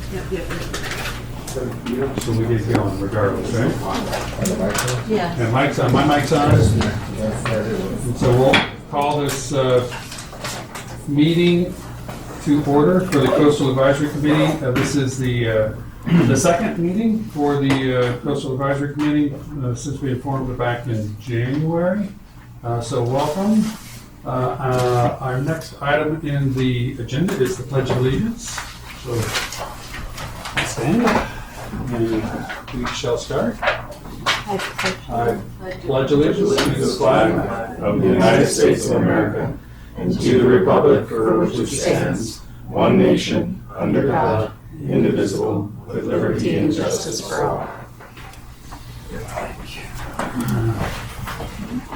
So we get going regardless, right? Yeah. And mic's on, my mic's on. And so we'll call this meeting to order for the Coastal Advisory Committee. This is the second meeting for the Coastal Advisory Committee since we informed it back in January. So welcome. Our next item in the agenda is the Pledge of Allegiance. So stand and we shall start. I pledge allegiance to the flag of the United States of America and to the republic for which it stands, one nation, under God, indivisible, with liberty and justice for all.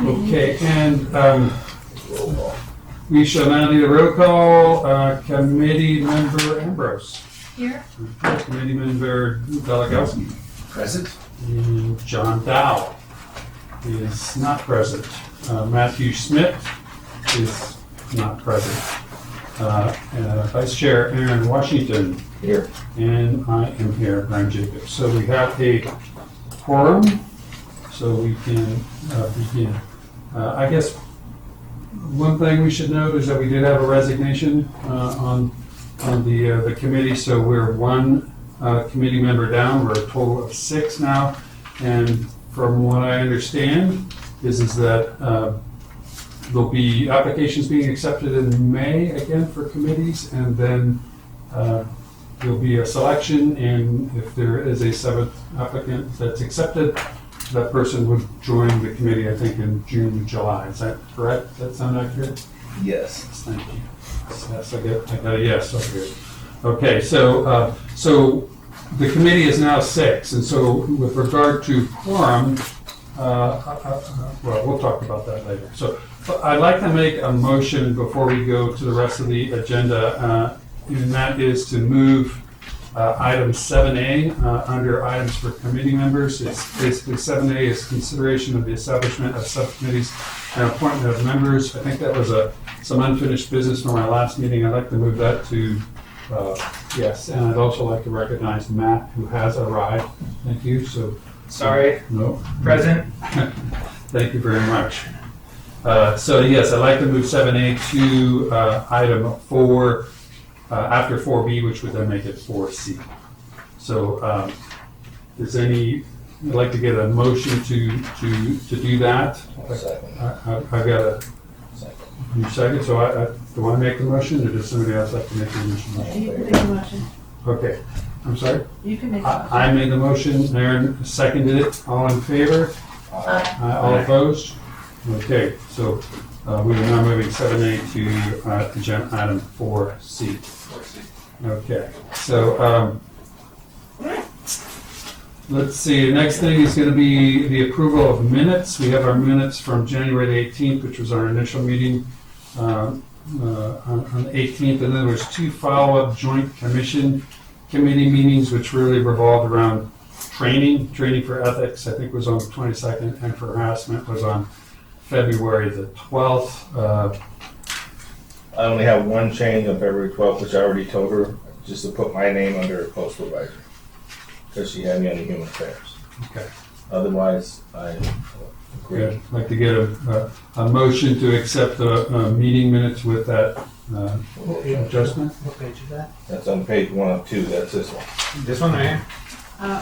Okay, and we shall now do a roll call. Committee member Ambrose. Here? Committee member Delegowski. Present. And John Dow is not present. Matthew Smith is not present. Vice Chair Aaron Washington. Here. And I am here, Brian Jacobs. So we have a quorum, so we can begin. I guess one thing we should note is that we did have a resignation on the committee, so we're one committee member down. We're a total of 6 now, and from what I understand is that there'll be applications being accepted in May again for committees, and then there'll be a selection, and if there is a 7th applicant that's accepted, that person would join the committee, I think, in June or July. Is that correct? Does that sound accurate? Yes. Thank you. Yes, I got a yes over here. Okay, so the committee is now 6, and so with regard to quorum, well, we'll talk about that later. So I'd like to make a motion before we go to the rest of the agenda, and that is to move item 7A under items for committee members. It's basically 7A is consideration of the establishment of subcommittees and appointment of members. I think that was some unfinished business from our last meeting. I'd like to move that to yes, and I'd also like to recognize Matt, who has arrived. Thank you. So Sorry. no. Present. Thank you very much. So yes, I'd like to move 7A to item 4 after 4B, which would then make it 4C. So is any, I'd like to get a motion to do that. Second. I've got a new second, so do I make the motion, or does somebody else have to make the motion? You can make a motion. Okay, I'm sorry. You can make a motion. I made the motion, Aaron seconded it. All in favor? Aye. All opposed? Okay, so we are now moving 7A to agenda item 4C. Okay, so let's see, the next thing is going to be the approval of minutes. We have our minutes from January the 18th, which was our initial meeting on the 18th, and then there was 2 follow-up joint committee meetings, which really revolved around training for ethics, I think was on the 22nd, and for harassment was on February the 12th. I only have one change on February 12th, which I already told her, just to put my name under coastal advisor, because she had me under human affairs. Okay. Otherwise, I agree. Good. I'd like to get a motion to accept the meeting minutes with that adjustment. What page is that? That's on page 1 of 2. That's this one. This one right here?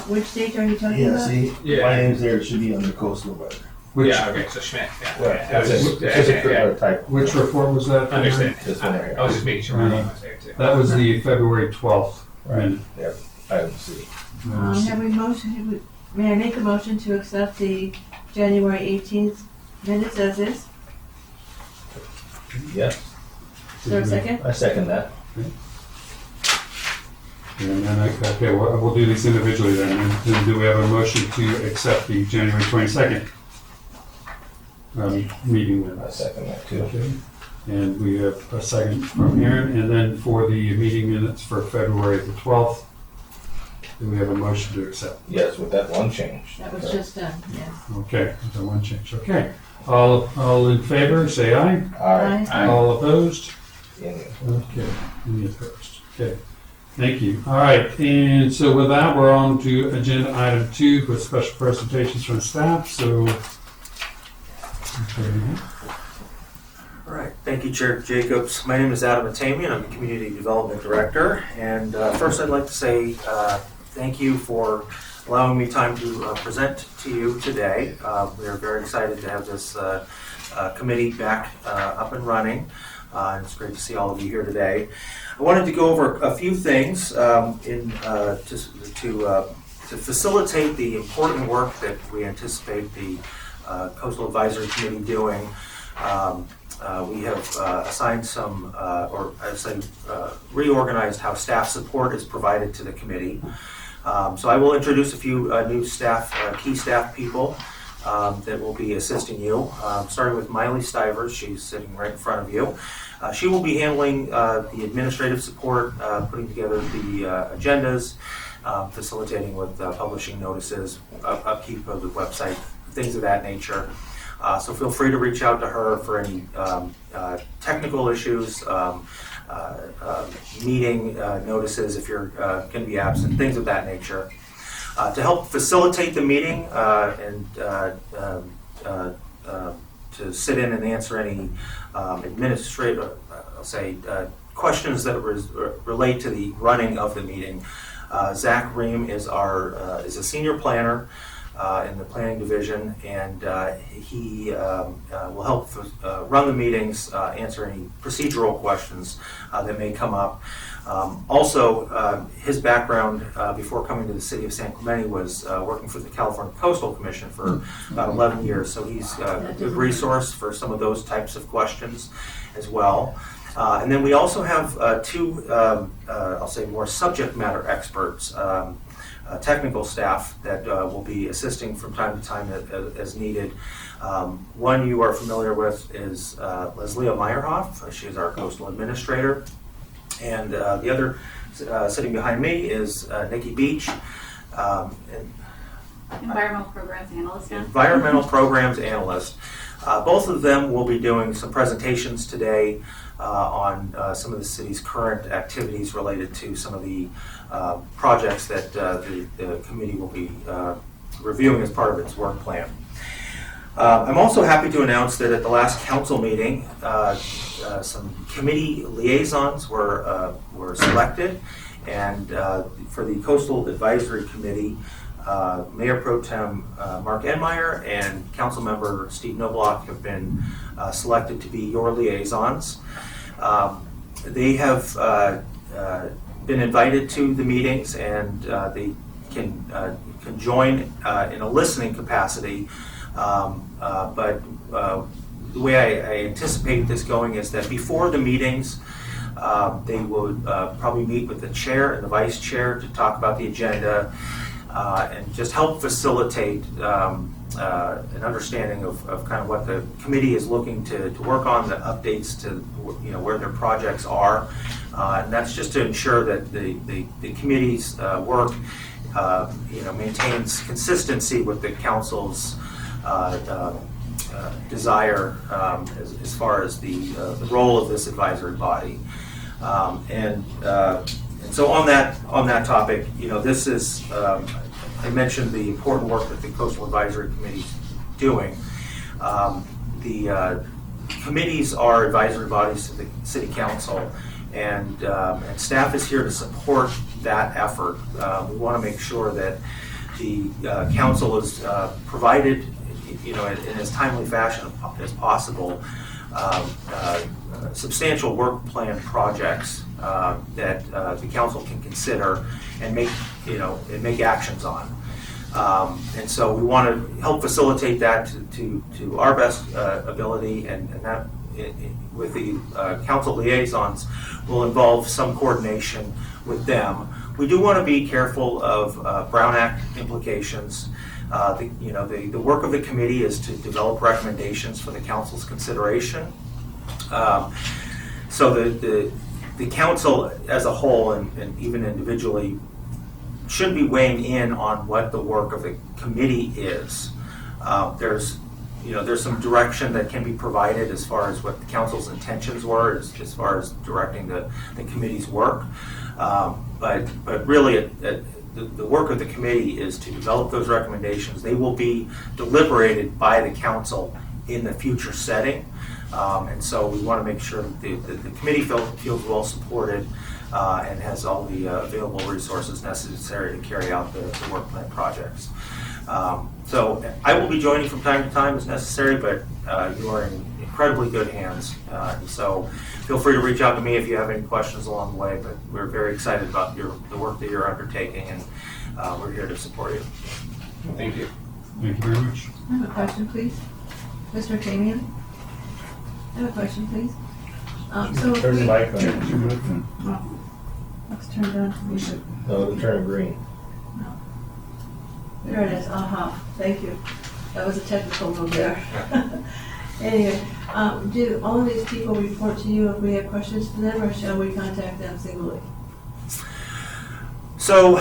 Which date are you talking Yeah, about? see, Yeah. my name's there, it should be under coastal advisor. Which, Yeah, okay, so Schmidt, yeah. Right, Yeah, that's I was it. just- It's just yeah, a typo. which report was that? Understand. This one right here. I was just making sure my name was there too. That was the February 12th. Right. Yep. Item C. Have we motion, may I make a motion to accept the January 18th minutes as is? Yes, Is there a second? I second that. And then, okay, we'll do these individually then. And then do we have a motion to accept the January 22nd meeting I minutes? second that too. Okay. And we have a second from Aaron. And then for the meeting minutes for February the 12th, do we have a motion to accept? Yes, with that one change. That was just done, yes. Okay, the one change. Okay. All in favor, say aye. Aye. Aye. All opposed? Any- Okay. Any opposed? Okay. Thank you. All right, and so with that, we're on to agenda item 2 with special presentations from staff. So, All right, thank you, Chair Jacobs. My name is Adam Atamian. I'm the Community Development Director. And first I'd like to say thank you for allowing me time to present to you today. We are very excited to have this committee back up and running. And it's great to see all of you here today. I wanted to go over a few things to facilitate the important work that we anticipate the Coastal Advisory Committee doing. We have assigned some, reorganized how staff support is provided to the committee. So I will introduce a few new staff, key staff people that will be assisting you, starting with Miley Stivers. She's sitting right in front of you. She will be handling the administrative support, putting together the agendas, facilitating with publishing notices, upkeep of the website, things of that nature. So feel free to reach out to her for any technical issues, meeting notices if you're going to be absent, things of that nature. To help facilitate the meeting and to sit in and answer any administrative, questions that relate to the running of the meeting. Zach Ream is a senior planner in the planning division, and he will help run the meetings, answer any procedural questions that may come up. Also, his background before coming to the city of San Clemente was working for the California Coastal Commission for about 11 years, so he's a good resource for some of those types of questions as well. And then we also have two, I'll say, more subject matter experts, technical staff that will be assisting from time to time as needed. One you are familiar with is Leslie Meyerhoff. She is our coastal administrator. And the other sitting behind me is Nikki Beach. Environmental Programs Analyst. Environmental Programs Analyst. Both of them will be doing some presentations today on some of the city's current activities related to some of the projects that the committee will be reviewing as part of its work plan. I'm also happy to announce that at the last council meeting, some committee liaisons were selected, and for the Coastal Advisory Committee, Mayor Pro Tem Mark Enmeyer and Council Member Steve Noblock have been selected to be your liaisons. They have been invited to the meetings, and they can join in a listening capacity. But the way I anticipate this going is that before the meetings, they would probably meet with the chair and the vice chair to talk about the agenda and just help facilitate an understanding of kind of what the committee is looking to work on, the updates to where their projects are. And that's just to ensure that the committee's work maintains consistency with the council's desire as far as the role of this advisory body. And so on that topic, this is, I mentioned the important work that the Coastal Advisory Committee is doing. The committees are advisory bodies to the City Council, and staff is here to support that effort. We want to make sure that the council is provided in as timely fashion as possible substantial work plan projects that the council can consider and make actions on. And so we want to help facilitate that to our best ability, and that with the council liaisons will involve some coordination with them. We do want to be careful of Brown Act implications. The work of the committee is to develop recommendations for the council's consideration. So the council as a whole and even individually should be weighing in on what the work of the committee is. There's some direction that can be provided as far as what the council's intentions were as far as directing the committee's work. But really, the work of the committee is to develop those recommendations. They will be deliberated by the council in the future setting. And so we want to make sure that the committee feels well supported and has all the available resources necessary to carry out the work plan projects. So I will be joining from time to time as necessary, but you are in incredibly good hands. And so feel free to reach out to me if you have any questions along the way, but we're very excited about the work that you're undertaking, and we're here to support you. Thank you. Thank you very much. I have a question, please. Mr. Tamian? I have a question, please. So Turn the we- mic on. Let's turn it on to me. No, turn green. There it is, thank you. That was a technical move there. Anyway, do all of these people report to you if we have questions to them, or shall we contact them singly? So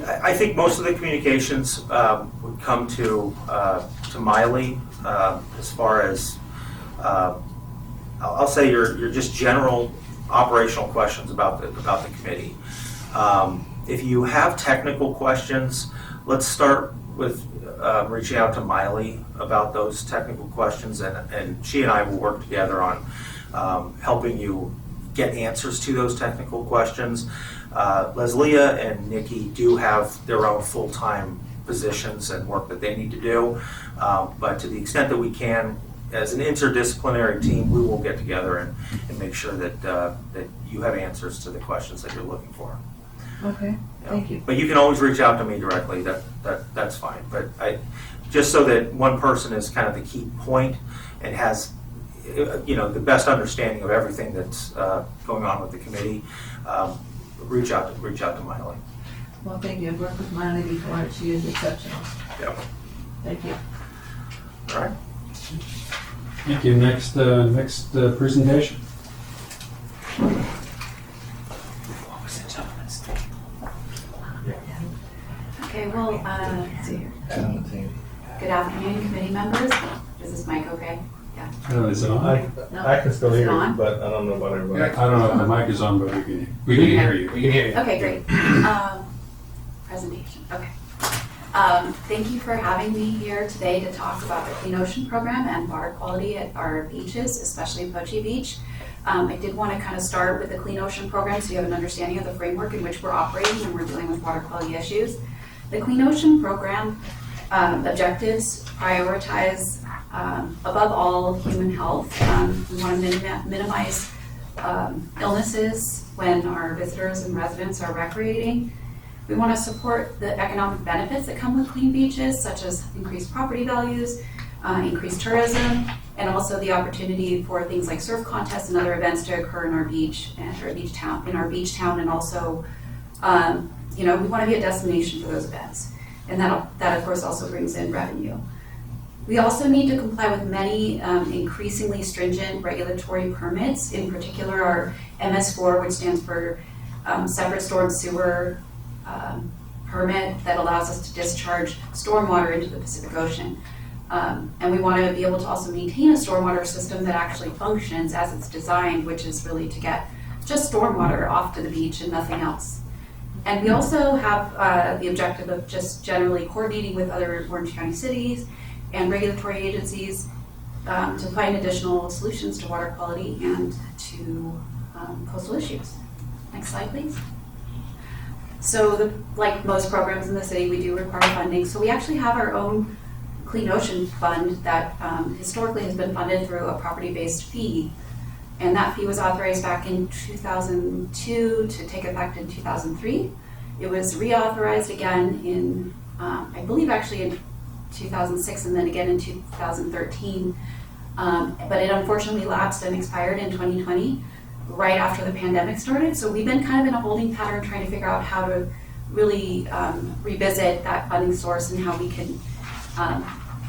I think most of the communications would come to Miley as far as, I'll say your just general operational questions about the committee. If you have technical questions, let's start with reaching out to Miley about those technical questions, and she and I will work together on helping you get answers to those technical questions. Leslia and Nikki do have their own full-time positions and work that they need to do, but to the extent that we can, as an interdisciplinary team, we will get together and make sure that you have answers to the questions that you're looking for. Okay, thank you. But you can always reach out to me directly, that's fine. But just so that one person is kind of the key point and has the best understanding of everything that's going on with the committee, reach out to Miley. Well, thank you. I've worked with Miley before, and she is exceptional. Yep. Thank you. All right. Thank you. Next presentation. Okay, well, good afternoon, committee members. Is this mic okay? Is it on? I can still hear you, On? but I don't know about everybody. I don't know if the mic is on, but we can hear you. We can hear you. Okay, great. Presentation, okay. Thank you for having me here today to talk about the Clean Ocean Program and water quality at our beaches, especially Poche Beach. I did want to kind of start with the Clean Ocean Program so you have an understanding of the framework in which we're operating when we're dealing with water quality issues. The Clean Ocean Program objectives prioritize, above all, human health. We want to minimize illnesses when our visitors and residents are recreating. We want to support the economic benefits that come with clean beaches, such as increased property values, increased tourism, and also the opportunity for things like surf contests and other events to occur in our beach and our beach town, and also, we want to be a destination for those events, and that of course also brings in revenue. We also need to comply with many increasingly stringent regulatory permits, in particular our MS4, which stands for Separate Storm Sewer permit that allows us to discharge stormwater into the Pacific Ocean. And we want to be able to also maintain a stormwater system that actually functions as it's designed, which is really to get just stormwater off to the beach and nothing else. And we also have the objective of just generally coordinating with other Orange County cities and regulatory agencies to find additional solutions to water quality and to coastal issues. Next slide, please. So like most programs in the city, we do require funding. So we actually have our own Clean Ocean Fund that historically has been funded through a property-based fee. And that fee was authorized back in 2002 to take effect in 2003. It was reauthorized again in, I believe actually in 2006 and then again in 2013. But it unfortunately lapsed and expired in 2020, right after the pandemic started. So we've been kind of in a holding pattern trying to figure out how to really revisit that funding source and how we can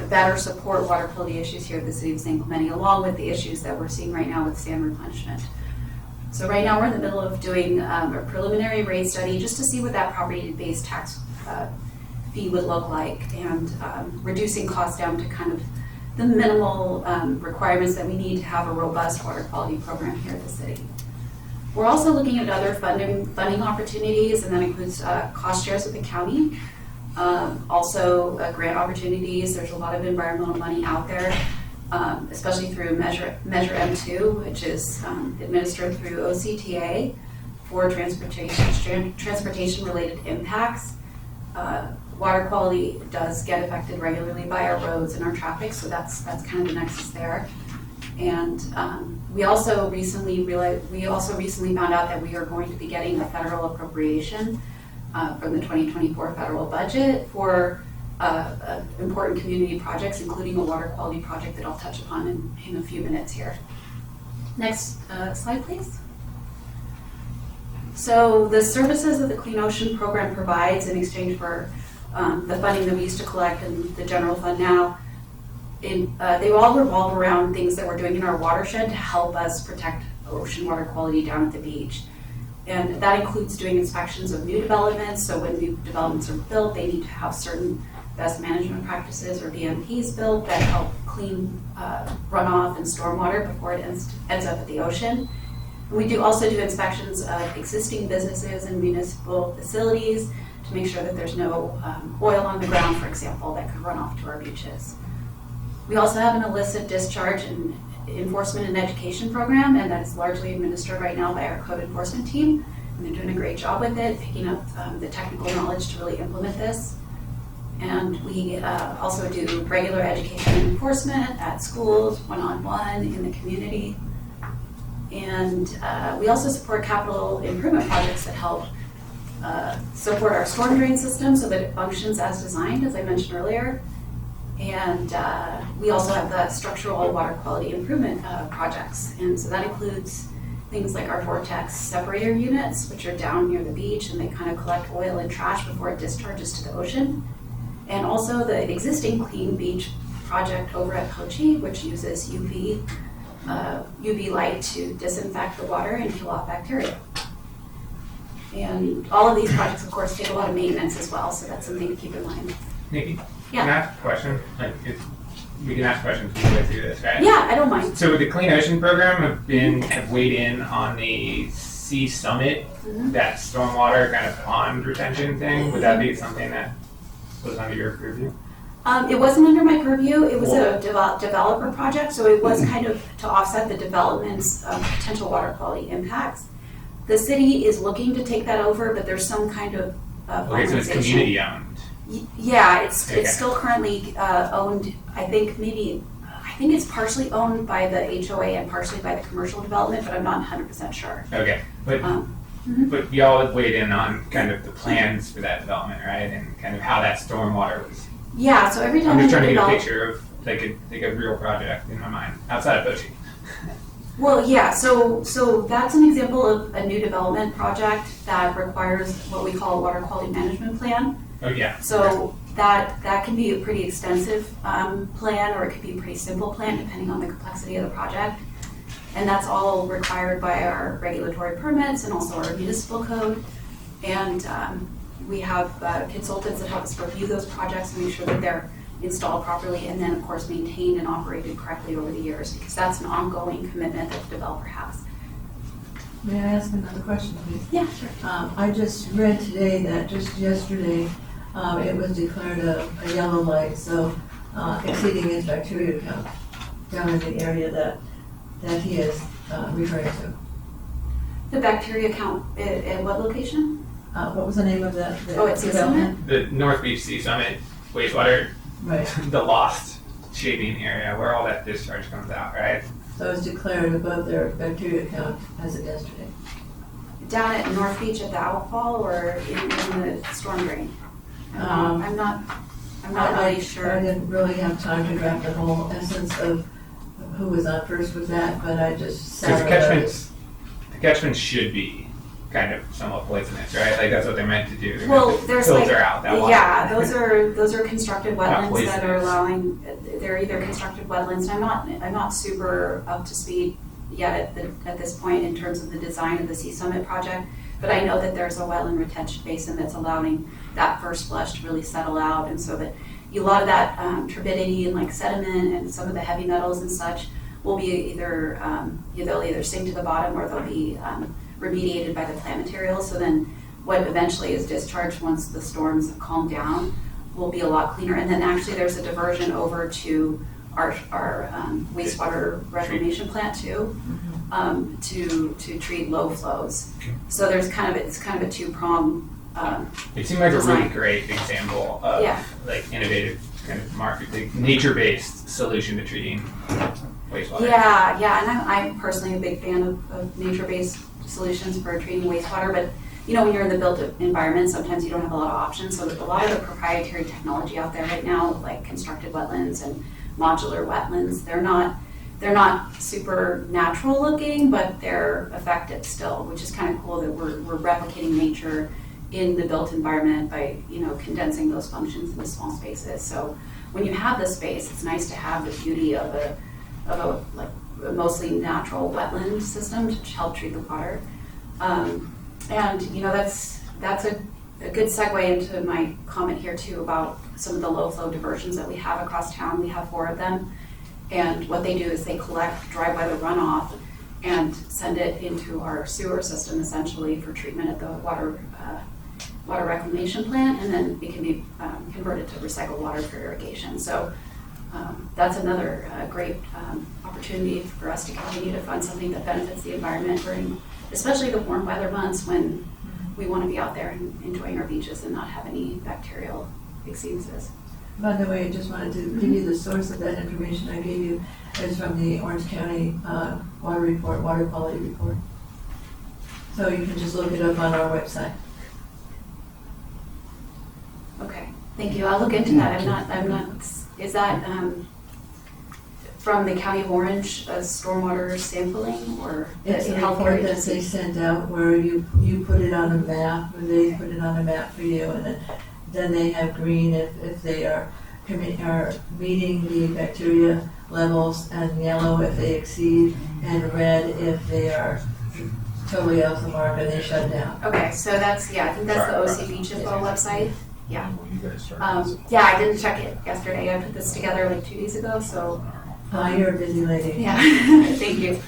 better support water quality issues here at the City of San Clemente, along with the issues that we're seeing right now with sand replenishment. So right now we're in the middle of doing a preliminary rate study just to see what that property-based tax fee would look like, and reducing costs down to kind of the minimal requirements that we need to have a robust water quality program here at the city. We're also looking at other funding opportunities, and that includes cost shares with the county. Also grant opportunities. There's a lot of environmental money out there, especially through Measure M2, which is administered through OCTA for transportation related impacts. Water quality does get affected regularly by our roads and our traffic, so that's kind of the nexus there. And we also recently found out that we are going to be getting a federal appropriation from the 2024 federal budget for important community projects, including a water quality project that I'll touch upon in a few minutes here. Next slide, please. So the services that the Clean Ocean program provides in exchange for the funding that we used to collect in the general fund now, they all revolve around things that we're doing in our watershed to help us protect ocean water quality down at the beach. And that includes doing inspections of new developments. So when new developments are built, they need to have certain best management practices or BMPs built that help clean runoff and stormwater before it ends up at the ocean. And we also do inspections of existing businesses and municipal facilities to make sure that there's no oil on the ground, for example, that could run off to our beaches. We also have an illicit discharge and enforcement and education program, and that is largely administered right now by our code enforcement team. And they're doing a great job with it, picking up the technical knowledge to really implement this. And we also do regular education and enforcement at schools, one-on-one in the community. And we also support capital improvement projects that help support our storm drain system so that it functions as designed, as I mentioned earlier. And we also have the structural water quality improvement projects. And so that includes things like our vortex separator units, which are down near the beach, and they kind of collect oil and trash before it discharges to the ocean. And also the existing Clean Beach project over at Pochi, which uses UV light to disinfect the water and kill off bacteria. And all of these projects, of course, take a lot of maintenance as well, so that's something to keep in mind. Nikki, Yeah. can I ask a question? Like, we can ask questions as we go through this, right? Yeah, I don't mind. So with the Clean Ocean program, have weighed in on the Sea Summit, that stormwater kind of pond retention thing. Would that be something that was under your purview? It wasn't under my purview. It was a developer project, so it was kind of to offset the development's potential water quality impacts. The city is looking to take that over, but there's some kind of Okay, so it's community owned. Yeah, it's Okay. still currently owned. I think it's partially owned by the HOA and partially by the commercial development, but I'm not 100% sure. Okay, but Mhm. but y'all have weighed in on kind of the plans for that development, right? And kind of how that stormwater was. Yeah, so every time I'm just trying to we get a develop, picture of like a real project in my mind outside of Pochi. well, yeah, so that's an example of a new development project that requires what we call a water quality management plan. Oh yeah. So that can be a pretty extensive plan, or it could be a pretty simple plan depending on the complexity of the project. And that's all required by our regulatory permits and also our municipal code. And we have consultants that help us review those projects and make sure that they're installed properly, and then of course maintained and operated correctly over the years, because that's an ongoing commitment that the developer has. May I ask another question, please? Yeah, sure. I just read today that just yesterday, it was declared a yellow light, so exceeding his bacteria count down in the area that he is referring to. The bacteria count at what location? What was the name of that? Oh, it's Sea Summit? The North Beach Sea Summit wastewater, Right, the lost shaping area where all that discharge comes out, right? so it was declared above their bacteria count as of yesterday. Down at North Beach at the outfall, or in the storm drain? I'm not really sure. I didn't really have time to grab the whole essence of who was on first with that, but I just Because sat the catchments should be kind of somewhat poisonous, right? Like that's what they're meant to do. They're Well, meant to there's filter out that water. yeah, those are constructed wetlands that are poisonous. allowing. They're either constructed wetlands. And I'm not super up to speed yet at this point in terms of the design of the Sea Summit project, but I know that there's a wetland retention basin that's allowing that first flush to really settle out, and so that a lot of that turbidity and like sediment and some of the heavy metals and such will be either they'll either sink to the bottom or they'll be remediated by the plant materials. So then what eventually is discharged once the storms calm down will be a lot cleaner. And then actually there's a diversion over to our wastewater reclamation plant too, to treat low flows. So there's it's kind of a two-pronged It seemed like a really design. great example of Yeah. like innovative kind of market, like, nature-based solution to treating wastewater. Yeah, and I'm personally a big fan of nature-based solutions for treating wastewater, but you know, when you're in the built environment, sometimes you don't have a lot of options. So a lot of the proprietary technology out there right now, like constructed wetlands and modular wetlands, they're not super natural looking, but they're effective still, which is kind of cool that we're replicating nature in the built environment by, you know, condensing those functions into small spaces. So when you have this space, it's nice to have the beauty of a mostly natural wetland system to help treat the water. And you know, that's a good segue into my comment here too about some of the low flow diversions that we have across town. We have 4 of them. And what they do is they collect dry weather runoff and send it into our sewer system essentially for treatment at the water reclamation plant, and then it can be converted to recycled water for irrigation. So that's another great opportunity for us to continue to fund something that benefits the environment during, especially the warm weather months when we want to be out there and enjoying our beaches and not have any bacterial exceedances. By the way, I just wanted to give you the source of that information I gave you. It's from the Orange County water quality report. So you can just look it up on our website. Okay, thank you. I'll look into that. I'm not, is that from the County of Orange, stormwater sampling, or the It's a healthcare report that they agency? sent out where you put it on a map, or they put it on a map for you, and then they have green if they are meeting the bacteria levels, and yellow if they exceed, and red if they are totally off the mark and they shut down. Okay, so that's, I think that's the Sorry, OC Beach Info website. Yeah. You guys started. I didn't check it yesterday. I put this together like 2 days ago, so, You're a busy lady. yeah, thank you.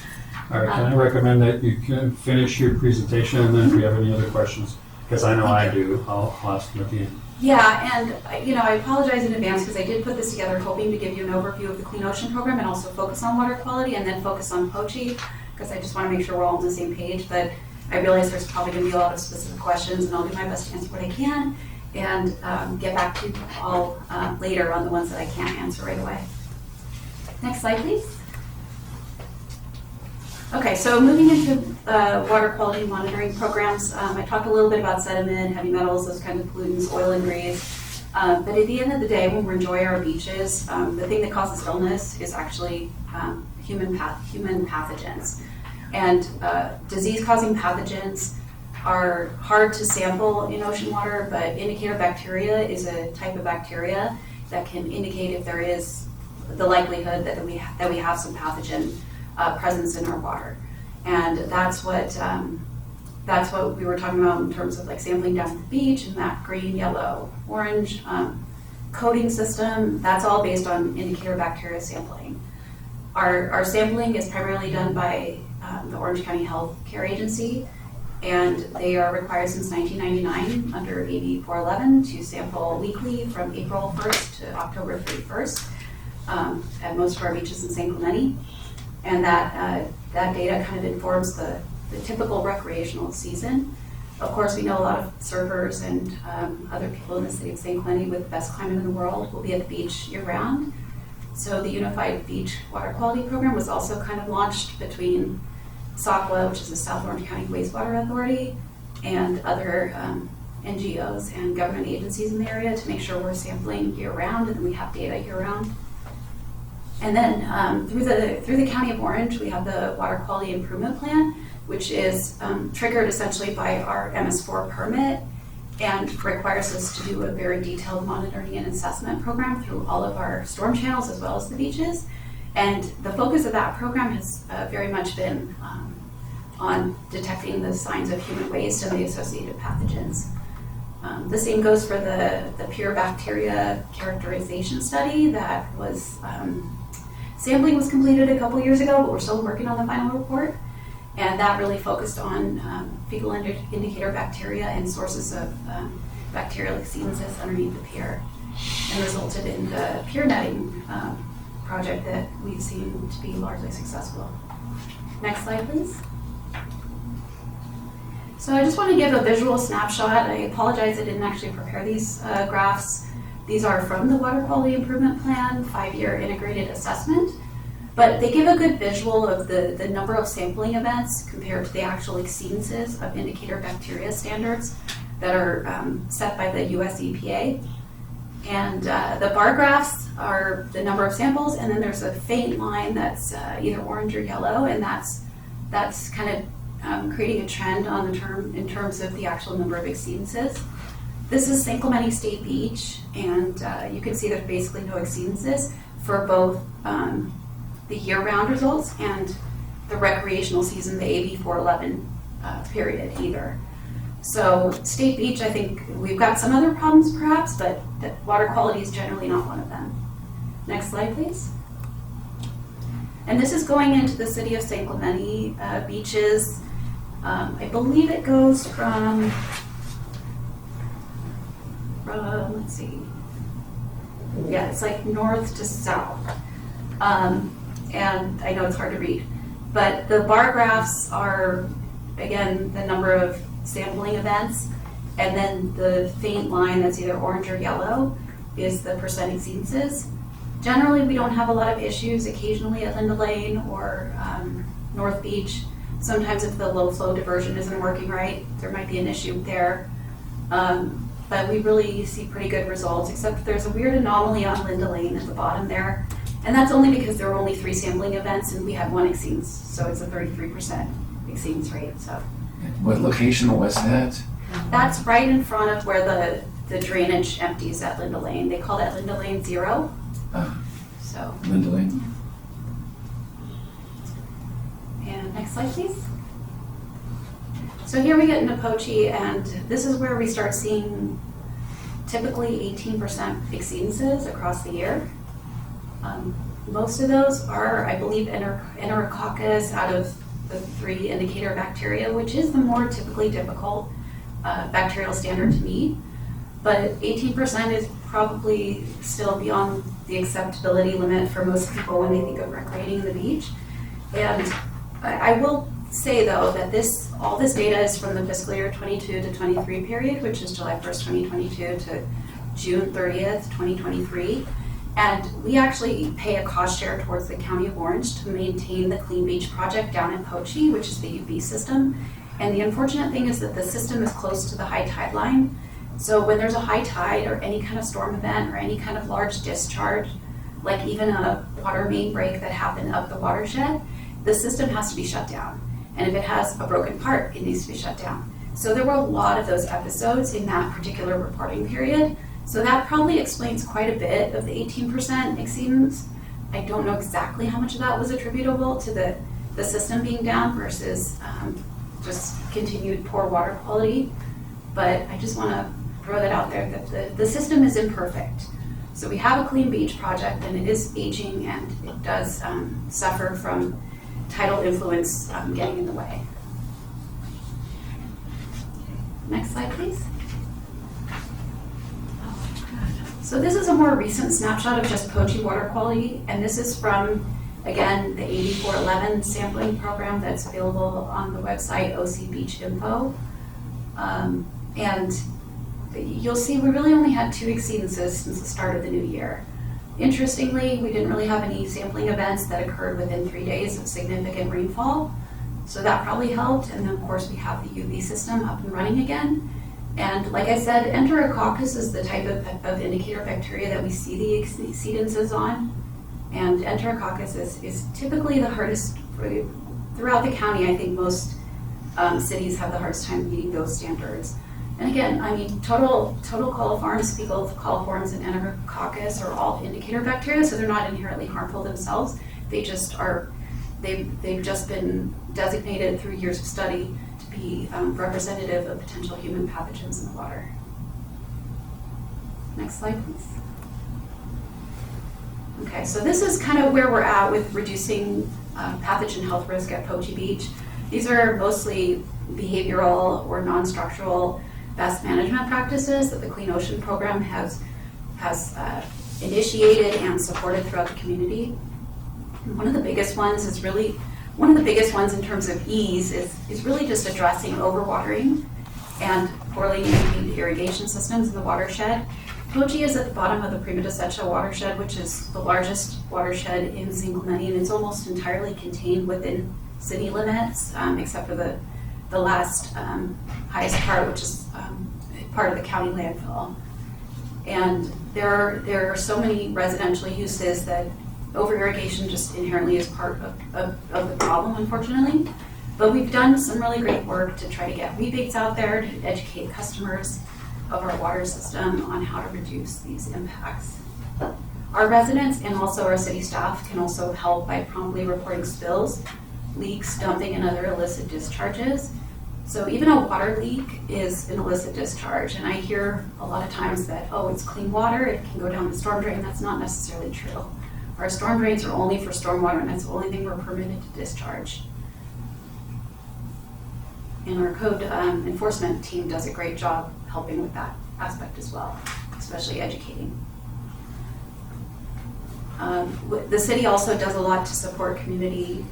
All right, can I recommend that you can finish your presentation, and then if you have any other questions, because I know I do, I'll ask them at the end. Yeah, and you know, I apologize in advance because I did put this together hoping to give you an overview of the Clean Ocean program and also focus on water quality and then focus on POCHI, because I just want to make sure we're all on the same page. But I realize there's probably going to be a lot of specific questions, and I'll do my best to answer what I can and get back to you all later on the ones that I can't answer right away. Next slide, please. Okay, so moving into water quality monitoring programs, I talked a little bit about sediment, heavy metals, those kind of pollutants, oil and grease. But at the end of the day, when we're enjoying our beaches, the thing that causes illness is actually human pathogens. And disease-causing pathogens are hard to sample in ocean water, but indicator bacteria is a type of bacteria that can indicate if there is the likelihood that we have some pathogen presence in our water. And that's what we were talking about in terms of like sampling down the beach and that green, yellow, orange coding system. That's all based on indicator bacteria sampling. Our sampling is primarily done by the Orange County Health Care Agency, and they are required since 1999 under AB 411 to sample weekly from April 1st to October 31st at most of our beaches in San Clemente. And that data kind of informs the typical recreational season. Of course, we know a lot of surfers and other people in the city of San Clemente with the best climate in the world will be at the beach year-round. So the Unified Beach Water Quality Program was also kind of launched between SACWA, which is the South Orange County Wastewater Authority, and other NGOs and government agencies in the area to make sure we're sampling year-round and we have data year-round. And then through the County of Orange, we have the Water Quality Improvement Plan, which is triggered essentially by our MS4 permit and requires us to do a very detailed monitoring and assessment program through all of our storm channels as well as the beaches. And the focus of that program has very much been on detecting the signs of human waste and the associated pathogens. The same goes for the pure bacteria characterization study that was, sampling was completed a couple years ago, but we're still working on the final report. And that really focused on fecal indicator bacteria and sources of bacterial exceedances underneath the pier, and resulted in the pier netting project that we've seen to be largely successful. Next slide, please. So I just want to give a visual snapshot. I apologize I didn't actually prepare these graphs. These are from the Water Quality Improvement Plan 5-year integrated assessment, but they give a good visual of the number of sampling events compared to the actual exceedances of indicator bacteria standards that are set by the US EPA. And the bar graphs are the number of samples, and then there's a faint line that's either orange or yellow, and that's kind of creating a trend on in terms of the actual number of exceedances. This is San Clemente State Beach, and you can see there's basically no exceedances for both the year-round results and the recreational season, the AB 411 period either. So State Beach, I think we've got some other problems perhaps, but the water quality is generally not one of them. Next slide, please. And this is going into the city of San Clemente beaches. I believe it goes from, let's see, yeah, it's like north to south. And I know it's hard to read, but the bar graphs are, again, the number of sampling events, and then the faint line that's either orange or yellow is the percent exceedances. Generally, we don't have a lot of issues. Occasionally at Linda Lane or North Beach, sometimes if the low flow diversion isn't working right, there might be an issue there. But we really see pretty good results, except there's a weird anomaly on Linda Lane at the bottom there. And that's only because there were only 3 sampling events and we had 1 exceedance, so it's a 33% exceedance rate. So What location was that? that's right in front of where the drainage empties at Linda Lane. They call that Linda Lane 0. So, Linda Lane. and next slide, please. So here we get into Poche, and this is where we start seeing typically 18% exceedances across the year. Most of those are, I believe, Enterococcus out of the 3 indicator bacteria, which is the more typically difficult bacterial standard to meet. But 18% is probably still beyond the acceptability limit for most people when they think of recreating the beach. And I will say, though, that all this data is from the fiscal year 22 to 23 period, which is July 1st, 2022 to June 30th, 2023. And we actually pay a cost share towards the County of Orange to maintain the Clean Beach project down in Poche, which is the UV system. And the unfortunate thing is that the system is close to the high tide line. So when there's a high tide or any kind of storm event or any kind of large discharge, like even a water main break that happened up the watershed, the system has to be shut down. And if it has a broken part, it needs to be shut down. So there were a lot of those episodes in that particular reporting period. So that probably explains quite a bit of the 18% exceedance. I don't know exactly how much of that was attributable to the system being down versus just continued poor water quality. But I just want to throw that out there that the system is imperfect. So we have a Clean Beach project, and it is aging, and it does suffer from tidal influence getting in the way. Next slide, please. So this is a more recent snapshot of just Poche water quality, and this is from, again, the AB 411 sampling program that's available on the website OC Beach Info. And you'll see we really only had 2 exceedances since the start of the new year. Interestingly, we didn't really have any sampling events that occurred within 3 days of significant rainfall, so that probably helped. And then, of course, we have the UV system up and running again. And like I said, Enterococcus is the type of indicator bacteria that we see the exceedances on. And Enterococcus is typically the hardest throughout the county. I think most cities have the hardest time meeting those standards. And again, I mean, total coliforms, fecal coliforms, and Enterococcus are all indicator bacteria, so they're not inherently harmful themselves. They just are, they've just been designated through years of study to be representative of potential human pathogens in the water. Next slide, please. Okay, so this is kind of where we're at with reducing pathogen health risk at Poche Beach. These are mostly behavioral or non-structural best management practices that the Clean Ocean program has initiated and supported throughout the community. One of the biggest ones in terms of ease is really just addressing overwatering and poorly maintained irrigation systems in the watershed. Pochi is at the bottom of the Prima de Secha watershed, which is the largest watershed in San Clemente, and it's almost entirely contained within city limits, except for the last highest part, which is part of the county landfill. And there are so many residential uses that over-irrigation just inherently is part of the problem, unfortunately. But we've done some really great work to try to get rebates out there to educate customers of our water system on how to reduce these impacts. Our residents and also our city staff can also help by promptly reporting spills, leaks, dumping, and other illicit discharges. So even a water leak is an illicit discharge, and I hear a lot of times that, oh, it's clean water, it can go down the storm drain. That's not necessarily true. Our storm drains are only for stormwater, and that's the only thing we're permitted to discharge. And our code enforcement team does a great job helping with that aspect as well, especially educating. The city also does a lot to support community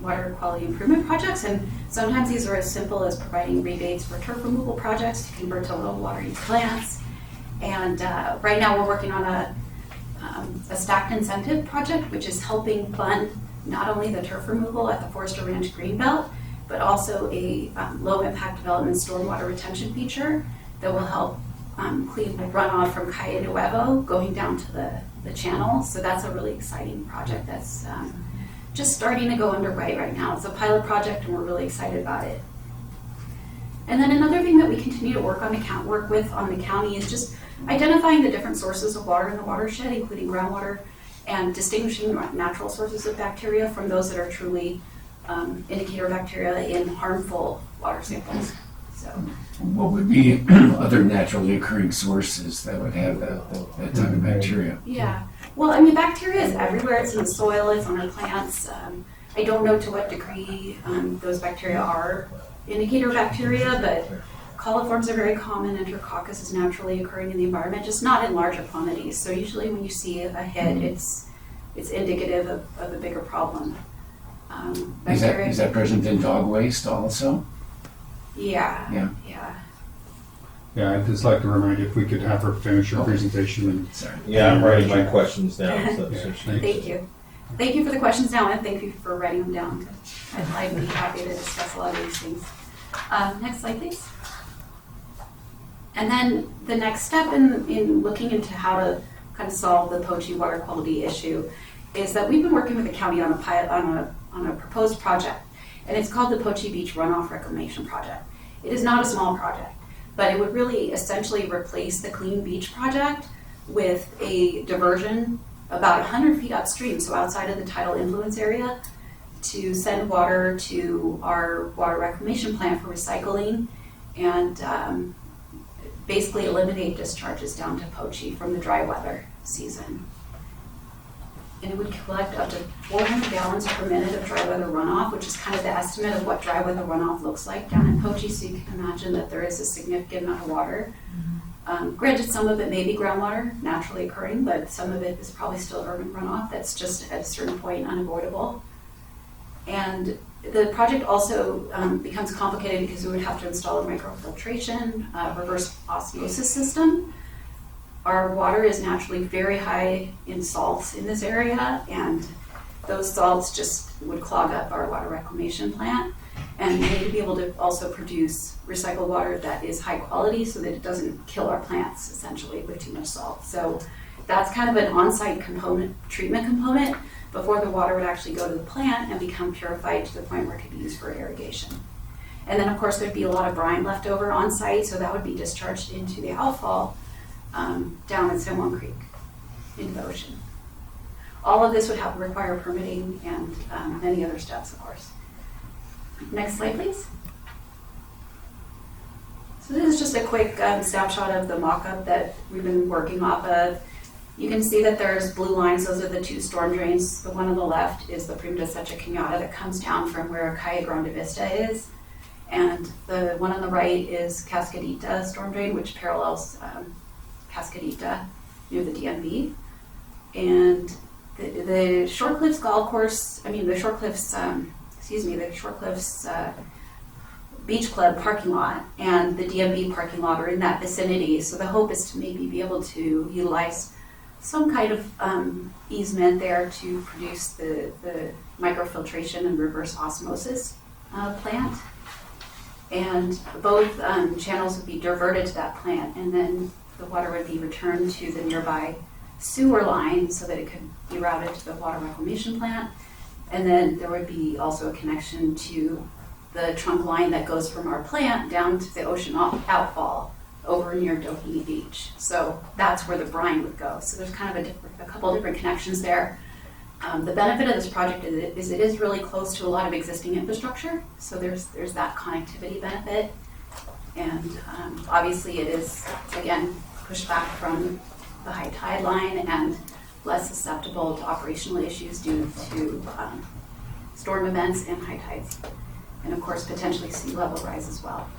water quality improvement projects, and sometimes these are as simple as providing rebates for turf removal projects to convert to low water use plants. And right now we're working on a stacked incentive project, which is helping fund not only the turf removal at the Forester Ranch Greenbelt, but also a low impact development stormwater retention feature that will help clean the runoff from Calle Nuevo going down to the channel. So that's a really exciting project that's just starting to go underway right now. It's a pilot project and we're really excited about it. And then another thing that we continue to work on the county is just identifying the different sources of water in the watershed, including groundwater, and distinguishing natural sources of bacteria from those that are truly indicator bacteria in harmful water samples. So, What would be other naturally occurring sources that would have that type of bacteria? yeah. Well, I mean, bacteria is everywhere. It's in the soil, it's on our plants. I don't know to what degree those bacteria are indicator bacteria, but coliforms are very common. Enterococcus is naturally occurring in the environment, just not in larger quantities. So usually when you see a hit, it's indicative of a bigger problem. Is that present in dog waste also? Yeah. Yeah, I'd just like to remind you if we could have her finish her presentation and. Sorry. Yeah, I'm writing my questions down. Yeah, So Thank you. Thank you for the questions now, and thank you for writing them down. I'd be happy to discuss a lot of these things. Next slide, please. And then the next step in looking into how to kind of solve the Pochi water quality issue is that we've been working with the county on a proposed project, and it's called the Pochi Beach Runoff Reclamation Project. It is not a small project, but it would really essentially replace the Clean Beach project with a diversion about 100 feet upstream, so outside of the tidal influence area, to send water to our water reclamation plant for recycling and basically eliminate discharges down to Pochi from the dry weather season. And it would collect up to 400 gallons per minute of dry weather runoff, which is kind of the estimate of what dry weather runoff looks like down in Pochi, so you can imagine that there is a significant amount of water. Granted, some of it may be groundwater naturally occurring, but some of it is probably still urban runoff that's just at a certain point unavoidable. And the project also becomes complicated because we would have to install a microfiltration, reverse osmosis system. Our water is naturally very high in salts in this area, and those salts just would clog up our water reclamation plant. And we need to be able to also produce recycled water that is high quality so that it doesn't kill our plants essentially with too much salt. So that's kind of an on-site treatment component before the water would actually go to the plant and become purified to the point where it could be used for irrigation. And then of course there'd be a lot of brine left over on site, so that would be discharged into the outfall down in San Juan Creek into the ocean. All of this would require permitting and many other steps, of course. Next slide, please. So this is just a quick snapshot of the mock-up that we've been working off of. You can see that there's blue lines, those are the two storm drains. The one on the left is the Prima de Secha Cañada that comes down from where Calle Grande Vista is. And the one on the right is Cascadita storm drain, which parallels Cascadita near the DMV. And the Short Cliffs Golf Course, the Short Cliffs, Beach Club parking lot and the DMV parking lot are in that vicinity. So the hope is to maybe be able to utilize some kind of easement there to produce the microfiltration and reverse osmosis plant. And both channels would be diverted to that plant, and then the water would be returned to the nearby sewer line so that it could be routed to the water reclamation plant. And then there would be also a connection to the trunk line that goes from our plant down to the ocean outfall over near Doheny Beach. So that's where the brine would go. So there's kind of a couple different connections there. The benefit of this project is it is really close to a lot of existing infrastructure. So there's that connectivity benefit. And obviously it is, again, pushed back from the high tide line and less susceptible to operational issues due to storm events and high tides. And of course, potentially sea level rise as well.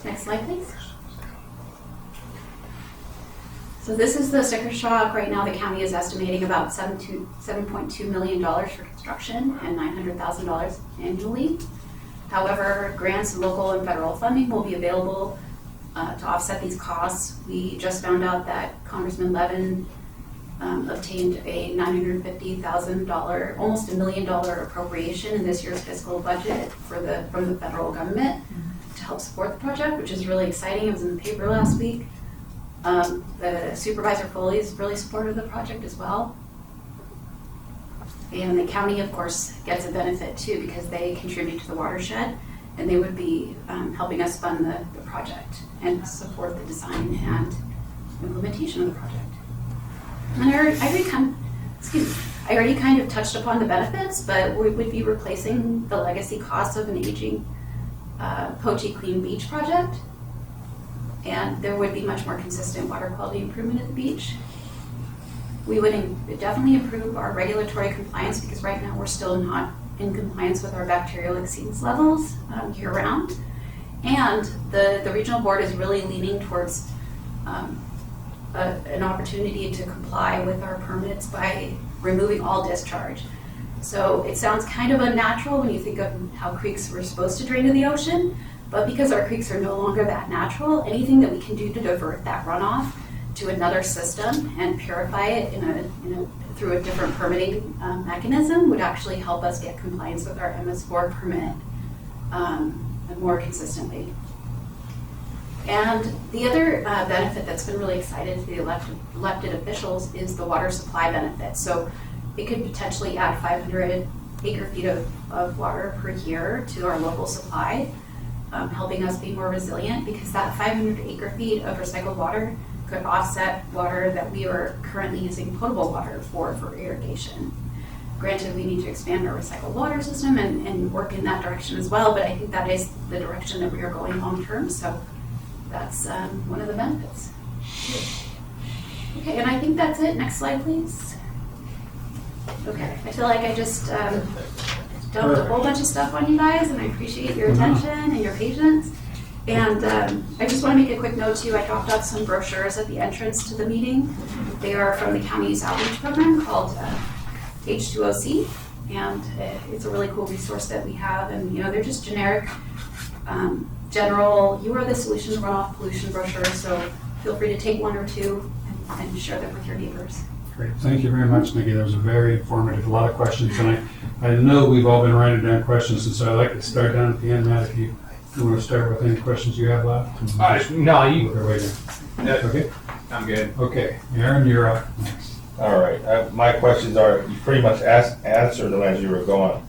Next slide, please. So this is the sticker shock. Right now, the county is estimating about $7.2 million for construction and $900,000 annually. However, grants and local and federal funding will be available to offset these costs. We just found out that Congressman Levin obtained a $950,000, almost $1 million appropriation in this year's fiscal budget from the federal government to help support the project, which is really exciting. It was in the paper last week. The Supervisor Foley is really supportive of the project as well. And the county, of course, gets a benefit too because they contribute to the watershed, and they would be helping us fund the project and support the design and implementation of the project. And I already kind of touched upon the benefits, but we would be replacing the legacy costs of an aging Poche Clean Beach project. And there would be much more consistent water quality improvement at the beach. We would definitely improve our regulatory compliance because right now we're still not in compliance with our bacterial exceedance levels year round. And the regional board is really leaning towards an opportunity to comply with our permits by removing all discharge. So it sounds kind of unnatural when you think of how creeks were supposed to drain to the ocean, but because our creeks are no longer that natural, anything that we can do to divert that runoff to another system and purify it through a different permitting mechanism would actually help us get compliance with our MS4 permit more consistently. And the other benefit that's been really excited to the elected officials is the water supply benefit. So it could potentially add 500 acre feet of water per year to our local supply, helping us be more resilient because that 500 acre feet of recycled water could offset water that we are currently using potable water for irrigation. Granted, we need to expand our recycled water system and work in that direction as well, but I think that is the direction that we are going long term, so that's one of the benefits. Okay, and I think that's it. Next slide, please. Okay, I feel like I just dumped a whole bunch of stuff on you guys, and I appreciate your attention and your patience. And I just want to make a quick note too. I dropped off some brochures at the entrance to the meeting. They are from the county's outreach program called H2OC, and it's a really cool resource that we have. And they're just generic, general. You are the solution to runoff pollution brochures. So feel free to take one or two and share them with your neighbors. Great. Thank you very much, Nikki. That was very informative. A lot of questions, and I know we've all been writing down questions, and so I'd like to start down at the end, Matt, if you want to start with any questions you have left. No, you. Work our way down. Okay. I'm good. Okay, Aaron, you're up. All right, my questions are, you pretty much answered them as you were going.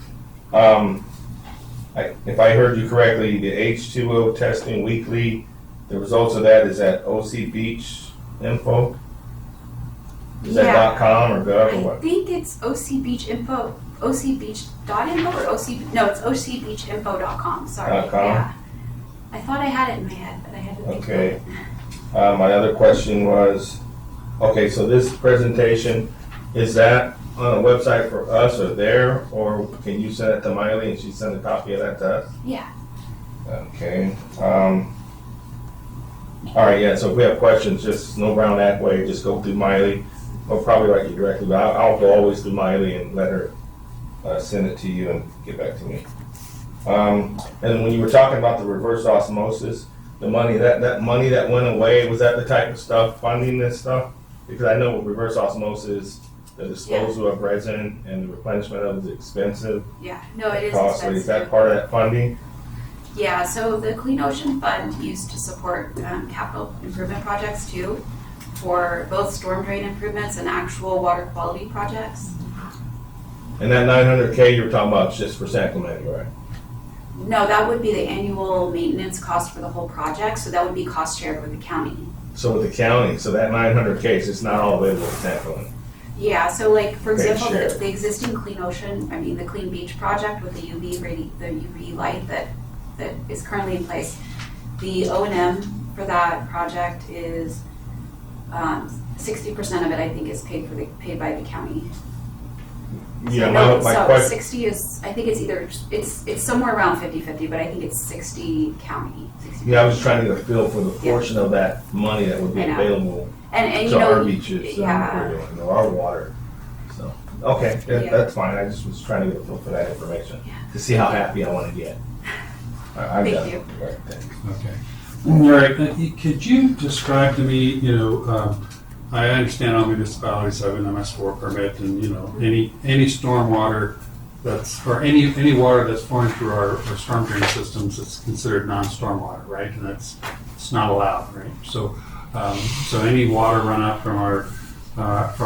If I heard you correctly, the H2O testing weekly, the results of that is at OC Beach Info? Is that .com or gov or I what? think it's OC Beach Info, OCBeach.info or it's OCBeachInfo.com, sorry. .com? Yeah. I thought I had it in my head, but I had to think Okay. about it. My other question was, Okay, so this presentation, is that on a website for us or there, or can you send it to Miley and she send a copy of that to us? Yeah. Okay, all right, yeah, so if we have questions, just no Brown that way, just go through Miley. I'll probably write you directly, but I'll go always through Miley and let her send it to you and get back to me. And when you were talking about the reverse osmosis, the money, that money that went away, was that the type of stuff funding this stuff? Because I know with reverse osmosis, the disposal of resin and the replenishment of it is expensive. Yeah, no, it is Costly. Is that expensive. part of that funding? Yeah, so the Clean Ocean Fund used to support capital improvement projects too, for both storm drain improvements and actual water quality projects. And that 900K you were talking about is just for San Clemente, right? No, that would be the annual maintenance cost for the whole project, so that would be cost shared with the county. So with the county, so that 900K, it's not all available in San Clemente. Yeah, so like, for Okay, example, share. the existing Clean Ocean, the Clean Beach project with the UV light that is currently in place, the O&M for that project is 60% of it, I think, is paid by the county. Yeah, So my question, 60 is, I think it's somewhere around 50-50, but I think it's 60 county. 60 yeah, I was trying to get a feel for the portion of that money that would be I know. available And to you our know, beaches yeah. and what we're doing, or our water. So, okay, Yeah. that's fine. I just was trying to get a feel for that information Yeah. to see how happy I want to get. I Thank got you. it. Right, thanks. Okay. All right, could you describe to me, I understand all municipalities have an MS4 permit and, any stormwater or any water that's flowing through our storm drain systems, it's considered non-stormwater, right? And it's not allowed, right? So any water runoff from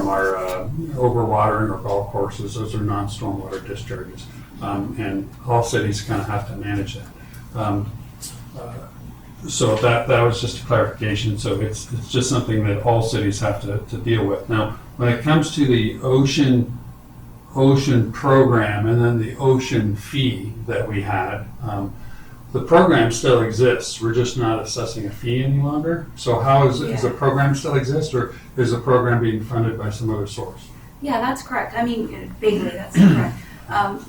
our overwatering or golf courses, those are non-stormwater discharges. And all cities kind of have to manage that. So that was just a clarification. So it's just something that all cities have to deal with. Now, when it comes to the ocean program and then the ocean fee that we had, the program still exists. We're just not assessing a fee any longer. So how does the program still exist, or is the program being funded by some other source? Yeah, that's correct. Vaguely, that's correct.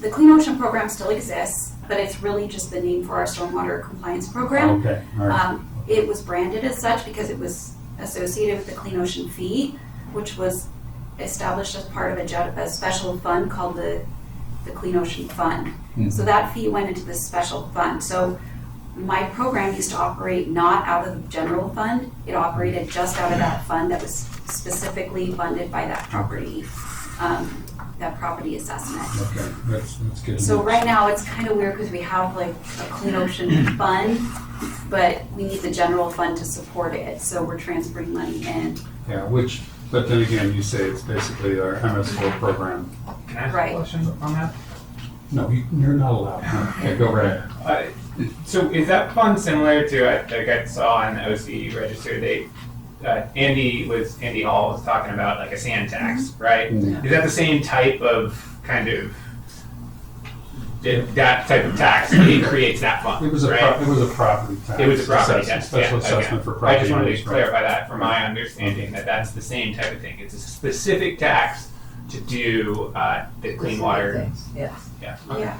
The Clean Ocean program still exists, but it's really just the name for our stormwater compliance program. Okay, all right. It was branded as such because it was associated with the Clean Ocean fee, which was established as part of a special fund called the Clean Ocean Fund. Mhm. So that fee went into this special fund. So my program used to operate not out of the general fund. It operated just out of that fund that was specifically funded by that property assessment. Okay, that's good. So right now, it's kind of weird because we have like a Clean Ocean fund, but we need the general fund to support it, so we're transferring money in. Yeah, but then again, you say it's basically our MS4 program. Can I ask Right. a question on that? No, you're not allowed. Okay, go right ahead. So is that fund similar to, like I saw on the OC register, Andy Hall was talking about like a sand tax, right? Mhm. Is that the same type of kind of, that type of tax, it creates that fund, It was a right? it was a property tax. It was a property assessment, tax, Special yeah, assessment okay. for property. I just wanted owners, to right? clarify that from my understanding, that that's the same type of thing. It's a specific tax to do the clean water. Yes. Yeah. Okay. Yeah,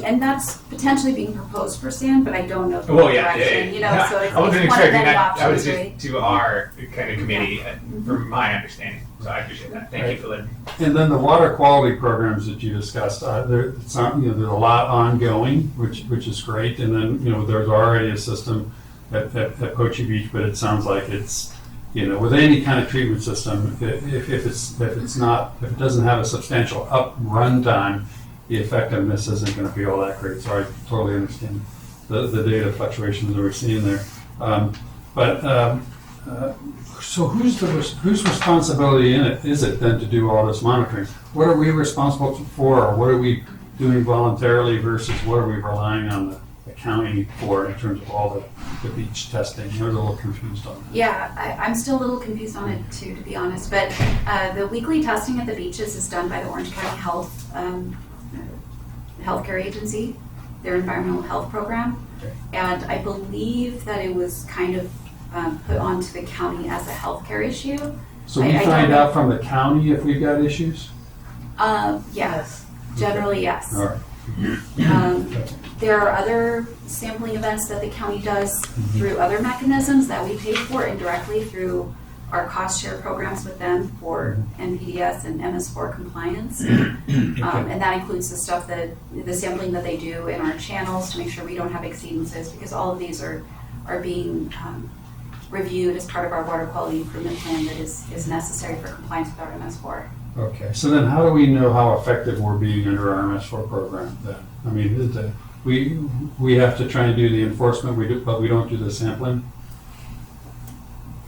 and that's potentially being proposed for sand, but I don't know the Well, yeah, direction, so it's I wasn't one of expecting many that. That was options, right? just to our kind of committee, from my understanding. So I appreciate that. Thank you for letting me. And then the water quality programs that you discussed, there's a lot ongoing, which is great. And then, there's already a system at Poche Beach, but it sounds like it's, with any kind of treatment system, if it doesn't have a substantial run time, the effectiveness isn't going to be all that great. So I totally understand the data fluctuations that we're seeing there. So whose responsibility is it then to do all this monitoring? What are we responsible for, or what are we doing voluntarily versus what are we relying on the county for in terms of all the beach testing? I was a little confused on that. Yeah, I'm still a little confused on it too, to be honest, but the weekly testing at the beaches is done by the Orange County Healthcare Agency, their environmental health program. Okay. And I believe that it was kind of put onto the county as a healthcare issue. So we I don't find know. out from the county if we've got issues? Yes, generally yes. All right. There are other sampling events that the county does through other mechanisms that we pay for indirectly through our cost share programs with them for NPDS and MS4 compliance. And that includes the stuff that, the sampling that they do in our channels to make sure we don't have exceedances, because all of these are being reviewed as part of our water quality improvement plan that is necessary for compliance with our MS4. Okay, so then how do we know how effective we're being under our MS4 program then? I mean, is it, we have to try and do the enforcement, but we don't do the sampling?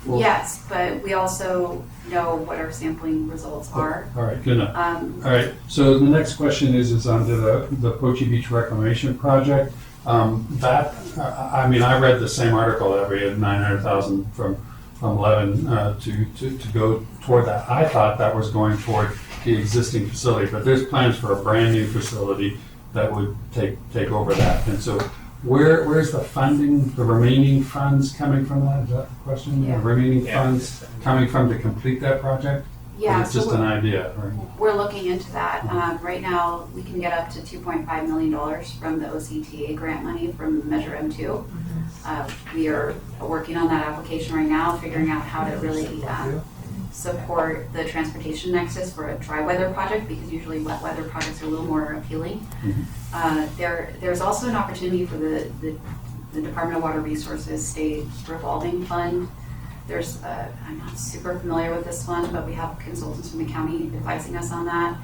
Well- Yes, but we also know what our sampling results are. All right, good enough. All right, so the next question is under the Poche Beach Reclamation Project. I mean, I read the same article that we had 900,000 from Levin to go toward that. I thought that was going toward the existing facility, but there's plans for a brand new facility that would take over that. And so where's the funding, the remaining funds coming from that? Is that the question? Yeah. The remaining Yeah. funds coming from to complete that project? Or Yeah, it's just so an idea, right? we're looking into that. Right now, we can get up to $2.5 million from the OCTA grant money from Measure M2. We are working on that application right now, figuring out how to really support the transportation nexus for a dry weather project, because usually wet weather projects are a little more appealing. There's also an opportunity for the Department of Water Resources State Revolving Fund. I'm not super familiar with this fund, but we have consultants from the county advising us on that.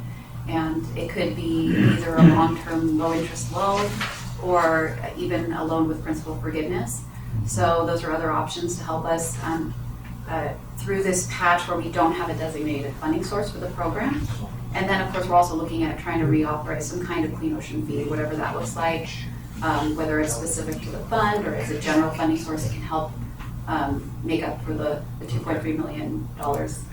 And it could be either a long-term low-interest loan or even a loan with principal forgiveness. So those are other options to help us through this patch where we don't have a designated funding source for the program. And then, of course, we're also looking at trying to reauthorize some kind of clean ocean fee, whatever that looks like, whether it's specific to the fund or as a general funding source that can help make up for the $2.3 million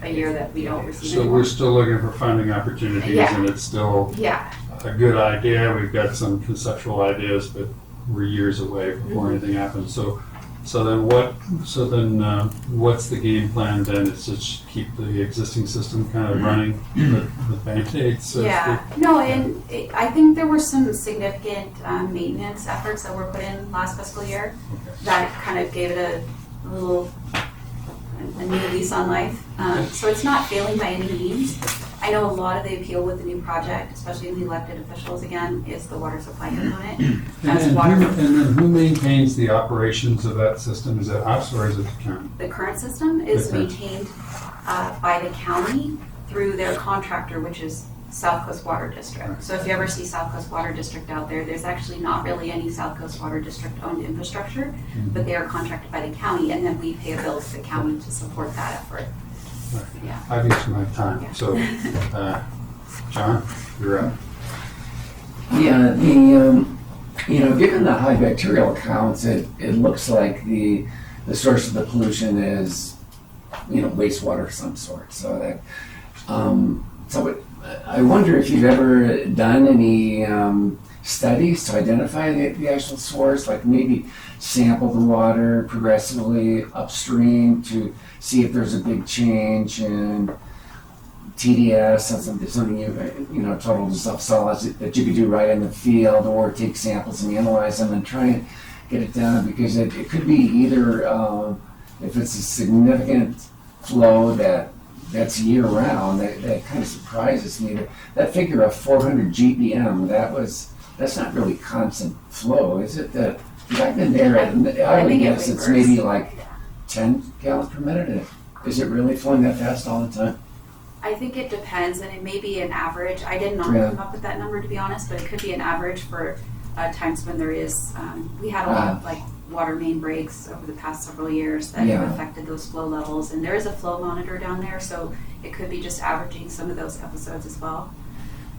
a year that we don't receive So anymore. we're still looking for funding opportunities, Yeah. and it's still Yeah, a good idea. We've got some conceptual ideas, but we're years away before anything happens. So then what's the game plan then? Is just keep the existing system kind of running with Band-Aids, so to yeah. speak? No, and I think there were some significant maintenance efforts that were put in last fiscal year that kind of gave it a little a new lease on life. So it's not failing by any means. I know a lot of the appeal with the new project, especially in the elected officials again, is the water supply component. As water, And then who maintains the operations of that system? Is it us or is it the county? the current system is Okay. maintained by the county through their contractor, which is South Coast Water District. So if you ever see South Coast Water District out there, there's actually not really any South Coast Water District owned infrastructure, but they are contracted by the county, and then we pay a bill to the county to support that effort. Yeah. I've used my time, so, John, you're up. Yeah, given the high bacterial counts, it looks like the source of the pollution is, wastewater of some sort. So that, I wonder if you've ever done any studies to identify the actual source, like maybe sample the water progressively upstream to see if there's a big change in TDS, something total dissolved solids that you could do right in the field, or take samples and analyze them and try and get it down, because it could be either if it's a significant flow that's year round, that kind of surprises me. That figure of 400 GPM, that's not really constant flow, is it? Because I've been there, and I would think it guess it's wavers. maybe like 10 gallons per minute. Is it really flowing that fast all the time? I think it depends, and it may be an average. I did not Yeah. come up with that number, to be honest, but it could be an average for times when there is, we had a lot of water main breaks over the past several years that have Yeah. affected those flow levels, and there is a flow monitor down there, so it could be just averaging some of those episodes as well.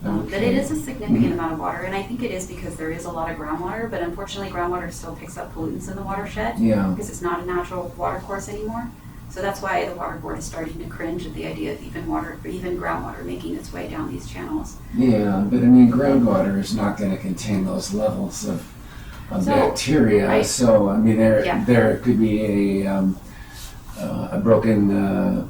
But it is a significant amount of water, and I think it is because there is a lot of groundwater, but unfortunately groundwater still picks up pollutants in the watershed Yeah. because it's not a natural water course anymore. So that's why the water board is starting to cringe at the idea of even groundwater making its way down these channels. Yeah, but I mean, groundwater is not going to contain those levels of So, bacteria. I- So I mean, Yeah. there could be a a broken,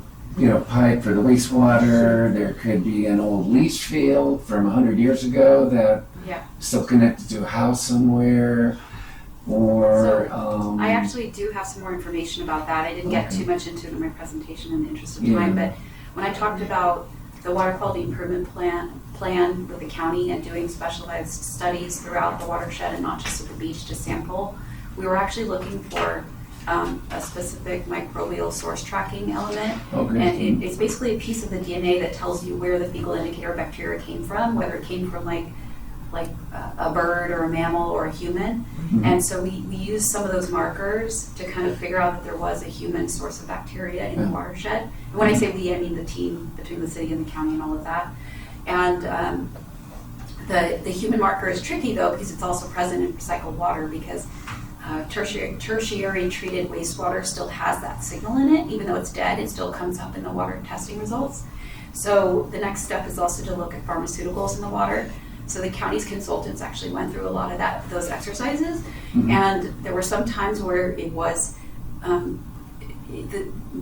pipe for the wastewater. There could be an old leach field from 100 years ago that Yeah. is still connected to a house somewhere. Or, I actually do have some more information about that. I didn't get Okay. too much into it in my presentation in the interest of Yeah. time, but when I talked about the water quality improvement plan with the county and doing specialized studies throughout the watershed and not just at the beach to sample, we were actually looking for a specific microbial source tracking element. okay. And it's basically a piece of the DNA that tells you where the fecal indicator bacteria came from, whether it came from like a bird or a mammal or a human. Mhm. And so we used some of those markers to kind of figure out that there was a human source of bacteria in the Yeah. watershed. And when I say we, I mean the team between the city and the county and all of that. And the human marker is tricky though, because it's also present in recycled water, because tertiary treated wastewater still has that signal in it. Even though it's dead, it still comes up in the water testing results. So the next step is also to look at pharmaceuticals in the water. So the county's consultants actually went through a lot of those exercises, Mhm. and there were some times where it was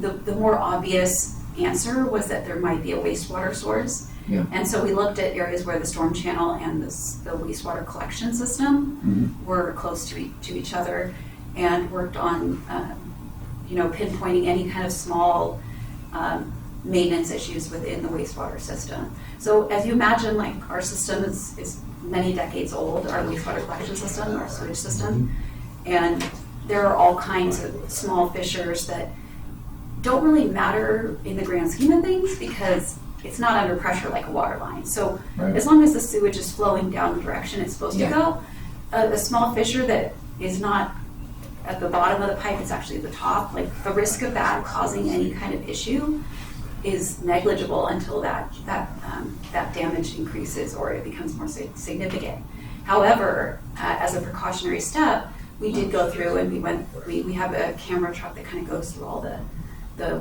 the more obvious answer was that there might be a wastewater source. Yeah. And so we looked at areas where the storm channel and the wastewater collection system Mhm. were close to each other, and worked on pinpointing any kind of small maintenance issues within the wastewater system. So as you imagine, like our system is many decades old, our wastewater collection system, our sewage system, and there are all kinds of small fissures that don't really matter in the grand scheme of things because it's not under pressure like a water line. So Right. as long as the sewage is flowing down the direction it's supposed Yeah. to go, a small fissure that is not at the bottom of the pipe, it's actually at the top, like the risk of that causing any kind of issue is negligible until that damage increases or it becomes more significant. However, as a precautionary step, we did go through and we have a camera truck that kind of goes through all the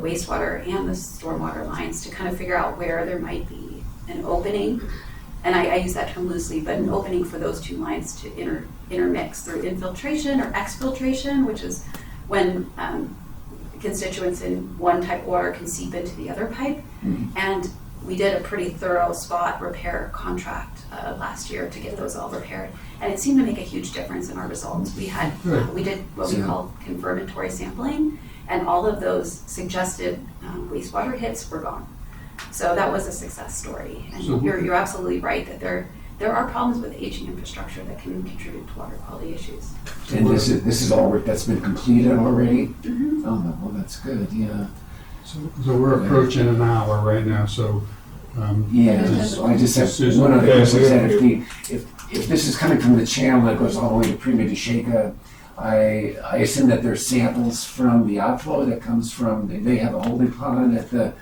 wastewater and the stormwater lines to kind of figure out where there might be an opening. And I use that term loosely, but an opening for those two lines to intermix through infiltration or exfiltration, which is when constituents in one type of water can seep into the other pipe. Mhm. And we did a pretty thorough spot repair contract last year to get those all repaired. And it seemed to make a huge difference in our results. We Good. did what we So- call confirmatory sampling, and all of those suggested wastewater hits were gone. So that was a success story. And So- you're absolutely right that there are problems with aging infrastructure that can contribute to water quality issues. And this is all work that's been completed already? Mhm. Oh, well, that's good, yeah. So we're approaching an hour right now, so. Yeah, so I just have Susan. one other Yeah, question. Susan. If this is coming from the channel that goes all the way to Prima de Shaka, I assume that there's samples from the outflow that comes from, they have a holding pond at the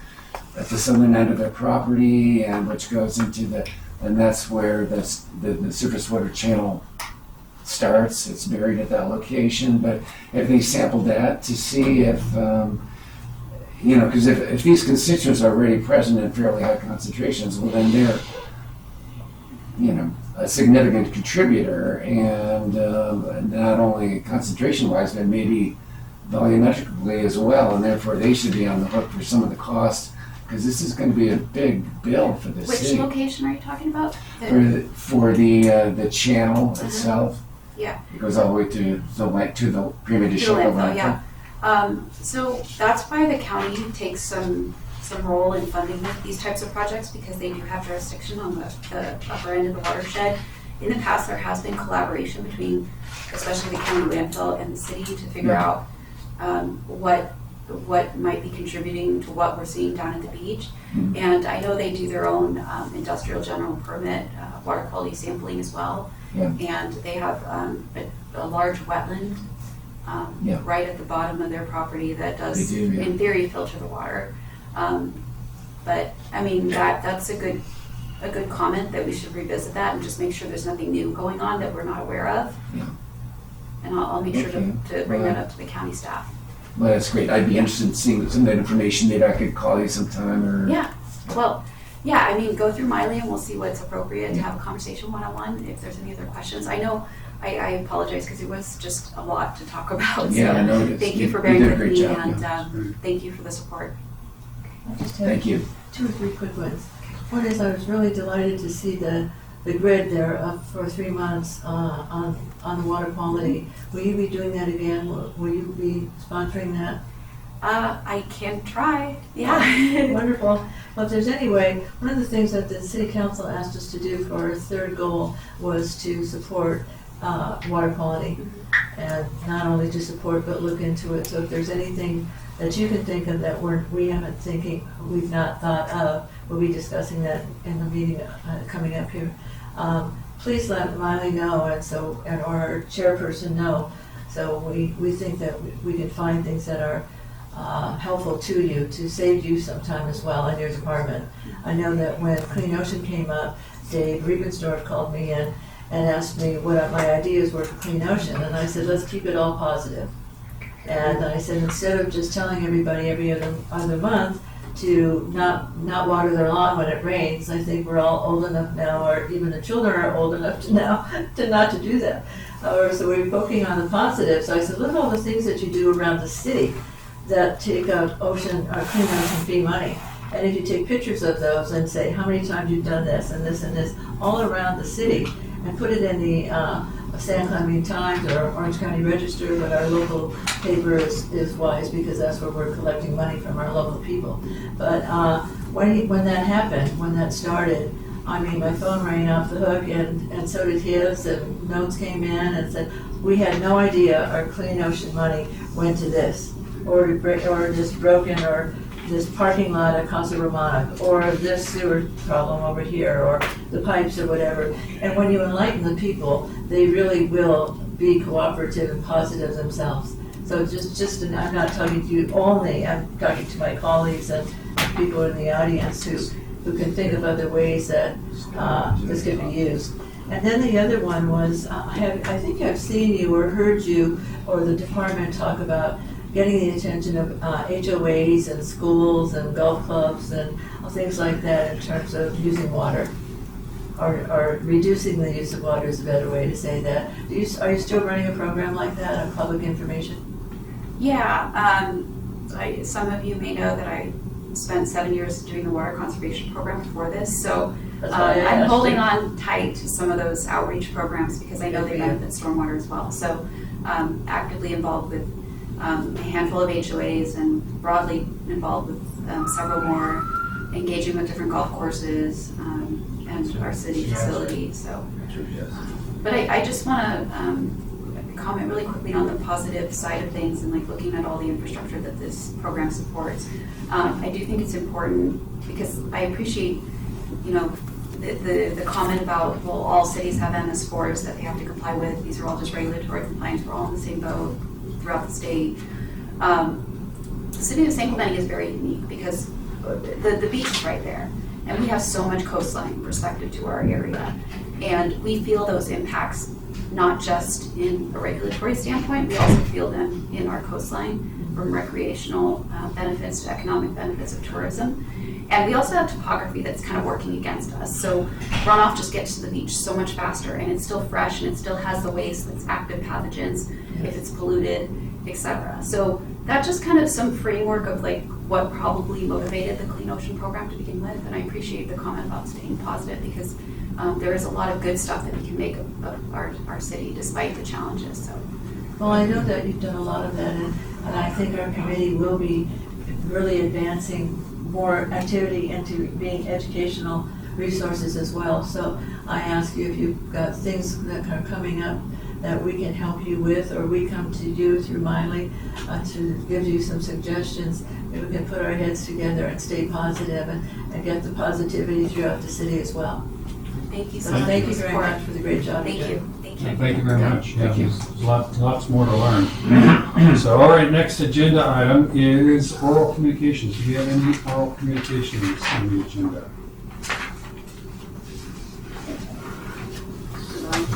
southern end of their property, and which goes into and that's where the surface water channel starts. It's buried at that location, but have they sampled that to see if, because if these constituents are already present in fairly high concentrations, well, then they're, a significant contributor, and not only concentration-wise, but maybe volumetrically as well, and therefore they should be on the hook for some of the costs, because this is going to be a big bill for the Which city. location are you talking about? The- For the channel itself. Yeah. It goes all the way to the Prima de The Shaka landfill, landfill. yeah. So that's why the county takes some role in funding these types of projects, because they do have jurisdiction on the upper end of the watershed. In the past, there has been collaboration between, especially the county landfill and the city, to figure Yeah. out what might be contributing to what we're seeing down at the beach. Mhm. And I know they do their own industrial general permit, water quality sampling as well. Yeah. And they have a large wetland Yeah. right at the bottom of their property that does, They do, yeah. in theory, filter the water. But, I mean, that's a good comment that we should revisit that and just make sure there's nothing new going on that we're not aware of. Yeah. And I'll make sure Okay. to bring that up to the county staff. Well, that's great. I'd be interested in seeing some of that information. Maybe I could call you sometime or. Yeah, well, yeah, I mean, go through Miley and we'll see what's appropriate to have a conversation one-on-one if there's any other questions. I know I apologize because it was just a lot to talk about. Yeah, I So noticed. thank you You- for you bearing did a with great me, job, and yeah. thank you for the support. I just have Thank you. 2 or 3 quick ones. One is I was really delighted to see the grid there up for 3 months on the water quality. Will you be doing that again? Will you be sponsoring that? I can try. Yeah. Wonderful. Well, if there's any way, one of the things that the city council asked us to do for our 3rd goal was to support water quality. And not only to support, but look into it. So if there's anything that you can think of that we've not thought of, we'll be discussing that in the meeting coming up here. Please let Miley know and or our chairperson know. So we think that we can find things that are helpful to you, to save you some time as well in your department. I know that when Clean Ocean came up, Dave Riebensdorf called me in and asked me what my ideas were for Clean Ocean, and I said, let's keep it all positive. And I said, instead of just telling everybody every other month to not water their lawn when it rains, I think we're all old enough now, or even the children are old enough to now to not to do that. So we're focusing on the positive. So I said, look at all the things that you do around the city that take out Clean Ocean fee money. And if you take pictures of those and say how many times you've done this and this and this all around the city, and put it in the San Clemente Times or Orange County Register, but our local paper is wise because that's where we're collecting money from our local people. But when that happened, when that started, I mean, my phone rang off the hook, and so did his, and notes came in and said, we had no idea our Clean Ocean money went to this, or just broken, or this parking lot at Casa Romana, or this sewer problem over here, or the pipes or whatever. And when you enlighten the people, they really will be cooperative and positive themselves. So I'm not talking to you only, I'm talking to my colleagues and people in the audience who can think of other ways that this could be used. And then the other one was, I think I've seen you or heard you or the department talk about getting the attention of HOAs and schools and golf clubs and things like that in terms of using water, or reducing the use of water is a better way to say that. Are you still running a program like that on public information? Yeah. Some of you may know that I spent 7 years doing the water conservation program before this, so That's why I I'm asked holding you. on tight to some of those outreach programs because I know they benefit stormwater as well. So actively involved with a handful of HOAs and broadly involved with several more, engaging with different golf courses and our city facilities. So, but I just want to comment really quickly on the positive side of things and like looking at all the infrastructure that this program supports. I do think it's important because I appreciate, the comment about, well, all cities have MS4s that they have to comply with. These are all just regulatory compliance. We're all in the same boat throughout the state. The city of San Clemente is very unique because the beach is right there, and we have so much coastline perspective to our area, and we feel those impacts not just in a regulatory standpoint, we also feel them in our coastline, from recreational benefits to economic benefits of tourism. And we also have topography that's kind of working against us. So runoff just gets to the beach so much faster, and it's still fresh, and it still has the waste that's active pathogens if it's polluted, etc. So that's just kind of some framework of like what probably motivated the Clean Ocean program to begin with. And I appreciate the comment about staying positive because there is a lot of good stuff that we can make of our city despite the challenges. So. Well, I know that you've done a lot of that, and I think our committee will be really advancing more activity into being educational resources as well. So I ask you if you've got things that are coming up that we can help you with, or we come to you through Miley to give you some suggestions. Maybe we can put our heads together and stay positive and get the positivity throughout the city as well. Thank you so So much. thank for you the very support. much for the great job Thank you did. you. Thank you. Thank you very much. Yeah, Thank you. there's lots more to learn. So, all right, next agenda item is oral communications. Do we have any oral communications on the agenda?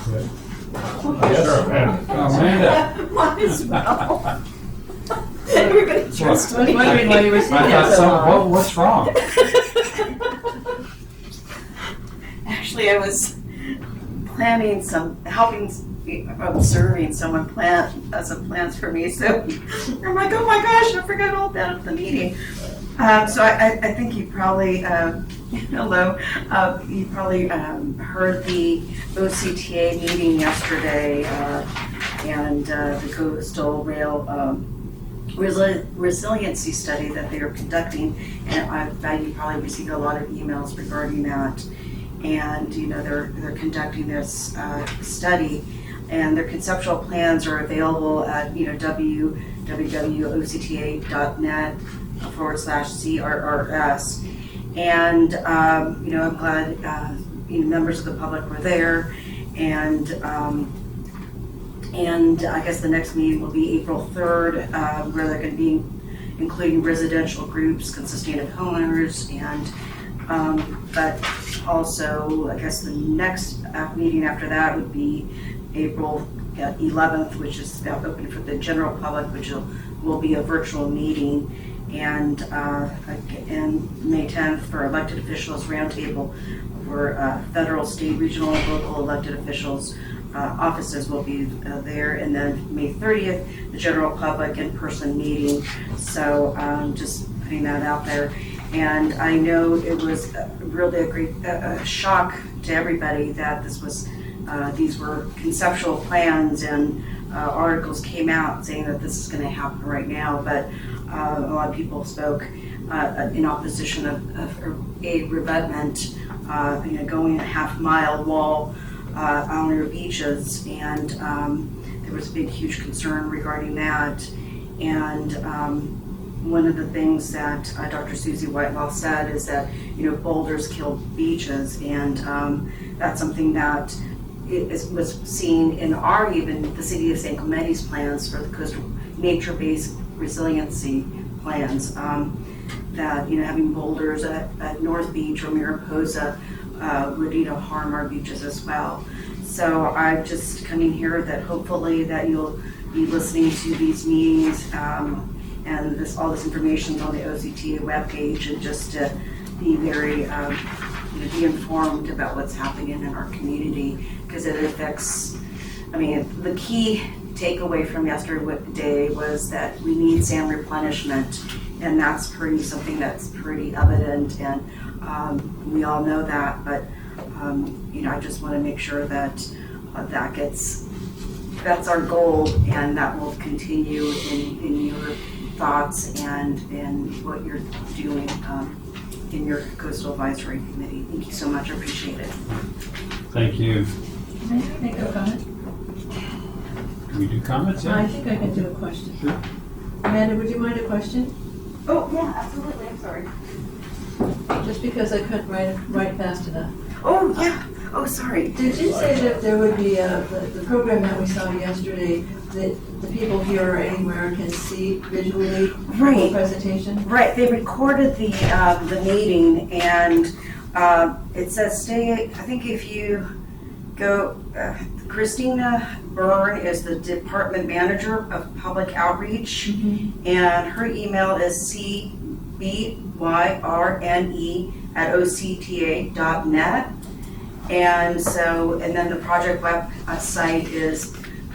Okay. Yes, Amanda. Might as well. Everybody just was wondering why you were sitting I there thought so some, long. what's wrong? Actually, I was planning helping observing someone plant some plants for me. So I'm like, oh my gosh, I forgot all about the meeting. So I think you probably, hello, you probably heard the OCTA meeting yesterday and the Coastal Rail resiliency study that they are conducting. And I bet you probably received a lot of emails regarding that. And they're conducting this study, and their conceptual plans are available at www.octa.net/CRRS. And I'm glad members of the public were there, and I guess the next meeting will be April 3rd, where they're going to be including residential groups consisting of homeowners and but also, I guess the next meeting after that would be April 11th, which is open for the general public, which will be a virtual meeting, and May 10th for elected officials roundtable for federal, state, regional, and local elected officials. Offices will be there, and then May 30th, the general public in-person meeting. So just putting that out there. And I know it was really a great shock to everybody that this was these were conceptual plans, and articles came out saying that this is going to happen right now. But a lot of people spoke in opposition of a revetment, going a half-mile wall on our beaches, and there was a big, huge concern regarding that. And one of the things that Dr. Susie Whitelaw said is that boulders kill beaches, and that's something that was seen in even the city of San Clemente's plans for the coastal nature-based resiliency plans. That having boulders at North Beach or Mariposa would harm our beaches as well. So I'm just coming here that hopefully that you'll be listening to these meetings. And all this information is on the OCTA webpage, and just to be very, be informed about what's happening in our community, because it affects, the key takeaway from yesterday was that we need sand replenishment, and that's something that's pretty evident, and we all know that, but, I just want to make sure that that's our goal, and that will continue in your thoughts and what you're doing in your Coastal Advisory Committee. Thank you so much. I appreciate it. Thank you. May I make a comment? Can we do comments? I think I can do a question. Sure. Amanda, would you mind a question? Oh, yeah, absolutely. I'm sorry. Just because I couldn't write fast enough. Oh, yeah. Oh, sorry. Did you say that there would be the program that we saw yesterday, that the people here or anywhere can see visually the Right. presentation? Right. They recorded the meeting, and it says I think if you go, Christina Byrne is the department manager of public outreach, and her email is cbyrne@octa.net. And then the project website is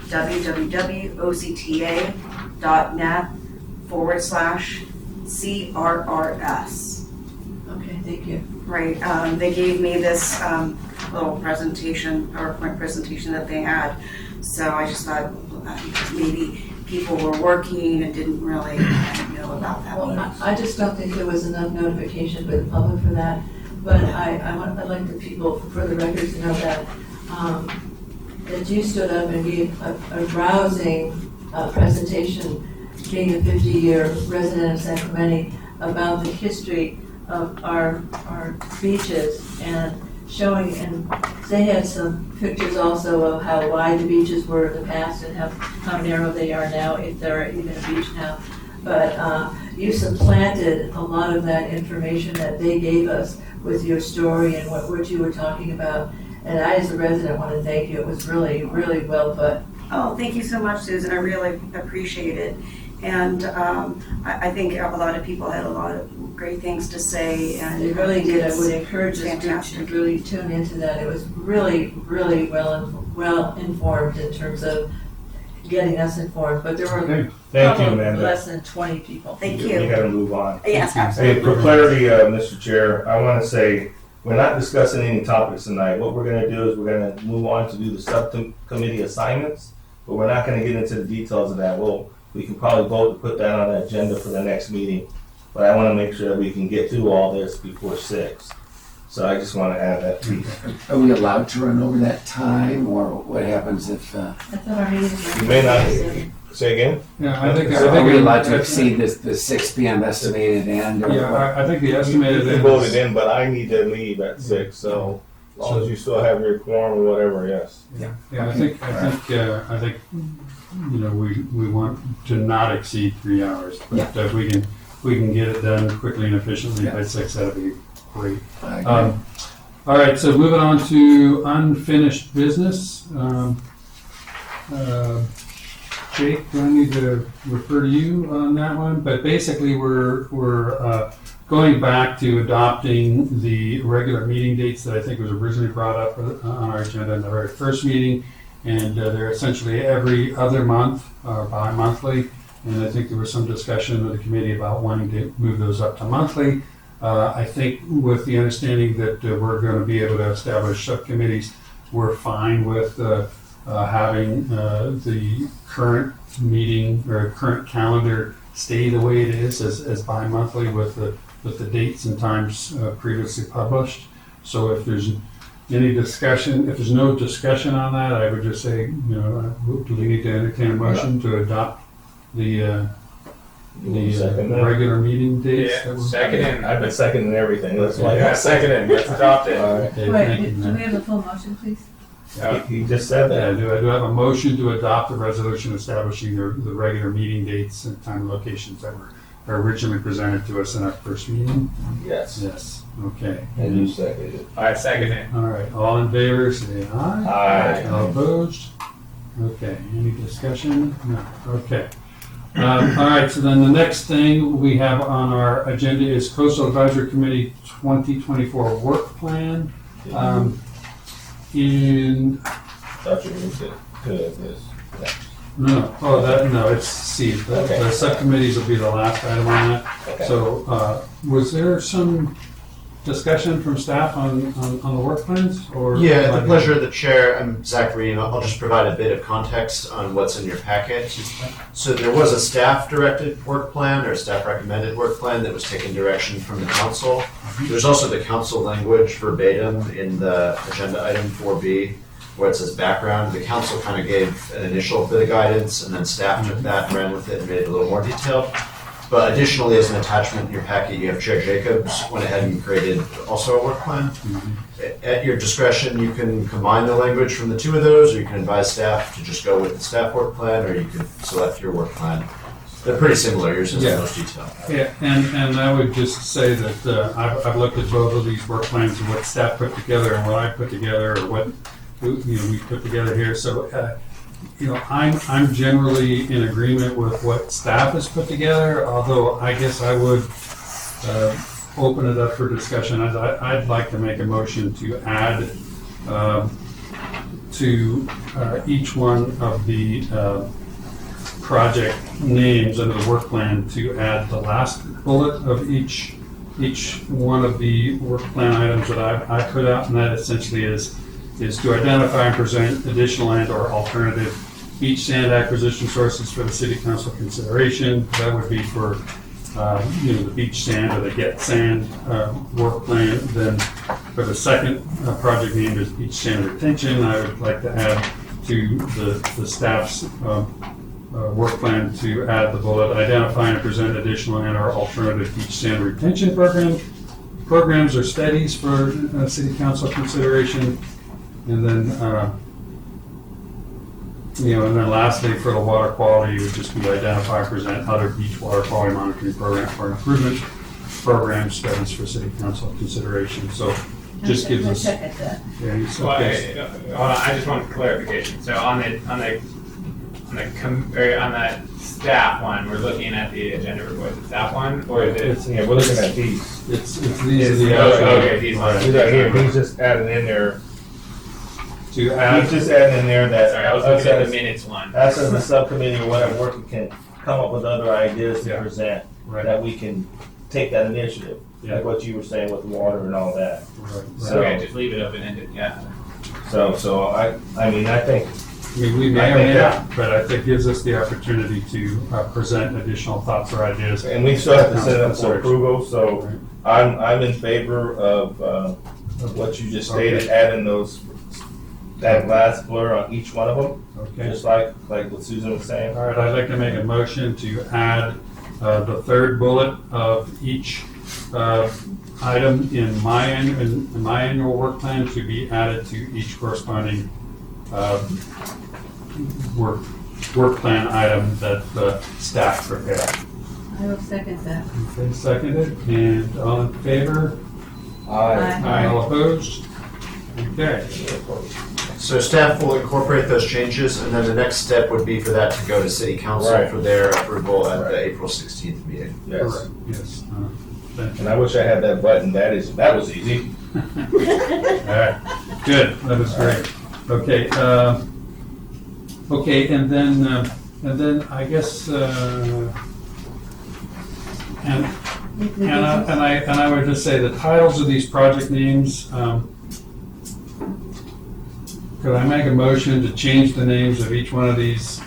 www.octa.net/CRRS. Okay, thank you. Right, they gave me this little presentation, PowerPoint presentation that they had. So I just thought maybe people were working and didn't really know about that. Well, I just don't think there was enough notification for the public for that. But I'd like the people, for the record, to know that that you stood up and gave a rousing presentation, being a 50-year resident of San Clemente, about the history of our beaches, and showing, and they had some pictures also of how wide the beaches were in the past and how narrow they are now, if there are even a beach now. But you supplanted a lot of that information that they gave us with your story and what you were talking about. And I, as a resident, want to thank you. It was really, really well put. Oh, thank you so much, Susan. I really appreciate it. And I think a lot of people had a lot of great things to say. And You really did. I it's would encourage us fantastic. to really tune into that. It was really, really well well informed in terms of getting us informed, but there were Okay. Thank you, probably Amanda. less than 20 people. Thank We you. gotta move on. Yes, Hey, absolutely. for clarity, Mr. Chair, I want to say, we're not discussing any topics tonight. What we're gonna do is we're gonna move on to do the subcommittee assignments, but we're not gonna get into the details of that. We can probably vote to put that on the agenda for the next meeting, but I wanna make sure that we can get through all this before 6. So I just wanna add that piece. Are we allowed to run over that time, or what happens if, I thought our meetings were. You may not, say again? Yeah, I think. are we allowed to exceed the 6 PM estimated end? or what? Yeah, I think the You estimated can is. vote it in, but I need to leave at 6, so as long as you still have your quorum or whatever, yes. Yeah, I think, you know, we want to not exceed 3 hours. But if we can get it done quickly and efficiently by 6, that'd be great. I agree. All right, so moving on to unfinished business. Jake, do I need to refer to you on that one? But basically, we're going back to adopting the regular meeting dates that I think was originally brought up on our agenda in the very first meeting. And they're essentially every other month, or bi-monthly. And I think there was some discussion of the committee about wanting to move those up to monthly. I think with the understanding that we're going to be able to establish subcommittees, we're fine with having the current meeting or current calendar stay the way it is as bi-monthly with the dates and times previously published. So if there's any discussion, if there's no discussion on that, I would just say, you know, do we need to entertain a motion to adopt the Second that? regular meeting dates? Yeah, that were- second. I've been seconding everything, that's why. Yeah, second, let's adopt it. All right. Okay, Wait, thank you, do Matt. we have a full motion, please? He just said Yeah, that. do I have a motion to adopt the resolution establishing the regular meeting dates and time and locations that were originally presented to us in our first meeting? Yes. Yes, okay. And you seconded it. I second it. All right, all in favor, say aye. Aye. All opposed? Okay, any discussion? No, okay. All right, so then the next thing we have on our agenda is Coastal Advisory Committee 2024 Work Plan. Thought you moved it to this. No, it's C. The subcommittees will be the last item on that. Okay. So, was there some discussion from staff on the work plans, or? Yeah, at the pleasure of the chair, I'm Zach Ream. I'll just provide a bit of context on what's in your packet. So there was a staff-directed work plan or staff-recommended work plan that was taking direction from the council. There's also the council language verbatim in the agenda item 4B, where it says background. The council kind of gave an initial bit of guidance, and then staff took that and ran with it and made it a little more detailed. But additionally, as an attachment in your packet, you have Chair Jacobs went ahead and created also a work plan. At your discretion, you can combine the language from the two of those, or you can advise staff to just go with the staff work plan, or you could select your work plan. They're pretty similar, yours is the Yeah. most detailed. Yeah, and I would just say that I've looked at both of these work plans and what staff put together and what I put together, or what we put together here. So I'm generally in agreement with what staff has put together. Although I guess I would open it up for discussion. I'd like to make a motion to add to each one of the project names under the work plan to add the last bullet of each one of the work plan items that I put out, and that essentially is to identify and present additional and/or alternative beach sand acquisition sources for the city council consideration. That would be for the beach sand or the get sand work plan. Then for the second project named as beach sand retention, I would like to add to the staff's work plan to add the bullet, identify and present additional and/or alternative beach sand retention programs or studies for city council consideration. And then, and then lastly, for the water quality, it would just be identify and present other beach water quality monitoring program or improvement program studies for city council consideration. So just gives us. Check at that. Yeah, it's Well, okay. hold on, I just want clarification. So on that staff one, we're looking at the agenda for what, the staff one, or is it? Yeah, we're looking at these. It's these are the Okay, actual. these ones. These are here, he's just adding in there to He's add, just adding in there that. Sorry, I was looking at the minutes one. Us as a subcommittee or whatever, working can come up with other ideas to Yeah. present, right, that we can take that initiative. Yeah. Like what you were saying with the water and all that. right. So- Okay, just leave it open-ended, yeah. So I mean, I think, I mean, we may I or think may that- not, but I think gives us the opportunity to present additional thoughts or ideas. and we still have to send it for approval, so Right. I'm in favor of what you just stated, adding that last blur on each one of them, Okay. just like what Susan was saying. All right, I'd like to make a motion to add the third bullet of each item in my annual work plan to be added to each corresponding work plan item that the staff prepared. I will second that. Okay, seconded, and all in favor? Aye. All opposed? Okay. So staff will incorporate those changes, and then the next step would be for that to go to city council Right. for their approval at Right. the April 16th meeting. Yes, Correct. Yes. Thank you. and I wish I had that button, that was easy. All right, good, that was great. Okay, okay, and then I guess, and I would just say the titles of these project names, could I make a motion to change the names of each one of these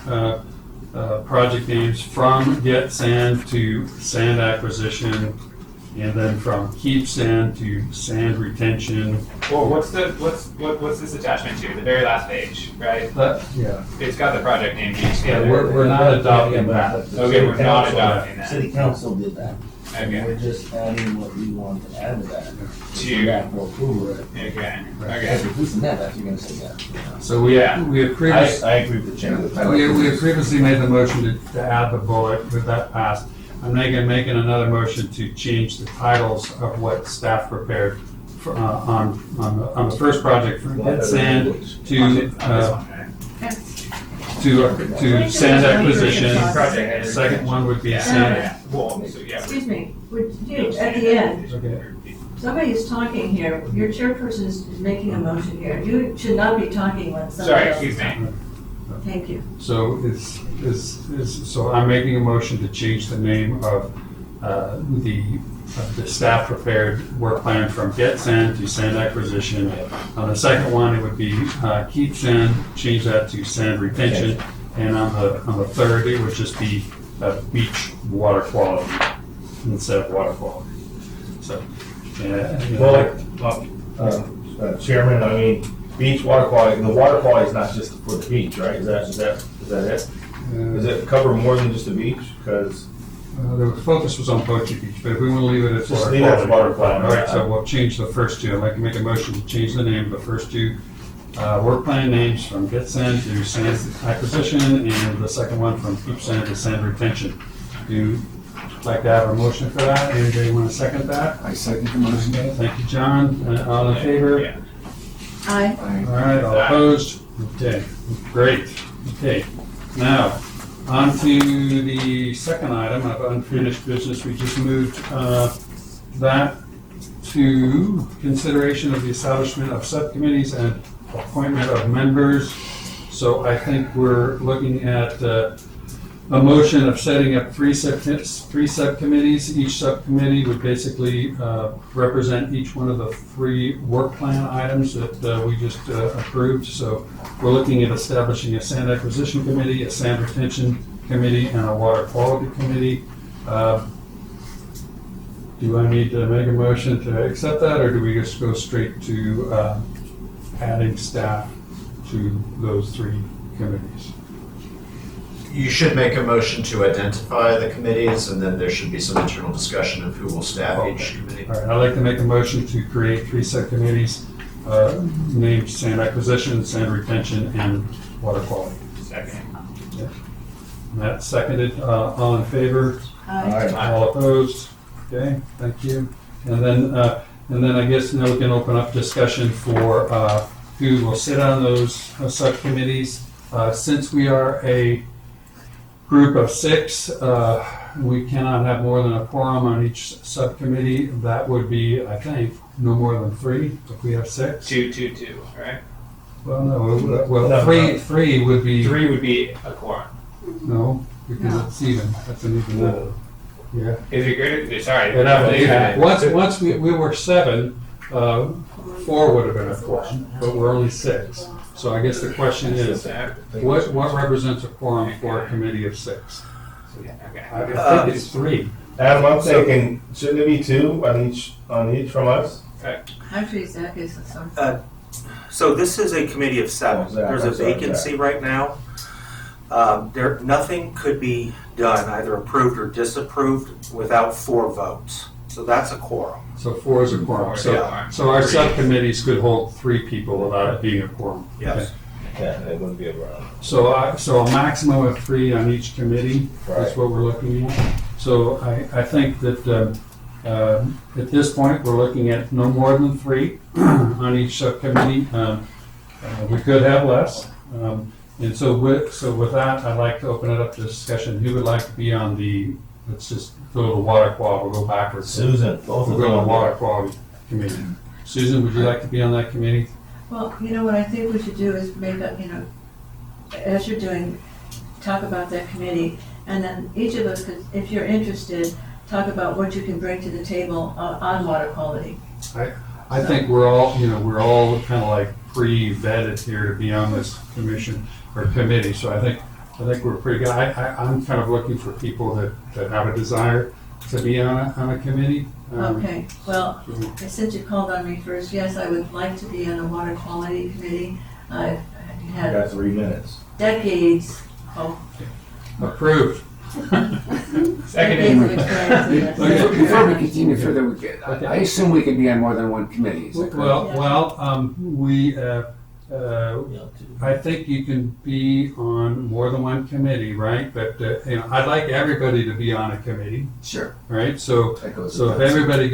project names from Get Sand to Sand Acquisition, and then from Keep Sand to Sand Retention? Well, what's this attachment to? The very last page, right? Yeah. It's got the project name each Yeah, together. we're not adopting that. Okay, we're not adopting that. City council did that. Okay. We're just adding what we want to add to that. To- That for approval. Okay, Because okay. if this and that, that's you're gonna say yeah. So we Yeah. we have previously, I agree with the change. we have previously made the motion to add the bullet, with that passed. I'm making another motion to change the titles of what staff prepared for, on the first project from Get Sand to, On this one, right? to Sand Acquisition. Project. The second one would be Yeah, Sand. yeah. Well, so yeah. Excuse me, would you, at the end, Okay. somebody is talking here, your chairperson is making a motion here. You should not be talking when Sorry, somebody else excuse is talking. me. Thank you. So so I'm making a motion to change the name of the staff prepared work plan from Get Sand to Sand Acquisition. On the second one, it would be Keep Sand, change that to Sand Retention. And on the third, it would just be beach water quality instead of water quality. So, Well, Chairman, I mean, beach water quality, the water quality is not just for the beach, right? Is that it? Does it cover more than just the beach? Because, the focus was on Poche Beach, but if we want to leave it at Just water leave it as quality. water quality. All right, so we'll change the first two. I'd like to make a motion to change the name of the first two work plan names from Get Sand to Sand Acquisition, and the second one from Keep Sand to Sand Retention. Do you like to have a motion for that? Anybody want to second that? I second the motion. Thank you, John. All in favor? Yeah. Aye. All right, all opposed? Okay, great. Okay, now, on to the second item of unfinished business. We just moved that to consideration of the establishment of subcommittees and appointment of members. So I think we're looking at a motion of setting up three subcommittees. Each subcommittee would basically represent each one of the three work plan items that we just approved. So we're looking at establishing a sand acquisition committee, a sand retention committee, and a water quality committee. Do I need to make a motion to accept that, or do we just go straight to adding staff to those three committees? You should make a motion to identify the committees, and then there should be some internal discussion of who will staff each committee. All right, I'd like to make a motion to create three subcommittees named sand acquisition, sand retention, and water quality. Second. And that's seconded. All in favor? Aye. All opposed? Okay, thank you. And then I guess now we can open up discussion for who will sit on those subcommittees. Since we are a group of six, we cannot have more than a quorum on each subcommittee. That would be, I think, no more than three if we have six. Two, right? Well, no, well, No, three would be, Three would be a quorum. no, because it's even, that's an even number. Yeah. Is it good? Sorry. And I- once we were 7, 4 would have been a quorum, but we're only 6. So I guess the question is, what represents a quorum for a committee of 6? Okay. I think it's 3. Adam, I'm thinking, shouldn't it be 2 on each from us? Actually, Zach is the son. So this is a committee of 7. Oh, Zach, There's a I'm sorry, vacancy right now. Nothing could be done, either approved or disapproved, without 4 votes. So that's a quorum. So 4 is a quorum. Yeah. So our subcommittees could hold 3 people without it being a quorum. Yes. Yeah, it wouldn't be around. So a maximum of 3 on each committee is Right. what we're looking at. So I think that at this point, we're looking at no more than 3 on each subcommittee. We could have less. And so with that, I'd like to open it up to discussion. Who would like to be on let's just go to water quality, we'll go backwards. Susan, both We'll of go to them. the water quality committee. Susan, would you like to be on that committee? Well, what I think we should do is make a, as you're doing, talk about that committee, and then each of us could, if you're interested, talk about what you can bring to the table on water quality. I think we're all kind of like pre-vetted here to be on this commission or committee, so I think we're pretty good. I'm kind of looking for people that have a desire to be on a committee. Okay, well, since you called on me first, yes, I would like to be on a water quality committee. I've You had got 3 minutes. decades, Approved. decades of experience in this. Before we continue further, I assume we could be on more than one committee. Is that correct? I think you can be on more than one committee, right? But I'd like everybody to be on a committee, Sure. right? So That goes if without saying. everybody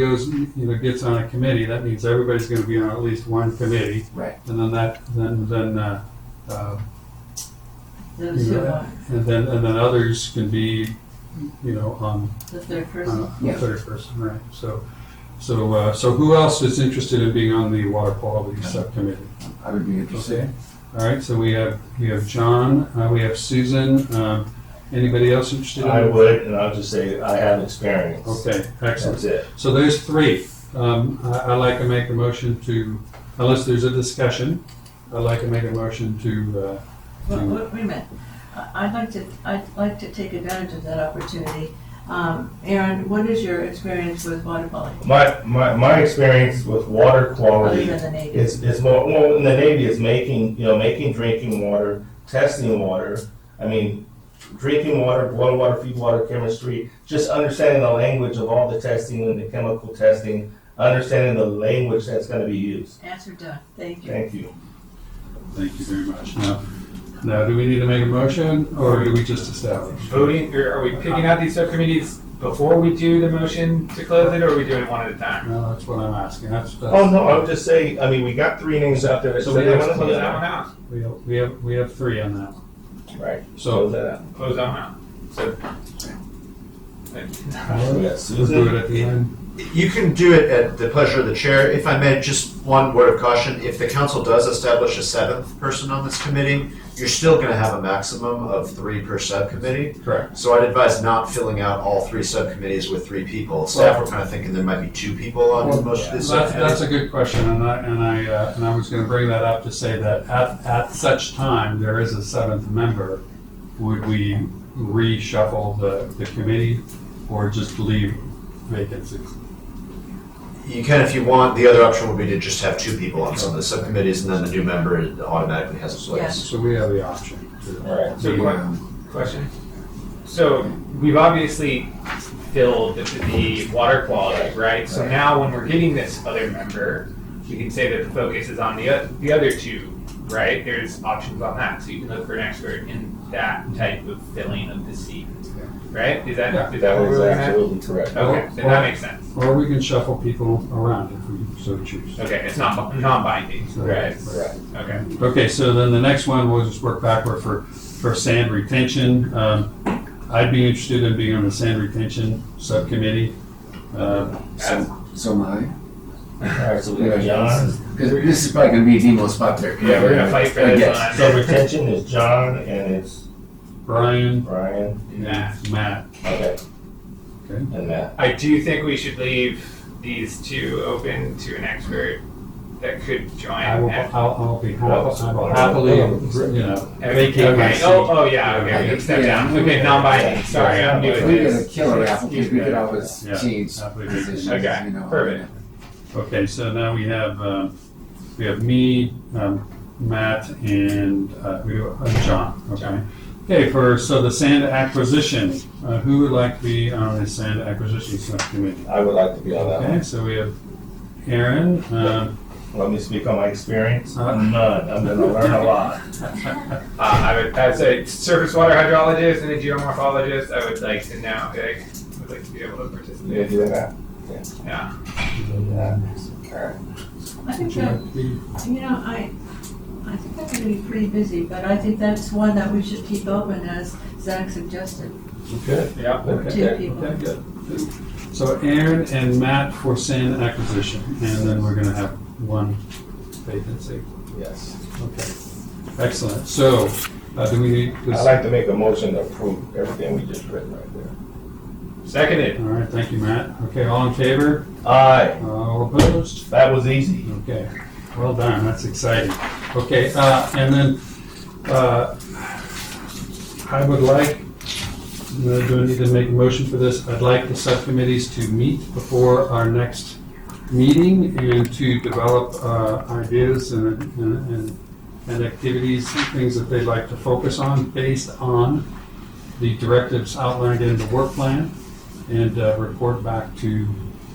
gets on a committee, that means everybody's going to be on at least one committee, Right. and Those who are and then others can be, on the third person. the Yeah. third person, right? So who else is interested in being on the water quality subcommittee? I would be interested. Okay. All right. So we have John. We have Susan. Anybody else interested? I would, and I'll just say I have experience. Okay. Excellent. That's it. So there's 3. I'd like to make a motion to, unless there's a discussion, I'd like to make a motion to. Wait a minute. I'd like to take advantage of that opportunity. Aaron, what is your experience with water quality? My experience with water Other quality than the Navy? is more, well, in the Navy, it's making drinking water, testing water. I mean, drinking water, boil water, feed water, chemistry, just understanding the language of all the testing and the chemical testing, understanding the language that's gonna be used. Answer done. Thank you. Thank you. Thank you very much. Now, do we need to make a motion, or do we just establish? Voting, or are we picking out these subcommittees before we do the motion to close it, or are we doing it one at a time? No, that's what I'm asking. That's Oh, no, I would just say, I mean, we got 3 names out there that So said we they have wanna to be close on that one it. out. we have 3 on that. Right. So Close that out. Close that one out. So. We got we'll do it Susan. at the end. You can do it at the pleasure of the chair. If I may, just one word of caution. If the council does establish a 7th person on this committee, you're still going to have a maximum of 3 per subcommittee. Correct. So I'd advise not filling out all 3 subcommittees with 3 people. Staff were kind of thinking there might be 2 people on most of these That's subcommittees. a good question, and I was going to bring that up to say that at such time there is a 7th member. Would we reshuffle the committee, or just leave vacancies? You can if you want. The other option would be to just have 2 people on some of the subcommittees, and then the new member automatically has a place. So we have the option. Right. So Yeah. question. So we've obviously filled the water quality, right? So now when we're getting this other member, we can say that the focus is on the other 2, right? There's options on that, so you can look for an expert in that type of filling of the seat, right? Is that Yeah. is that That what is we're looking at? absolutely correct. Okay, then that makes sense. Or we can shuffle people around if we so choose. Okay, it's not non-binding, right? Right. Okay. Okay, so then the next one, we'll just work backward for sand retention. I'd be interested in being on the sand retention subcommittee. So am I. Alright, so we got John. Because this is probably gonna be the most popular. Yeah, we're gonna fight for I this guess. So one. retention is John and it's Brian, Brian, Matt. Matt. okay, Okay. and Matt. I do think we should leave these two open to an expert that could join. I'll be Well, happily, you know, vacate my Okay, seat. oh, yeah, okay, we can step down. Okay, non-binding, sorry, I'm new If at we get a this. killer applicant, we could always Yeah. change Happily positions, Okay, you know. perfect. Okay, so now we have me, Matt, and John, okay? Okay, so the sand acquisition, who would like to be on the sand acquisition subcommittee? I would like to be on that Okay, one. so we have Aaron, Let me speak on my experience. Uh-huh. None, I'm gonna learn a lot. I would say surface water hydrologist and a geomorphologist, I would like to know, like, would like to be able to You participate. do that? Yeah. Yeah. Alright. I think would you that, like to be? you know, I think I'm gonna be pretty busy, but I think that's one that we should keep open as Zach suggested. Okay. Yeah. For two Okay, people. okay, good. So Aaron and Matt for sand acquisition, and then we're gonna have one vacancy. Yes. Okay, excellent. So, do we, I'd like to make a motion to approve everything we just read right there. Seconded. all right, thank you, Matt. Okay, all in favor? Aye, All opposed? that was easy. Okay, well done, that's exciting. Okay, and then, I would like, do I need to make a motion for this? I'd like the subcommittees to meet before our next meeting and to develop ideas and activities, things that they'd like to focus on based on the directives outlined in the work plan, and report back to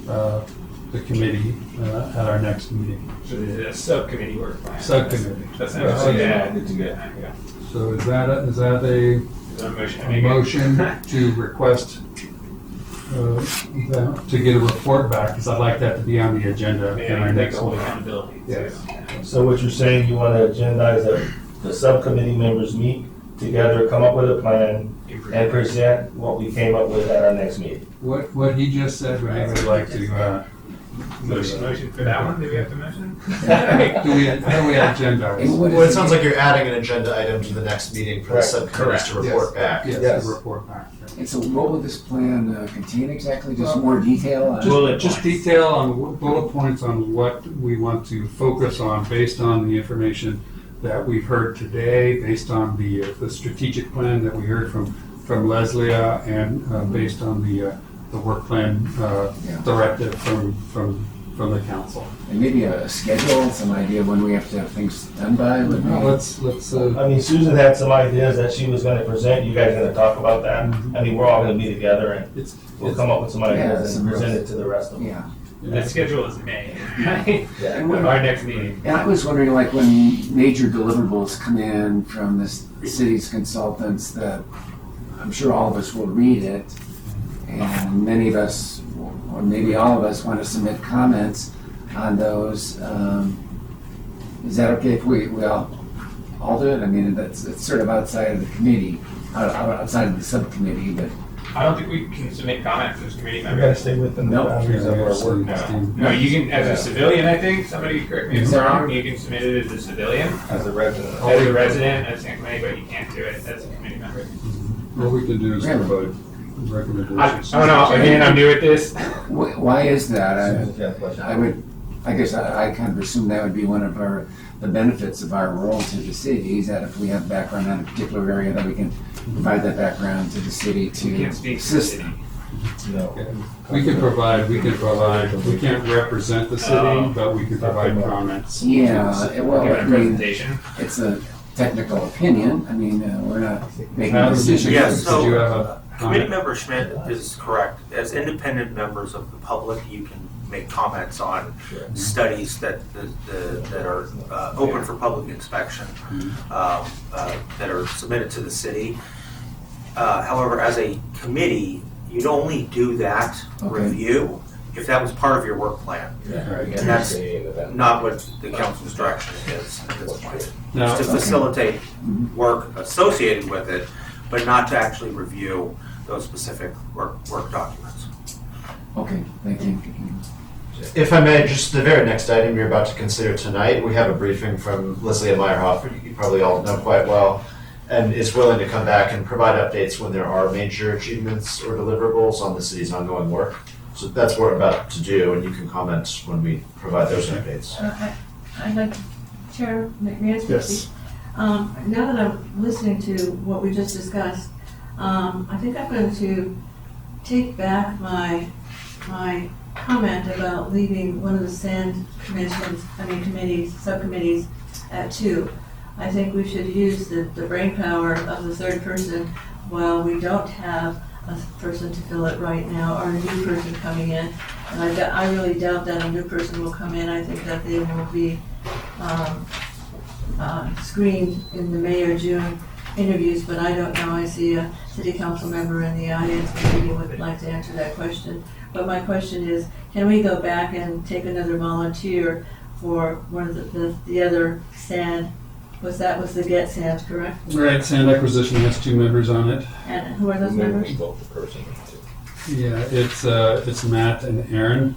the committee at our next meeting. So this is a subcommittee work plan. Subcommittee. That's Yeah, actually, yeah, yeah. good to go. Yeah. So is that a Is there a motion to a make it? motion to request to get a report back? Because I'd like that to be on the agenda in Yeah, our you take next the whole one. accountability. Yes. too. So what you're saying, you wanna agendize that the subcommittee members meet together, come up with a plan, and present what we came up with at our next meeting. What he just said, would I would like to, Motion for that one, do we have to motion? how do we And agendize? what Well, it is sounds like you're adding an agenda item to the next meeting for the Correct. subcommittees to report back. Yes, Yes. a report back. And so what will this plan contain exactly? Just more detail on? Just detail on, bullet points on what we want to focus on based on the information that we've heard today, based on the strategic plan that we heard from Leslie, and based on the work plan directive from the council. And maybe a schedule, some idea when we have to have things done by? would be- Now, let's, I mean, Susan had some ideas that she was gonna present, you guys gonna talk about that? I mean, we're all gonna be together and it's, we'll come up with some ideas some and present real- it to the rest of them. Yeah. The schedule is May, right? Yeah. Our next meeting. And I was wondering, like, when major deliverables come in from the city's consultants, that I'm sure all of us will read it, and many of us, or maybe all of us, want to submit comments on those. Is that okay if we all do it? I mean, it's sort of outside of the committee, outside of the subcommittee, but I don't think we can submit comments as committee We gotta members. stay within the No. boundaries of our work. No, you can, as a civilian, I think, somebody correct me if Is I'm that wrong, you can submit it as a civilian, As a resident. as a resident, as a committee, but you can't do it as a committee member. what we can do is Really? provide I recommendations. don't know, again, I'm new at this. why is that? Susan's got a question. I guess I kind of assume that would be one of the benefits of our role to the city, is that if we have background on a particular area, that we can provide that background to the city You to can't speak for the assist city. them. No. We can't represent the city, but we can provide comments. Yeah, well, Give I a mean, presentation. it's a technical opinion. I mean, we're not making Adam, decisions. Yes, so- Did you have a Committee comment? member Schmidt is correct. As independent members of the public, you can make comments on studies that are open for public inspection, that are submitted to the city. However, as a committee, you'd only do that Okay. review if that was part of your work plan, and that's not what the council's direction is at this point. Now, It's to facilitate work associated with it, but not to actually review those specific work documents. Okay, thank you. If I may, just the very next item you're about to consider tonight, we have a briefing from Leslie Meyerhoff, you probably all know quite well, and is willing to come back and provide updates when there are major achievements or deliverables on the city's ongoing work. So that's what we're about to do, and you can comment when we provide those updates. I'd like, Chair, may I speak? Yes. Now that I'm listening to what we just discussed, I think I'm going to take back my comment about leaving one of the sand subcommittees at 2. I think we should use the brainpower of the third person while we don't have a person to fill it right now, or a new person coming in. And I really doubt that a new person will come in. I think that they will be screened in the May or June interviews, but I don't know. I see a city council member in the audience, maybe would like to answer that question. But my question is, can we go back and take another volunteer for one of the other sand? Was the Get Sand, correct? Right, sand acquisition has 2 members on it. And who are those Maybe members? we vote the person. Yeah, it's Matt and Aaron.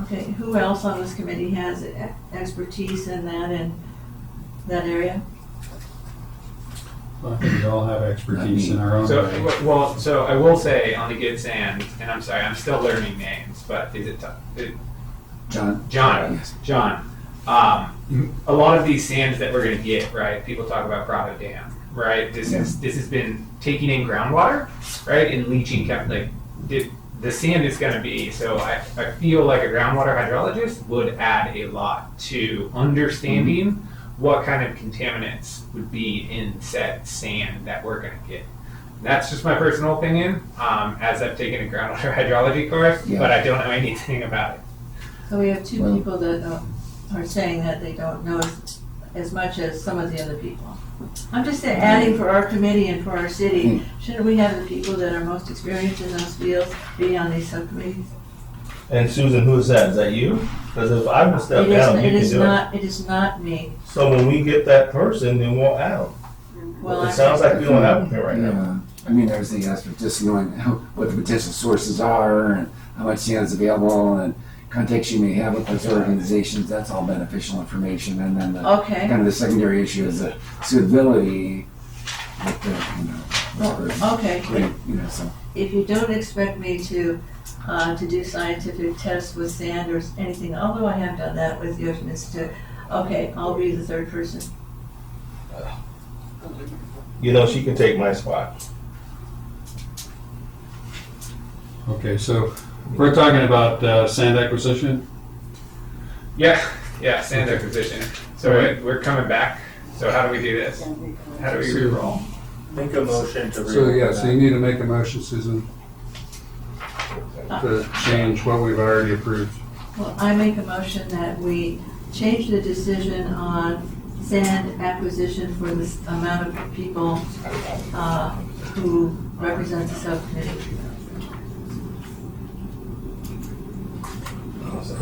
Okay, who else on this committee has expertise in that area? Well, I think we all have expertise in our own So, way. well, so I will say on the Good Sand, and I'm sorry, I'm still learning names, but is it John? John? Yes. John. A lot of these sands that we're going to get, right? People talk about Grotto Dam, right? This has been taking in groundwater, right, and leaching. The sand is going to be. So I feel like a groundwater hydrologist would add a lot to understanding what kind of contaminants would be in said sand that we're going to get. That's just my personal opinion, as I've taken a groundwater hydrology course, Yeah. but I don't know anything about it. So we have 2 Well- people that are saying that they don't know as much as some of the other people. I'm just saying, adding for our committee and for our city, shouldn't we have the people that are most experienced in those fields be on these subcommittees? And Susan, who is that? Is that you? Because if I would step It is- down, you it can is do it. not. It is not me. So when we get that person, then we'll add them. Well, It sounds like we don't have them here right now. Yeah, I mean, there's the aspect just knowing what the potential sources are and how much sand is available and contacts you may have with those organizations. That's all beneficial information. And then the Okay. kind of the secondary issue is the suitability with the, Well, okay. so. If you don't expect me to do scientific tests with sand or anything, although I have done that with the Ocean Institute, okay, I'll be the third person. You know, she can take my spot. Okay, so we're talking about sand acquisition. Yeah, sand acquisition. So we're coming back. So how do we do this? How do we re-roll? Make a motion to. So, yeah, so you need to make a motion, Susan, to change what we've already approved. Well, I make a motion that we change the decision on sand acquisition for this amount of people who represent the subcommittee.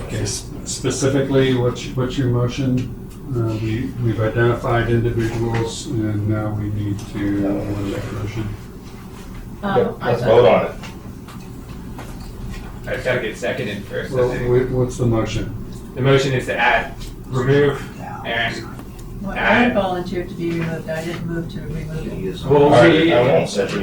Okay, specifically, what's your motion? We've identified individuals, and now we need to make a motion. Let's vote on it. I just gotta get seconded first. Well, what's the motion? The motion is to remove Aaron. Well, I volunteered to be removed. I didn't move to remove it. Well, All right, we, I won't set you.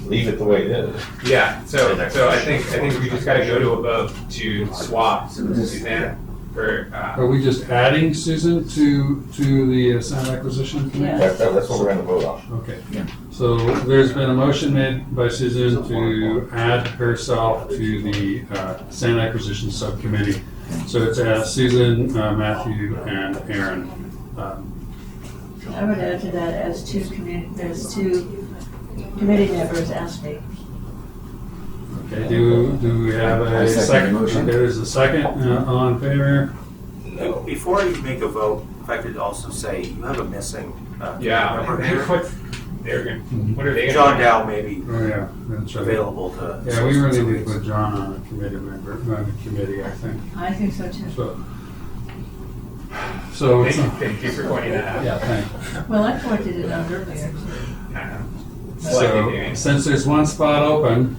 Leave it the way it is. yeah. So I think we just gotta go to a vote to swap Suzanne for. Are we just adding Susan to the sand acquisition committee? Yeah. That's what we're gonna vote on. Okay. Yeah. So there's been a motion made by Susan to add herself to the sand acquisition subcommittee. So it's Susan, Matthew, and Aaron. I would add to that as two committee members asked me. Okay, do we have I a second the second? motion. Okay, there's a second, all in favor? No. Before you make a vote, if I could also say, you have a missing Yeah. member here. What are they? John Dow may be Oh, yeah, that's right. available to. Yeah, we really need to put John on a committee, I think. I think so too. So it's, Thank you for pointing that out. yeah, thank Well, I pointed it out earlier too. I know. you. So, since there's one spot open,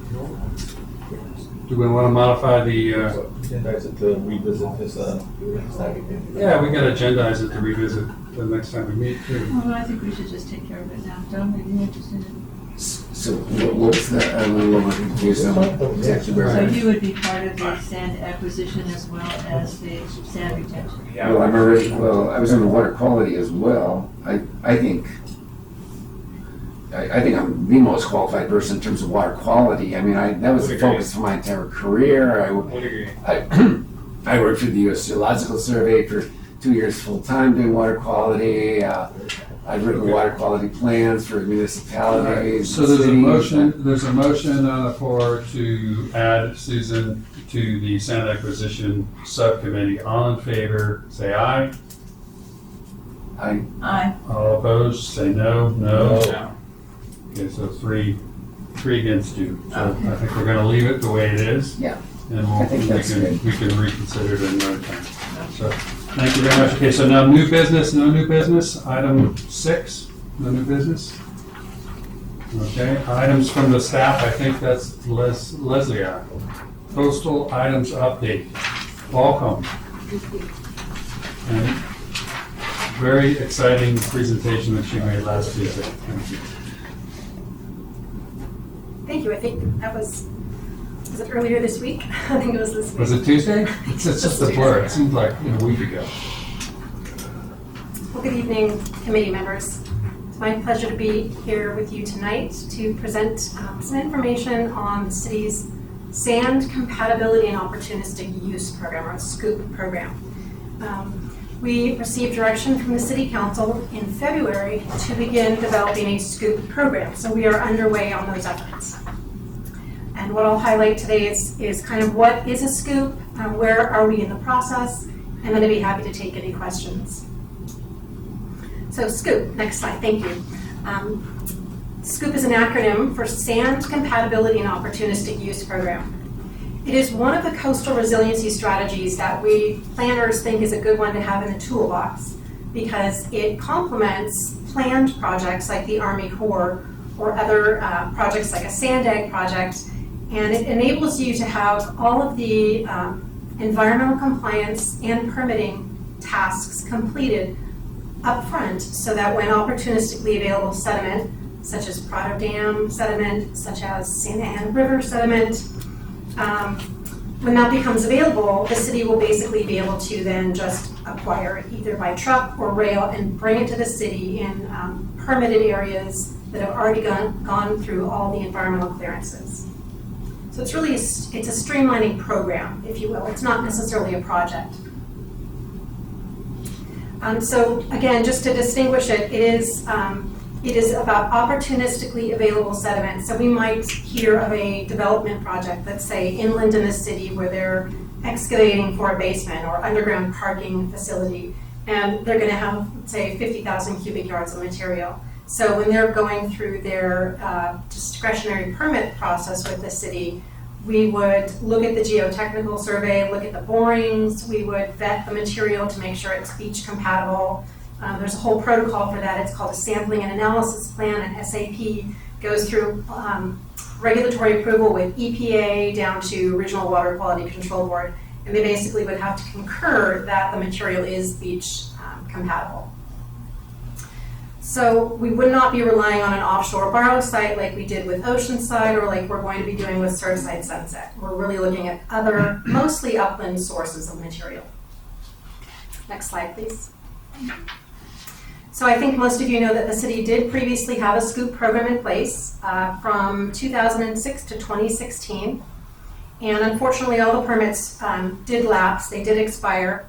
Do we want to modify the, Agendize it to revisit this, yeah, we got to agendize it to revisit the next time we meet too. Well, I think we should just take care of it now. John, are you interested in? So what was that? I'm a little confused on exactly where So I am. you would be part of the sand acquisition as well as the sand retention? Yeah. Well, I was on the water quality as well. I think I'm the most qualified person in terms of water quality. I mean, that was the Would agree. focus of my entire career. Would agree. I worked for the U.S. Geological Survey for 2 years full-time doing water quality. I've written water quality plans for municipalities. So there's a cities. motion on the floor to add Susan to the sand acquisition subcommittee. All in favor, say aye. Aye. All opposed, say no. No. No. Okay, so three against you. So I think we're gonna leave it the way it is. Yeah. And I think that's good. we can reconsider it another time. So, thank you very much. Okay, so now new business, no new business. Item 6, no new business. Okay, items from the staff, I think that's Leslie. Postal items update. Welcome. And very exciting presentation that she made last Tuesday. Thank you. Thank you. I think that was it earlier this week? I think it was this week. Was it Tuesday? It's just a blur. It seems like a week ago. Well, good evening, committee members. It's my pleasure to be here with you tonight to present some information on the city's Sand Compatibility and Opportunistic Use Program, or SCOOP program. We received direction from the City Council in February to begin developing a SCOOP program, so we are underway on those efforts. And what I'll highlight today is kind of what is a SCOOP, where are we in the process, and then I'd be happy to take any questions. So SCOOP, next slide, thank you. SCOOP is an acronym for Sand Compatibility and Opportunistic Use Program. It is one of the coastal resiliency strategies that we planners think is a good one to have in the toolbox because it complements planned projects like the Army Corps or other projects like a sand egg project, and it enables you to have all of the environmental compliance and permitting tasks completed up front so that when opportunistically available sediment, such as Prado Dam sediment, such as Santa Ana River sediment, when that becomes available, the city will basically be able to then just acquire it either by truck or rail and bring it to the city in permitted areas that have already gone through all the environmental clearances. So it's really, it's a streamlining program, if you will. It's not necessarily a project. So again, just to distinguish it, it is about opportunistically available sediment. So we might hear of a development project, let's say inland in the city where they're excavating for a basement or underground parking facility, and they're gonna have, say, 50,000 cubic yards of material. So when they're going through their discretionary permit process with the city, we would look at the geotechnical survey, look at the borings, we would vet the material to make sure it's beach compatible. There's a whole protocol for that. It's called a sampling and analysis plan, and SAP goes through regulatory approval with EPA down to Regional Water Quality Control Board, and they basically would have to concur that the material is beach compatible. So we would not be relying on an offshore borrow site like we did with Oceanside or like we're going to be doing with Surfside Sunset. We're really looking at other, mostly upland sources of material. Next slide, please. So I think most of you know that the city did previously have a SCOOP program in place from 2006 to 2016. And unfortunately, all the permits did lapse, they did expire.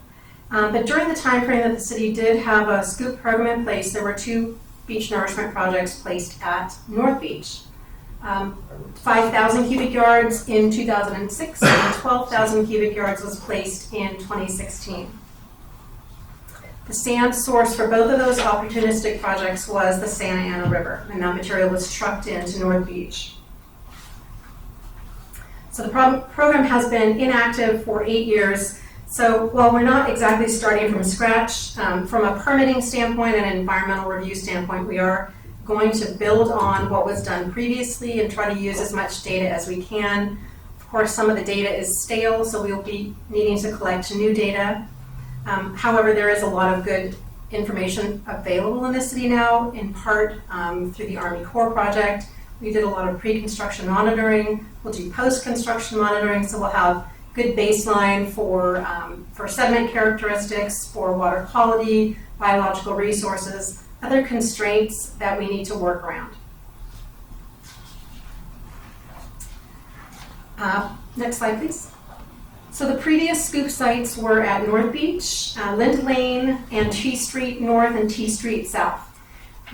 But during the time frame that the city did have a SCOOP program in place, there were 2 beach nourishment projects placed at North Beach. 5,000 cubic yards in 2006 and 12,000 cubic yards was placed in 2016. The sand source for both of those opportunistic projects was the Santa Ana River, and that material was trucked into North Beach. So the program has been inactive for 8 years. So while we're not exactly starting from scratch, from a permitting standpoint and an environmental review standpoint, we are going to build on what was done previously and try to use as much data as we can Of course, some of the data is stale, so we'll be needing to collect new data. However, there is a lot of good information available in the city now, in part through the Army Corps project. We did a lot of pre-construction monitoring. We'll do post-construction monitoring, so we'll have good baseline for sediment characteristics, for water quality, biological resources, other constraints that we need to work around. Next slide, please. So the previous scoop sites were at North Beach, Lind Lane, and T Street North and T Street South.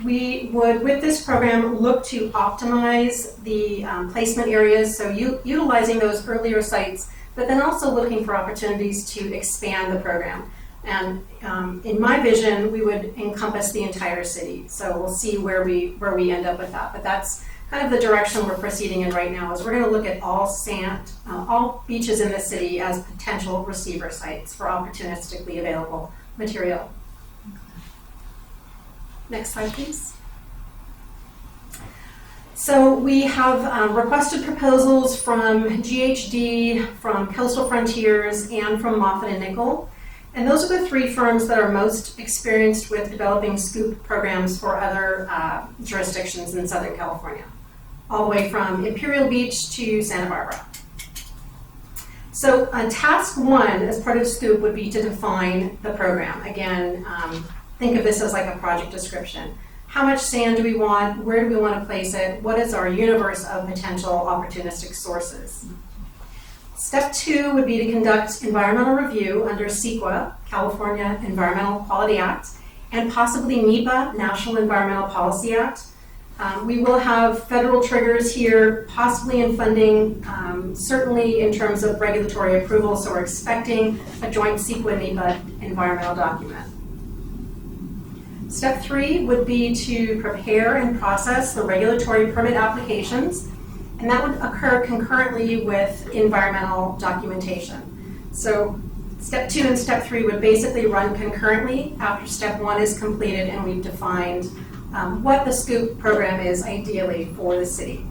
We would, with this program, look to optimize the placement areas, so utilizing those earlier sites, but then also looking for opportunities to expand the program. And in my vision, we would encompass the entire city. So we'll see where we end up with that. But that's kind of the direction we're proceeding in right now, is we're going to look at all beaches in the city as potential receiver sites for opportunistically available material. Next slide, please. So we have requested proposals from GHD, from Coastal Frontiers, and from Moffitt and Nichol. And those are the three firms that are most experienced with developing scoop programs for other jurisdictions in Southern California, all the way from Imperial Beach to Santa Barbara. So task one as part of scoop would be to define the program. Again, think of this as like a project description. How much sand do we want? Where do we want to place it? What is our universe of potential opportunistic sources? Step two would be to conduct environmental review under CEQA, California Environmental Quality Act, and possibly NEPA, National Environmental Policy Act. We will have federal triggers here, possibly in funding, certainly in terms of regulatory approval, so we're expecting a joint CEQA-NEPA environmental document. Step three would be to prepare and process the regulatory permit applications, and that would occur concurrently with environmental documentation. So step two and step three would basically run concurrently after step one is completed and we've defined what the scoop program is ideally for the city.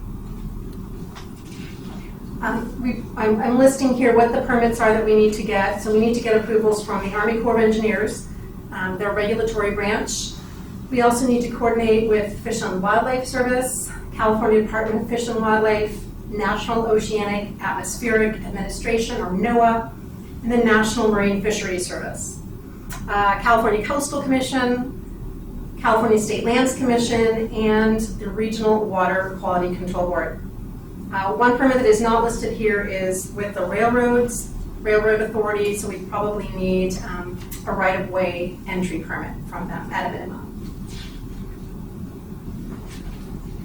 I'm listing here what the permits are that we need to get. So we need to get approvals from the Army Corps of Engineers, their regulatory branch. We also need to coordinate with Fish and Wildlife Service, California Department of Fish and Wildlife, National Oceanic Atmospheric Administration, or NOAA, and the National Marine Fisheries Service. California Coastal Commission, California State Lands Commission, and the Regional Water Quality Control Board. One permit that is not listed here is with the Railroad Authority, so we probably need a right-of-way entry permit from them at a minimum.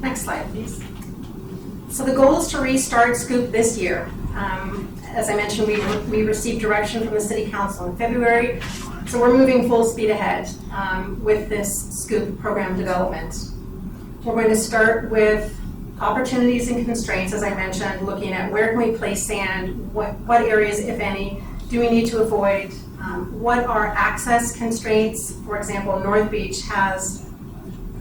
Next slide, please. So the goal is to restart Scoop this year. As I mentioned, we received direction from the City Council in February, so we're moving full speed ahead with this Scoop program development. We're going to start with opportunities and constraints, as I mentioned, looking at where can we place sand, what areas, if any, do we need to avoid, what are access constraints. For example, North Beach has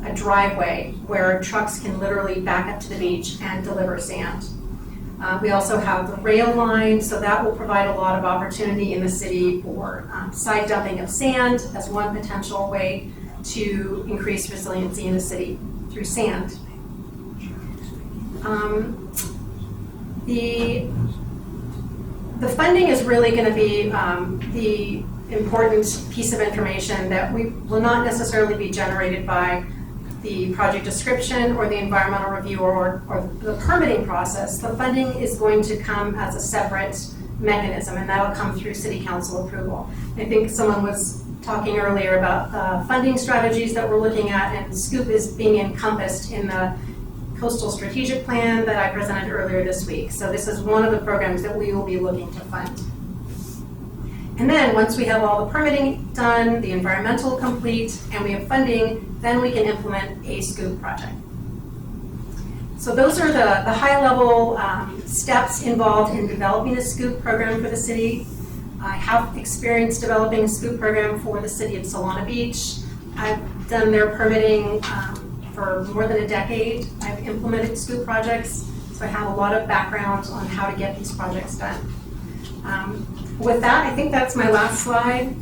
a driveway where trucks can literally back up to the beach and deliver sand. We also have the rail line, so that will provide a lot of opportunity in the city for side dumping of sand as one potential way to increase resiliency in the city through sand. The funding is really going to be the important piece of information that will not necessarily be generated by the project description or the environmental review or the permitting process. The funding is going to come as a separate mechanism, and that'll come through City Council approval. I think someone was talking earlier about funding strategies that we're looking at, and Scoop is being encompassed in the Coastal Strategic Plan that I presented earlier this week. So this is one of the programs that we will be looking to fund. And then once we have all the permitting done, the environmental complete, and we have funding, then we can implement a Scoop project. So those are the high-level steps involved in developing a Scoop program for the city. I have experience developing a Scoop program for the city of Solana Beach. I've done their permitting for more than a decade. I've implemented Scoop projects, So I have a lot of background on how to get these projects done. With that, I think that's my last slide.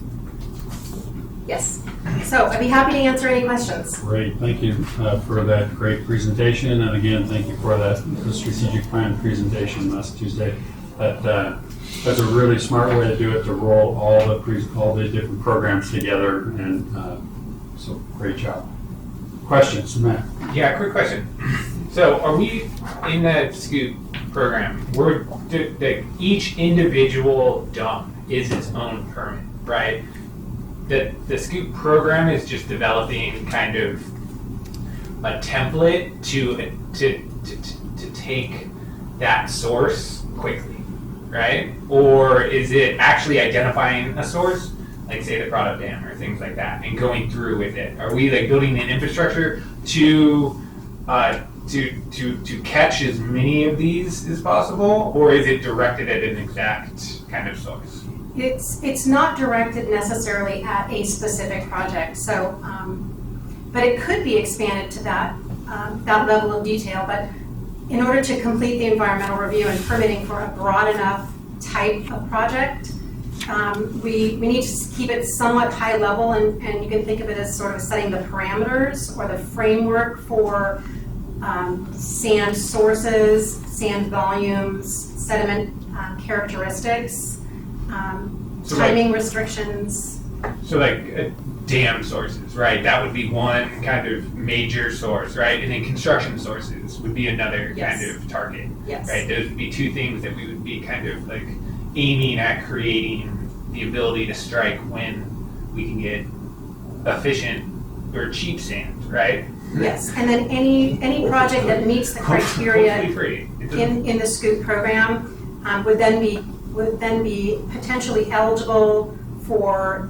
Yes. So I'd be happy to answer any questions. Great, thank you for that great presentation, and again, thank you for the strategic plan presentation last Tuesday. That's a really smart way to do it, to roll all the different programs together, and so great job. Questions, Matt? Yeah, quick question. So are we in the SCOOP program, each individual dump is its own permit, right? The SCOOP program is just developing kind of a template to take that source quickly, right? Or is it actually identifying a source, like say the Prado Dam or things like that, and going through with it? Are we like building an infrastructure to catch as many of these as possible, or is it directed at an exact kind of source? It's not directed necessarily at a specific project, so but it could be expanded to that level of detail. But in order to complete the environmental review and permitting for a broad enough type of project, we need to keep it somewhat high level, and you can think of it as sort of setting the parameters or the framework for sand sources, sand volumes, sediment characteristics, So timing restrictions. So like dam sources, right? That would be one kind of major source, right? And then construction sources would be another Yes. kind of target, Yes. right? Those would be two things that we would be kind of like aiming at creating the ability to strike when we can get efficient or cheap sand, right? Yes, and then any project that meets the criteria Hopefully free. It doesn't- in the SCOOP program would then be potentially eligible for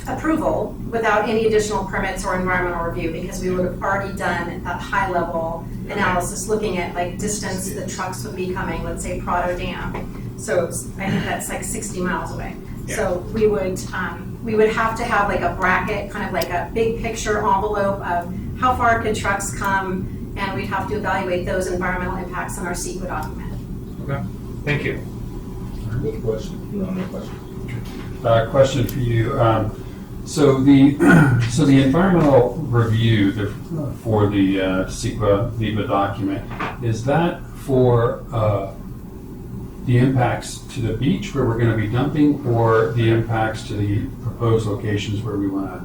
approval without any additional permits or environmental review, because we would have already done a high level analysis looking at like distance the trucks would be coming, let's say Prado Dam. So I think that's like 60 miles away. Yeah. So we would have to have like a bracket, kind of like a big picture envelope of how far could trucks come, and we'd have to evaluate those environmental impacts on our CEQA document. Okay, thank you. Good question. No question. Question for you. So the environmental review for the CEQA VIVA document, is that for the impacts to the beach where we're going to be dumping, or the impacts to the proposed locations where we want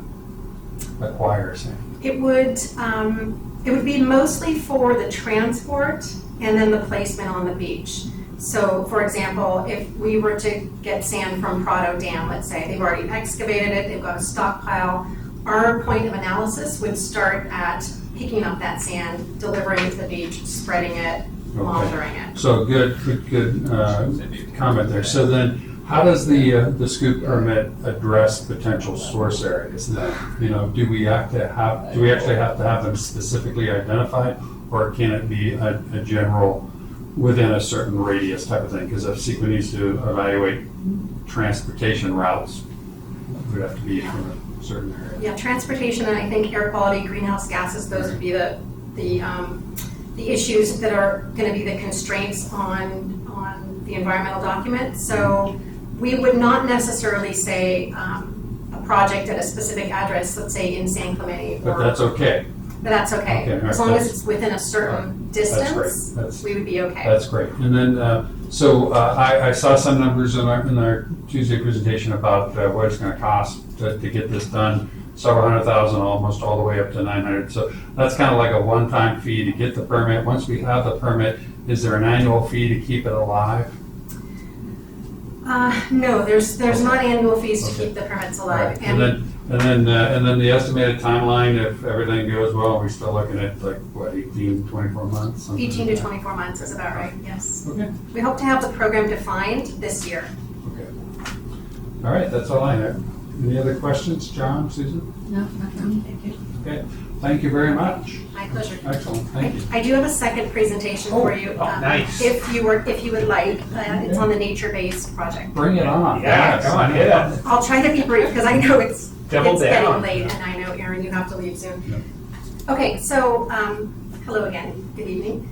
to acquire sand? It would be mostly for the transport and then the placement on the beach. So, for example, if we were to get sand from Prado Dam, let's say, they've already excavated it, they've got a stockpile, our point of analysis would start at picking up that sand, delivering it to the beach, spreading it, monitoring it. So good comment there. So then, how does the SCOOP permit address potential source areas? Do we actually have to have them specifically identified, or can it be a general within a certain radius type of thing? Because if CEQA needs to evaluate transportation routes, it would have to be from a certain area. Yeah, transportation and I think air quality, greenhouse gases, those would be the issues that are going to be the constraints on the environmental document. So we would not necessarily say a project at a specific address, let's say in San Clemente. But that's okay. But that's okay. Okay, all right, As long as that's- it's within a certain distance, we would be okay. That's great. And then, I saw some numbers in our Tuesday presentation about what it's going to cost to get this done. Several $100,000, almost all the way up to 900. So that's kind of like a one-time fee to get the permit. Once we have the permit, is there an annual fee to keep it alive? No, there's not annual fees to Okay. keep the permits All alive. right. And then the estimated timeline, if everything goes well, we're still looking at like, what, 18, 24 months? something 18 like to that? 24 months is about right, yes. Okay. We hope to have the program defined this year. Okay. All right, that's all I have. Any other questions, John, Susan? No, nothing, thank you. Okay, thank you very much. My pleasure. Excellent, thank you. I do have a second presentation for you. Nice. If you would like, it's on the nature-based project. Bring it on. Yeah, Yes. come on, hit it. I'll try to be brief because I know it's Double getting down. late, and I know, Erin, you have to leave soon. Yeah. Okay, so hello again. Good evening.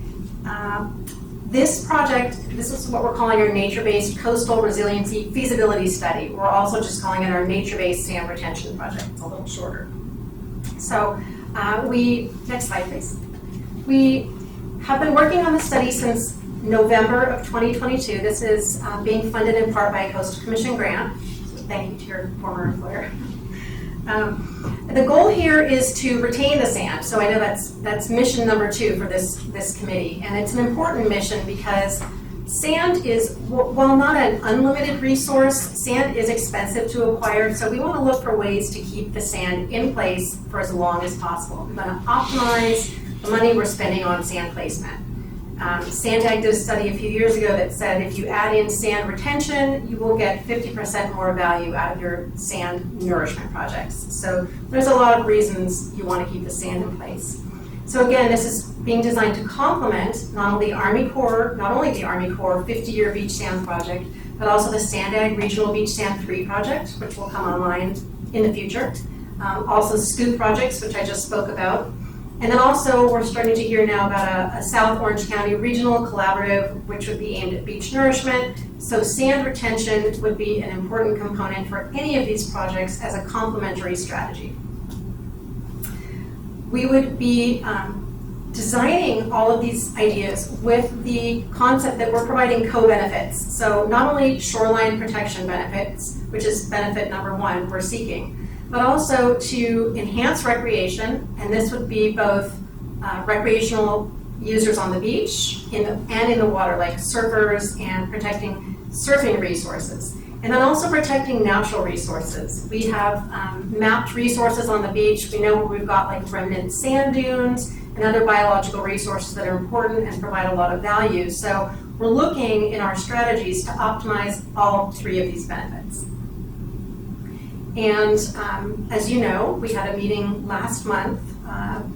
This project, this is what we're calling our nature-based coastal resiliency feasibility study. We're also just calling it our nature-based sand retention project. It's a little shorter. So next slide please. We have been working on the study since November of 2022. This is being funded in part by a Coastal Commission grant. So thank you to your former employer. The goal here is to retain the sand. So I know that's mission number 2 for this committee. And it's an important mission because sand is, while not an unlimited resource, sand is expensive to acquire. So we want to look for ways to keep the sand in place for as long as possible. We want to optimize the money we're spending on sand placement. Sandag did a study a few years ago that said if you add in sand retention, you will get 50% more value out of your sand nourishment projects. So there's a lot of reasons you want to keep the sand in place. So again, this is being designed to complement not only the Army Corps 50-year beach sand project, but also the Sandag Regional Beach Sand 3 project, which will come online in the future. Also SCOOP projects, which I just spoke about. And then also, we're starting to hear now about a South Orange County regional collaborative, which would be aimed at beach nourishment. So sand retention would be an important component for any of these projects as a complementary strategy. We would be designing all of these ideas with the concept that we're providing co-benefits. So not only shoreline protection benefits, which is benefit number 1 we're seeking, but also to enhance recreation, and this would be both recreational users on the beach and in the water, like surfers, and protecting surfing resources. And then also protecting natural resources. We have mapped resources on the beach. We know where we've got like remnant sand dunes and other biological resources that are important and provide a lot of value. So we're looking in our strategies to optimize all 3 of these benefits. And as you know, we had a meeting last month,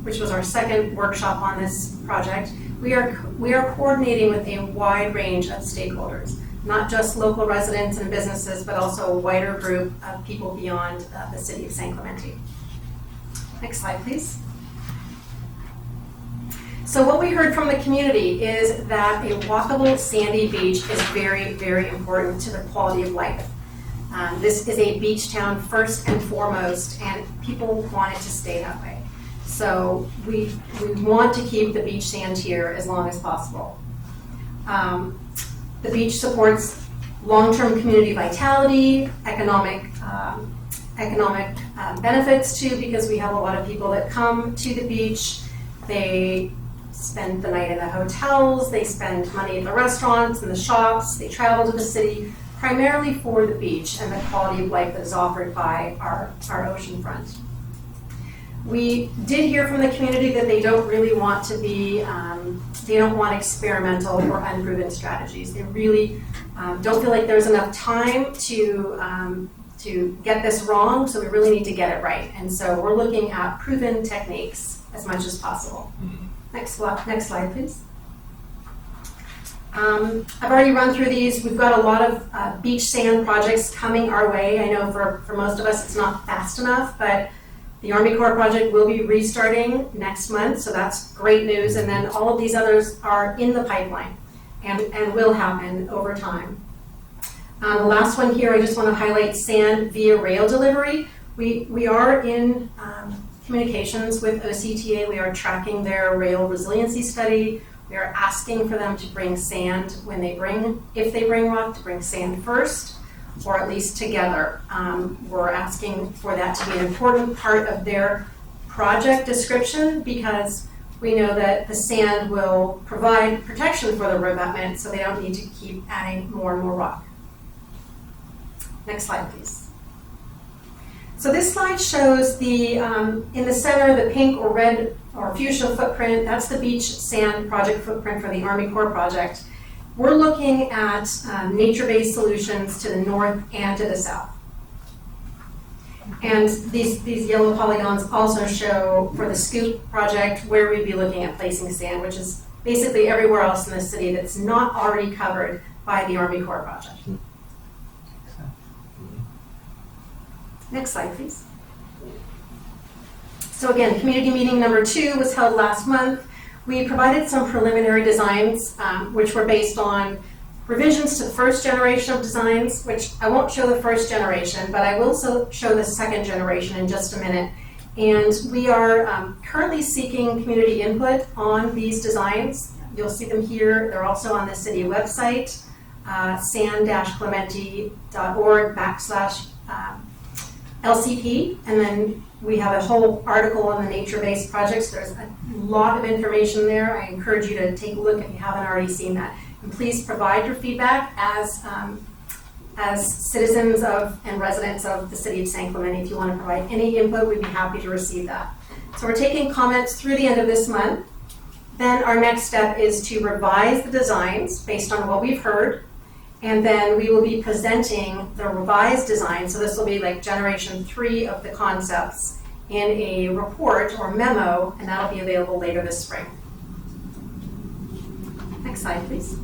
which was our second workshop on this project. We are coordinating with a wide range of stakeholders, not just local residents and businesses, but also a wider group of people beyond the city of San Clemente. Next slide, please. So what we heard from the community is that a walkable sandy beach is very, very important to the quality of life. This is a beach town first and foremost, and people want it to stay that way. So we want to keep the beach sand here as long as possible. The beach supports long-term community vitality, economic benefits too, because we have a lot of people that come to the beach. They spend the night in the hotels, they spend money at the restaurants and the shops, they travel to the city, primarily for the beach and the quality of life that is offered by our oceanfront. We did hear from the community that they don't really want to be, they don't want experimental or unproven strategies. They really don't feel like there's enough time to get this wrong, so we really need to get it right. And so we're looking at proven techniques as much as possible. Next slide, please. I've already run through these. We've got a lot of beach sand projects coming our way. I know for most of us it's not fast enough, but the Army Corps project will be restarting next month, so that's great news. And then all of these others are in the pipeline and will happen over time. The last one here, I just want to highlight sand via rail delivery. We are in communications with OCTA. We are tracking their rail resiliency study. We are asking for them to bring sand if they bring rock, to bring sand first, or at least together. We're asking for that to be an important part of their project description because we know that the sand will provide protection for the revetment, so they don't need to keep adding more and more rock. Next slide, please. So this slide shows the, in the center, the pink or red or fuchsia footprint. That's the beach sand project footprint for the Army Corps project. We're looking at nature-based solutions to the north and to the south. And these yellow polygons also show for the SCOOP project where we'd be looking at placing sand, which is basically everywhere else in the city that's not already covered by the Army Corps project. Next slide, please. So again, community meeting number 2 was held last month. We provided some preliminary designs, which were based on revisions to the first generation of designs, which I won't show the first generation, but I will show the second generation in just a minute. And we are currently seeking community input on these designs. You'll see them here. They're also on the city website, san-clementi.org/LCP. And then we have a whole article on the nature-based projects. There's a lot of information there. I encourage you to take a look if you haven't already seen that. And please provide your feedback as citizens of and residents of the city of San Clemente. If you want to provide any input, we'd be happy to receive that. So we're taking comments through the end of this month. Then our next step is to revise the designs based on what we've heard. And then we will be presenting the revised design. So this will be like generation 3 of the concepts in a report or memo, and that'll be available later this spring. Next slide, please.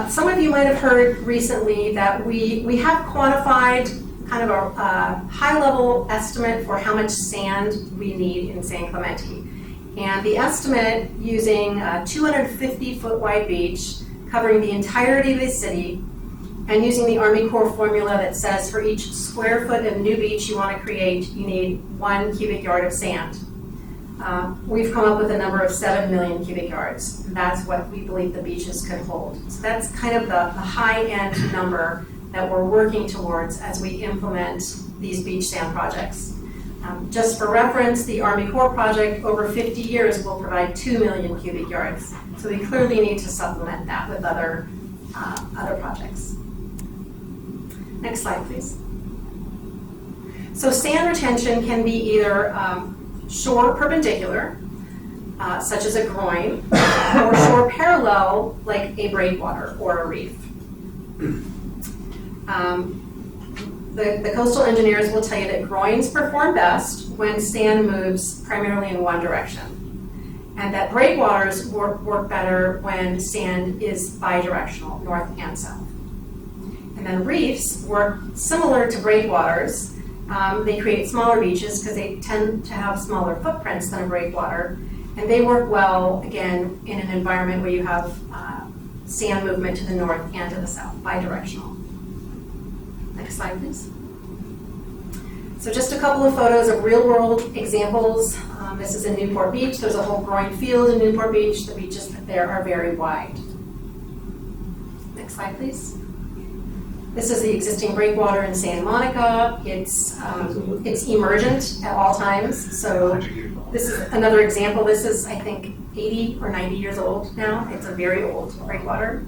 Some of you might have heard recently that we have quantified kind of a high-level estimate for how much sand we need in San Clemente. And the estimate using a 250-foot wide beach covering the entirety of the city and using the Army Corps formula that says for each square foot of new beach you want to create, you need 1 cubic yard of sand. We've come up with a number of 7 million cubic yards. That's what we believe the beaches could hold. So that's kind of the high-end number that we're working towards as we implement these beach sand projects. Just for reference, the Army Corps project over 50 years will provide 2 million cubic yards. So we clearly need to supplement that with other projects. Next slide, please. So sand retention can be either shore perpendicular, such as a groin, or shore parallel, like a breakwater or a reef. The coastal engineers will tell you that groins perform best when sand moves primarily in one direction, and that breakwaters work better when sand is bidirectional, north and south. And then reefs work similar to breakwaters. They create smaller beaches because they tend to have smaller footprints than a breakwater, and they work well, again, in an environment where you have sand movement to the north and to the south, bidirectional. Next slide, please. So just a couple of photos of real-world examples. This is in Newport Beach. There's a whole groin field in Newport Beach. The beaches there are very wide. Next slide, please. This is the existing breakwater in Santa Monica. It's emergent at all times. So this is another example. This is, I think, 80 or 90 years old now. It's a very old breakwater,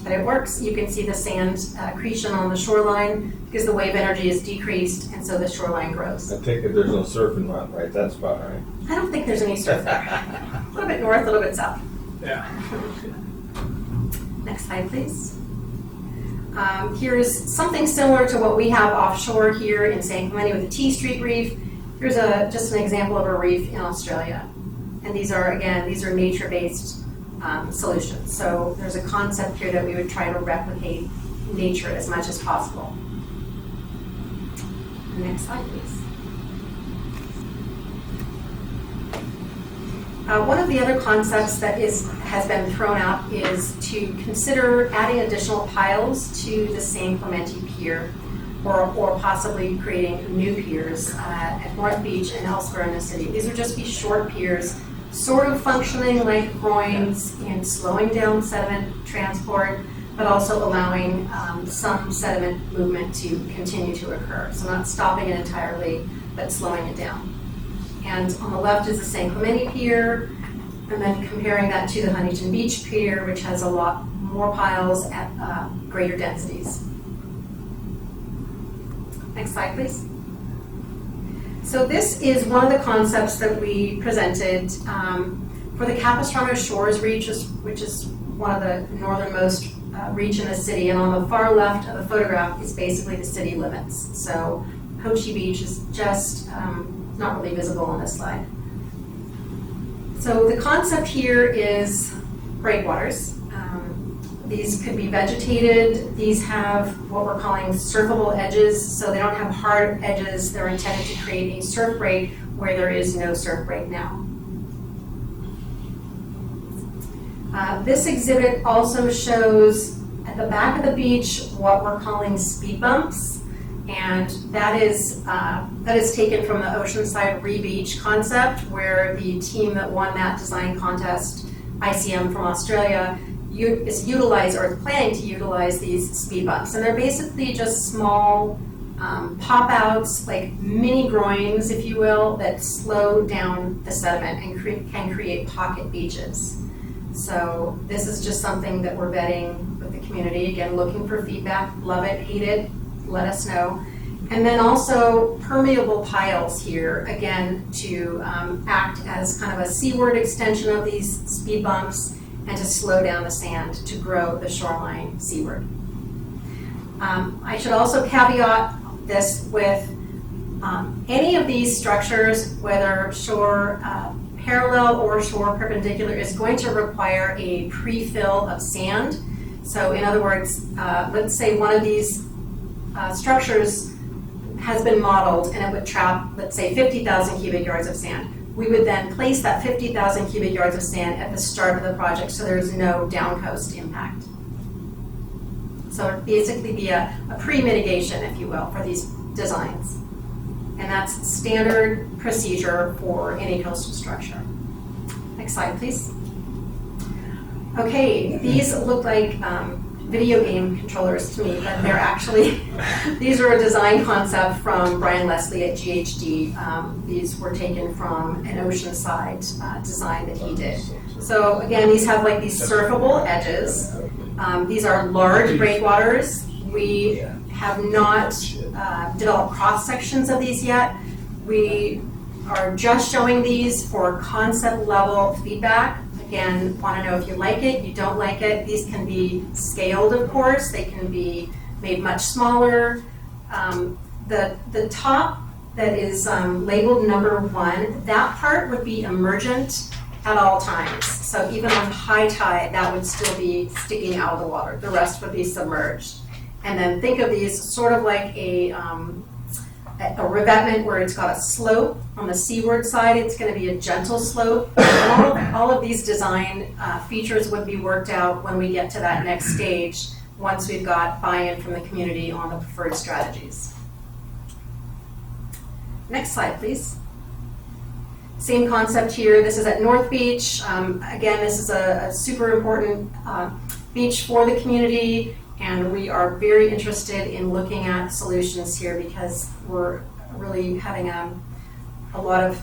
but it works. You can see the sand accretion on the shoreline because the wave energy is decreased, and so the shoreline grows. I take it there's no surfing around right that spot, right? I don't think there's any surf there. A little bit north, a little bit south. Yeah. Next slide, please. Here's something similar to what we have offshore here in San Clemente with the T Street Reef. Here's just an example of a reef in Australia. And these are nature-based solutions. So there's a concept here that we would try to replicate nature as much as possible. Next slide, please. One of the other concepts that has been thrown out is to consider adding additional piles to the San Clemente Pier, or possibly creating new piers at North Beach and elsewhere in the city. These would just be short piers, sort of functioning like groins in slowing down sediment transport, but also allowing some sediment movement to continue to occur. So not stopping it entirely, but slowing it down. And on the left is the San Clemente Pier, and then comparing that to the Huntington Beach Pier, which has a lot more piles at greater densities. Next slide, please. So this is one of the concepts that we presented for the Capistrano Shores Reach, which is one of the northernmost reach in the city, and on the far left of the photograph is basically the city limits. So Hochi Beach is just not really visible on this slide. So the concept here is breakwaters. These could be vegetated. These have what we're calling surfable edges, so they don't have hard edges. They're intended to create a surf break where there is no surf break now. This exhibit also shows at the back of the beach what we're calling speed bumps. And that is taken from the Oceanside Re-Beach concept, where the team that won that design contest, ICM from Australia, is planning to utilize these speed bumps. And they're basically just small pop-outs, like mini groins, if you will, that slow down the sediment and can create pocket beaches. So this is just something that we're vetting with the community. Again, looking for feedback, love it, hate it, let us know. And then also permeable piles here, again, to act as kind of a seaward extension of these speed bumps and to slow down the sand to grow the shoreline seaward. I should also caveat this with any of these structures, whether shore parallel or shore perpendicular, is going to require a pre-fill of sand. So in other words, let's say one of these structures has been modeled and it would trap, let's say, 50,000 cubic yards of sand. We would then place that 50,000 cubic yards of sand at the start of the project so there's no downcoast impact. So it would basically be a pre-mitigation, if you will, for these designs. And that's standard procedure for any coastal structure. Next slide, please. Okay, these look like video game controllers to me, but they're actually, these are a design concept from Brian Leslie at GHD. These were taken from an Oceanside design that he did. So again, these have like these surfable edges. These are large breakwaters. We have not developed cross sections of these yet. We are just showing these for concept level feedback. Again, want to know if you like it, you don't like it. These can be scaled, of course. They can be made much smaller. The top that is labeled number 1, that part would be emergent at all times. So even on high tide, that would still be sticking out of the water. The rest would be submerged. And then think of these sort of like a revetment where it's got a slope on the seaward side. It's going to be a gentle slope. All of these design features would be worked out when we get to that next stage, once we've got buy-in from the community on the preferred strategies. Next slide, please. Same concept here. This is at North Beach. Again, this is a super important beach for the community. And we are very interested in looking at solutions here because we're really having a lot of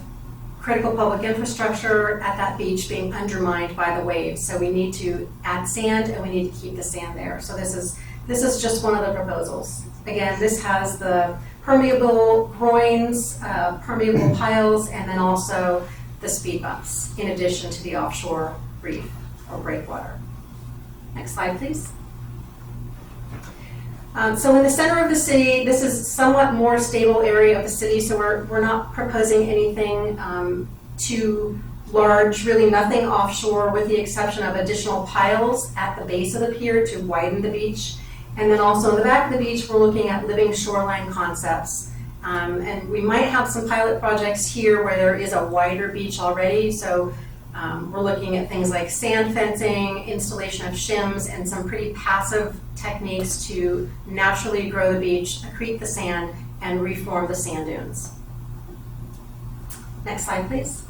critical public infrastructure at that beach being undermined by the waves. So we need to add sand and we need to keep the sand there. So this is just one of the proposals. Again, this has the permeable groins, permeable piles, and then also the speed bumps in addition to the offshore reef or breakwater. Next slide, please. So in the center of the city, this is somewhat more stable area of the city, so we're not proposing anything too large, really nothing offshore with the exception of additional piles at the base of the pier to widen the beach. And then also in the back of the beach, we're looking at living shoreline concepts. And we might have some pilot projects here where there is a wider beach already, so we're looking at things like sand fencing, installation of shims, and some pretty passive techniques to naturally grow the beach, accrete the sand, and reform the sand dunes. Next slide, please.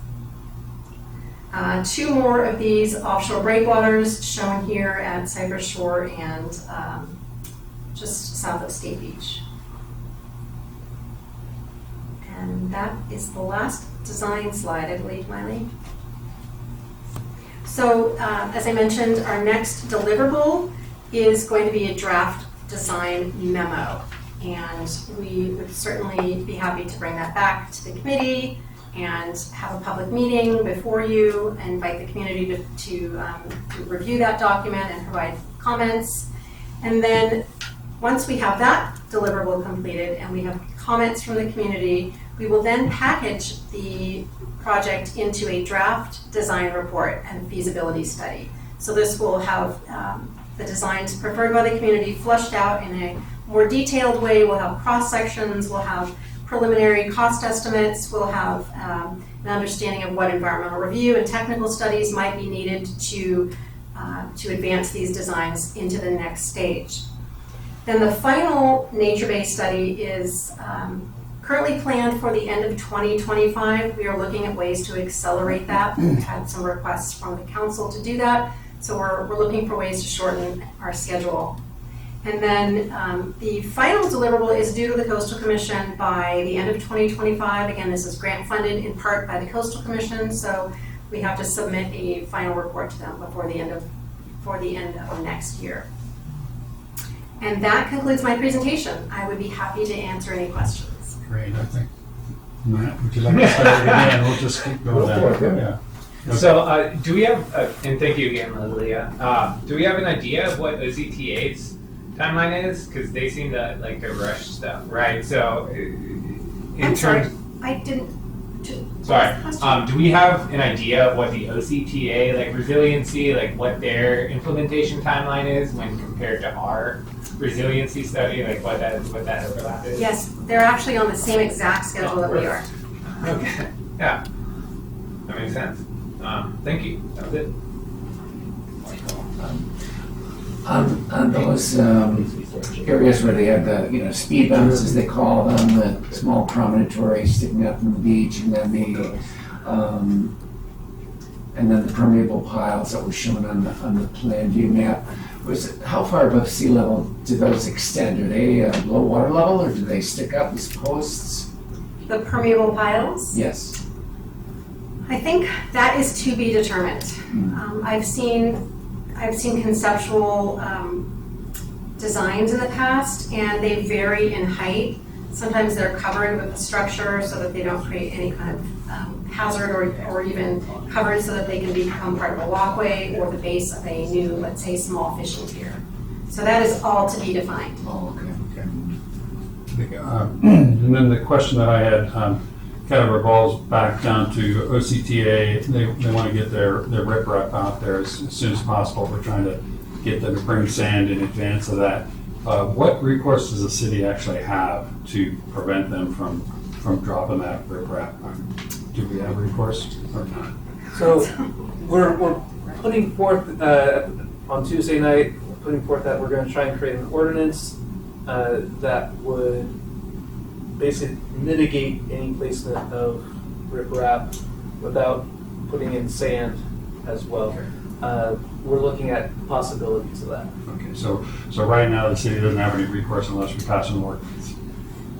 2 more of these offshore breakwaters shown here at Cypress Shore and just south of State Beach. And that is the last design slide, I believe, Miley. So as I mentioned, our next deliverable is going to be a draft design memo. And we would certainly be happy to bring that back to the committee and have a public meeting before you, and invite the community to review that document and provide comments. And then once we have that deliverable completed and we have comments from the community, we will then package the project into a draft design report and feasibility study. So this will have the designs preferred by the community flushed out in a more detailed way. We'll have cross sections, we'll have preliminary cost estimates, we'll have an understanding of what environmental review and technical studies might be needed to to advance these designs into the next stage. Then the final nature-based study is currently planned for the end of 2025. We are looking at ways to accelerate that. We've had some requests from the council to do that, so we're looking for ways to shorten our schedule. And then the final deliverable is due to the Coastal Commission by the end of 2025. Again, this is grant funded in part by the Coastal Commission, so we have to submit a final report to them before the end of next year. And that concludes my presentation. I would be happy to answer any questions. Great, I think. Matt, would you like to start again? We'll just keep going down. Yeah. So, do we have, and thank you again, Lilia, do we have an idea of what OCTA's timeline is? Because they seem to like to rush stuff, right? So, I'm sorry, I didn't. Sorry, do we have an idea of what the OCTA, like resiliency, like what their implementation timeline is when compared to our resiliency study, like what that overlap is? Yes, they're actually on the same exact schedule that we are. Okay, yeah, that makes sense. Thank you, that was it. On those areas where they have the speed bumps, as they call them, the small promontories sticking up from the beach, and then the permeable piles that were shown on the plan view map. How far above sea level do those extend? Are they low water level, or do they stick up as posts? The permeable piles? Yes. I think that is to be determined. I've seen conceptual designs in the past, and they vary in height. Sometimes they're covered with a structure so that they don't create any kind of hazard, or even covered so that they can become part of a walkway or the base of a new, let's say, small fishing pier. So that is all to be defined. Oh, okay. And then the question that I had kind of revolves back down to OCTA. They want to get their riprap out there as soon as possible. We're trying to get them to bring sand in advance of that. What recourse does the city actually have to prevent them from dropping that riprap? Do we have recourse or not? So we're putting forth on Tuesday night, that we're going to try and create an ordinance that would basically mitigate any placement of riprap without putting in sand as well. We're looking at possibilities of that. Okay, so right now the city doesn't have any recourse unless we pass an ordinance.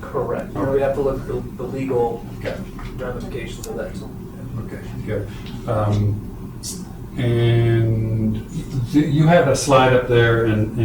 Correct. We have to look at the legal Okay. ramifications of that. Okay, good. And you had a slide up there, and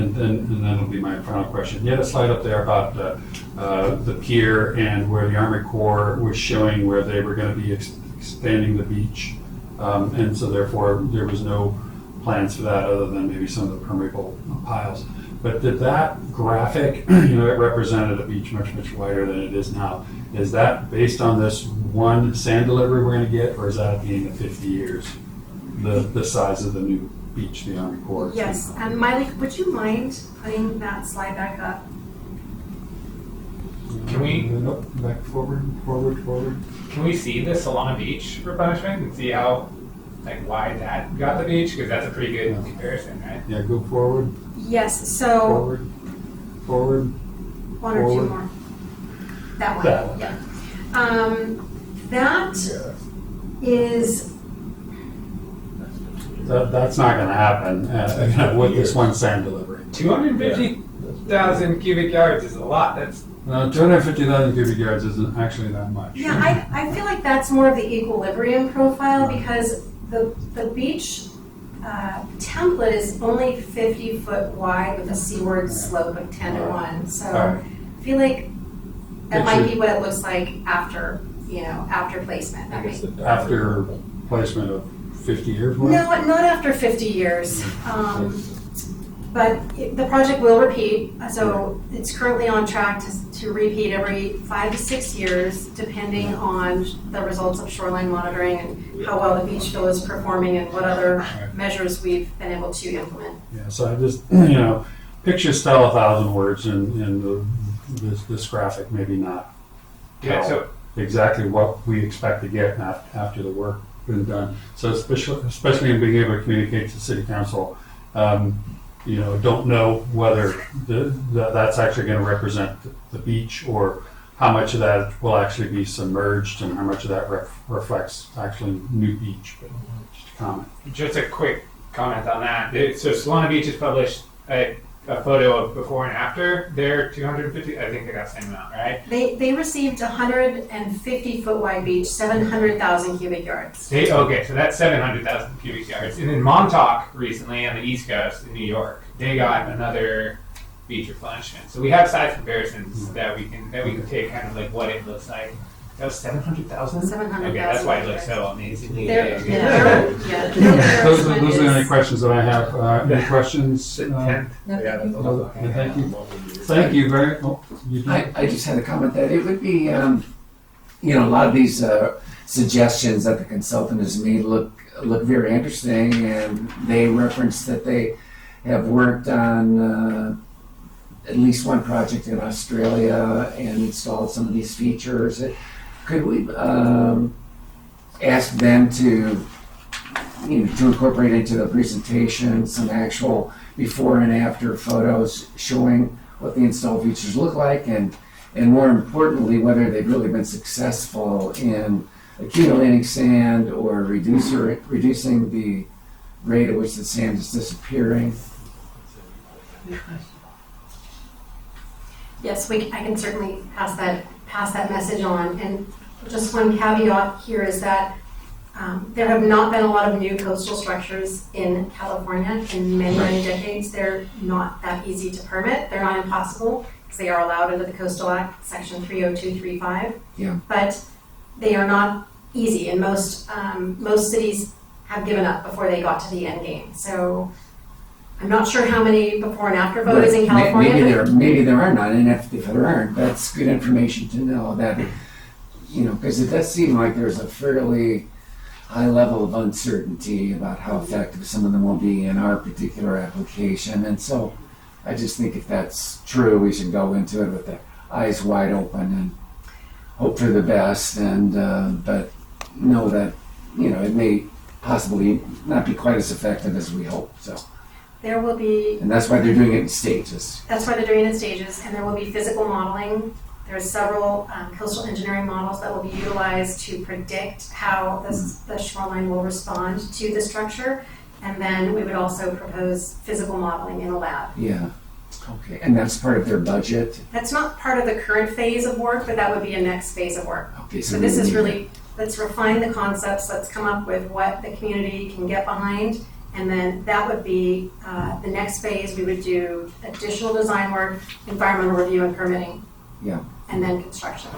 that'll be my final question. You had a slide up there about the pier and where the Army Corps was showing where they were going to be expanding the beach, and so therefore there was no plans for that other than maybe some of the permeable piles. But did that graphic, it represented a beach much wider than it is now. Is that based on this one sand delivery we're going to get, or is that being the 50 years? The size of the new beach, the Army Corps. Yes, and Miley, would you mind putting that slide back up? Can we? Nope, back forward. Can we see the Solana Beach replenishment and see how wide that got the beach? Because that's a pretty good comparison, right? Yeah, go forward, Yes, so forward. one or two forward. more. That one, That one. yeah. That is, That's not going to happen with this one sand delivery. 250,000 cubic yards is a lot. That's 250,000 cubic yards isn't actually that much. yeah, I feel like that's more of the equilibrium profile, because the beach template is only 50 foot wide with a seaward slope of 10 to 1. So Alright. I feel like that might be what it looks like after placement. That may- After placement of 50 years worth? No, not after 50 years. But the project will repeat, so it's currently on track to repeat every 5 to 6 years, depending on the results of shoreline monitoring and how well the beach fill is performing and what other measures we've been able to implement. Yeah, so I just, pictures tell 1,000 words, and this graphic maybe not yeah. tell So exactly what we expect to get after the work been done. So especially in being able to communicate to city council, don't know whether that's actually going to represent the beach or how much of that will actually be submerged and how much of that reflects actually new beach. But just a comment. Just a quick comment on that. So Solana Beach has published a photo of before and after. They're 250, I think they got the same amount, right? They received 150 foot wide beach, 700,000 cubic yards. Okay, so that's 700,000 cubic yards. And then Montauk recently on the East Coast in New York, they got another beach replenishment. So we have size comparisons that we can take kind of like what it looks like. That was 700,000? 700,000. Okay, that's why it looks so amazingly They're- big. yeah. Those are the only questions that I have. Any questions? Tenth. Thank you. Thank you very much. I just had a comment that it would be, a lot of these suggestions that the consultant has made look very interesting, and they reference that they have worked on at least one project in Australia and installed some of these features. Could we ask them to incorporate into the presentation some actual before and after photos showing what the installed features look like, and more importantly, whether they've really been successful in accumulating sand or reducing the rate at which the sand is disappearing? Yes, I can certainly pass that message on. And just one caveat here is that there have not been a lot of new coastal structures in California in many, many decades. They're not that easy to permit. They're not impossible because they are allowed under the Coastal Act, Section 30235. Yeah. But they are not easy, and most cities have given up before they got to the end game. So I'm not sure how many before and after photos in California. Maybe there are none, and if there aren't, that's good information to know. That because it does seem like there's a fairly high level of uncertainty about how effective some of them will be in our particular application, and so I just think if that's true, we should go into it with the eyes wide open and hope for the best, and but know that it may possibly not be quite as effective as we hope. So. There will be. And that's why they're doing it in stages. That's why they're doing it in stages, and there will be physical modeling. There are several coastal engineering models that will be utilized to predict how the shoreline will respond to the structure, and then we would also propose physical modeling in a lab. Yeah. Okay. And that's part of their budget. That's not part of the current phase of work, but that would be a next phase of work. Okay. So this is really, let's refine the concepts. Let's come up with what the community can get behind. And then that would be the next phase. We would do additional design work, environmental review and permitting. Yeah. And then construction.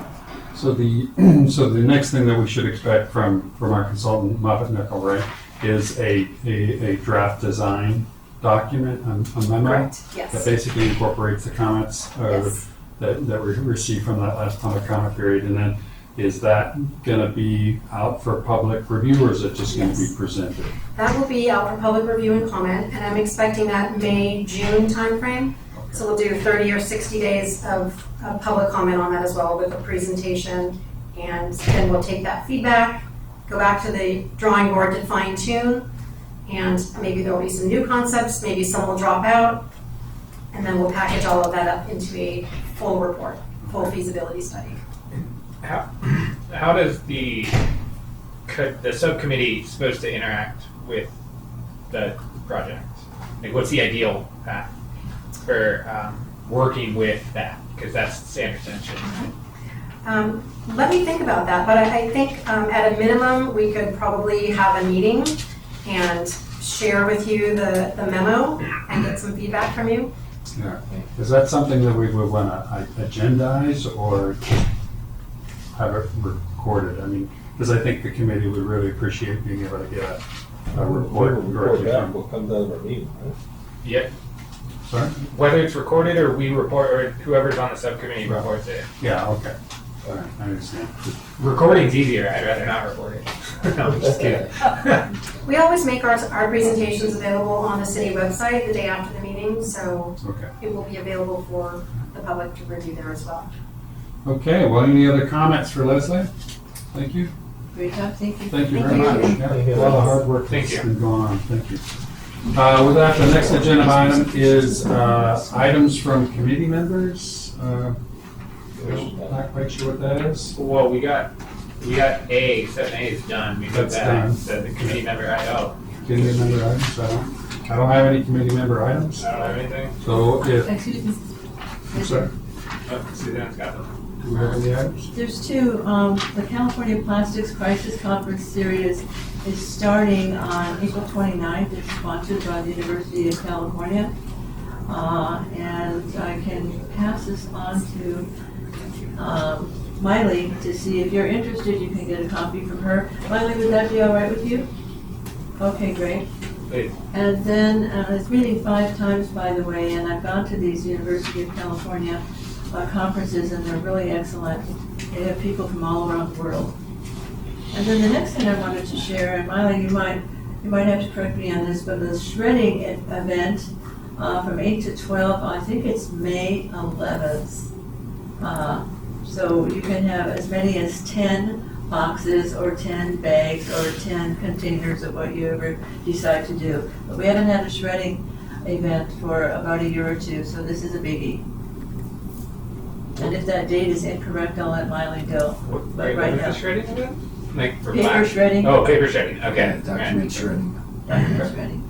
So the next thing that we should expect from our consultant, Moffett Nickel, right, is a draft design document, a memo. Correct. Yes. That basically incorporates the comments Yes. that we received from that last public comment period. And then is that going to be out for public review, or is it just going to be presented? That will be out for public review and comment, and I'm expecting that May, June timeframe. So we'll do 30 or 60 days of public comment on that as well with a presentation, and then we'll take that feedback, go back to the drawing board to fine tune, and maybe there'll be some new concepts, maybe some will drop out, and then we'll package all of that up into a full report, full feasibility study. How does the subcommittee supposed to interact with the project? Like, what's the ideal path for working with that? Because that's sand retention. Let me think about that, but I think at a minimum, we could probably have a meeting and share with you the memo and get some feedback from you. Yeah. Is that something that we would want to agendize or have it recorded? I mean, because I think the committee would really appreciate being able to get a report directly from. What comes out of our meeting, right? Yep. Sorry? Whether it's recorded or we report, or whoever's on the subcommittee reports it. Yeah, okay. All right, I understand. Recording's easier. I'd rather not record it. No, I'm just kidding. We always make our presentations available on the city website the day after the meeting, so Okay. it will be available for the public to review there as well. Okay, well, any other comments for Leslie? Thank you. Great job, thank you. Thank you very much. Yeah, A lot of hard work Thank that's you. been going on, thank you. With that, the next agenda item is items from committee members. Not quite sure what that is. Well, we got A, 7A is done. We got That's that, done. the committee member, I Committee member items, I don't have any committee member items. don't have anything. So if, Excuse me. I'm sorry, Oh, Suzanne's got them. do we have any items? There's two, the California Plastics Crisis Conference Series is starting on April 29th. It's sponsored by the University of California. And I can pass this on to Miley to see if you're interested, you can get a copy from her. Miley, would that be all right with you? Okay, great. Wait. And then, it's meeting 5 times, by the way, and I've gone to these University of California conferences, and they're really excellent. They have people from all around the world. And then the next thing I wanted to share, and Miley, you might have to correct me on this, but the shredding event from 8 to 12, I think it's May 11th. So you can have as many as 10 boxes or 10 bags or 10 containers of what you ever decide to do. But we haven't had a shredding event for about a year or two, so this is a biggie. And if that date is incorrect, I'll let Miley go. But Wait, right what now, is the shredding event? Like for paper black? shredding, Oh, paper shredding, okay. Document shredding. document shredding.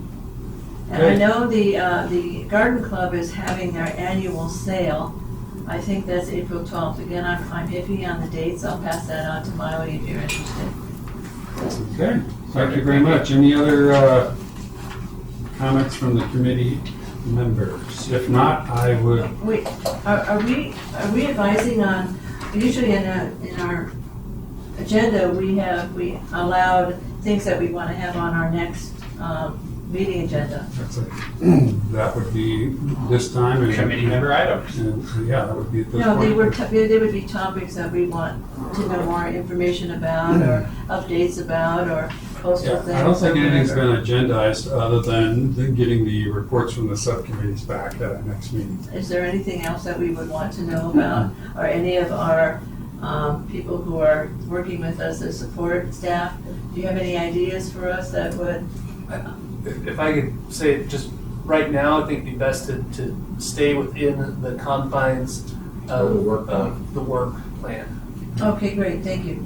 And I know the Garden Club is having their annual sale. I think that's April 12th. Again, I'm iffy on the dates. I'll pass that on to Miley if you're interested. Okay, thank you very much. Any other comments from the committee members? If not, I would, Wait, are we advising on, usually in our agenda, we allowed things that we want to have on our next meeting agenda. that would be this time. and- Committee member items. and, Yeah, that would be at this No, they point. would be topics that we want to know more information about, or updates about, or postal Yeah, things. I don't think or anything's whatever. been agendized other than getting the reports from the subcommittees back at our next meeting. Is there anything else that we would want to know about, or any of our people who are working with us as support staff? Do you have any ideas for us that would? If I could say, just right now, I think it'd be best to stay within the confines of the work plan. Okay, great, thank you.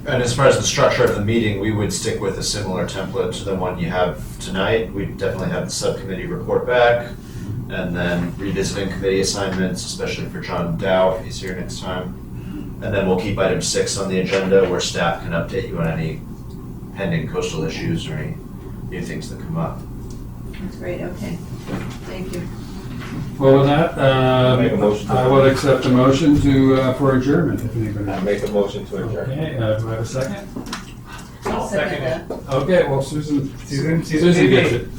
And as far as the structure of the meeting, we would stick with a similar template to the one you have tonight. We'd definitely have the subcommittee report back, and then revisiting committee assignments, especially for John Dow if he's here next time. And then we'll keep item 6 on the agenda where staff can update you on any pending coastal issues or any new things that come up. That's great, okay, thank you. Well, with that, Make a motion to- I would accept a motion for adjournment, if anybody. I make a motion to adjourn. Okay, do I have a second? I'll second that. Okay, well, Susan gets it. Susan's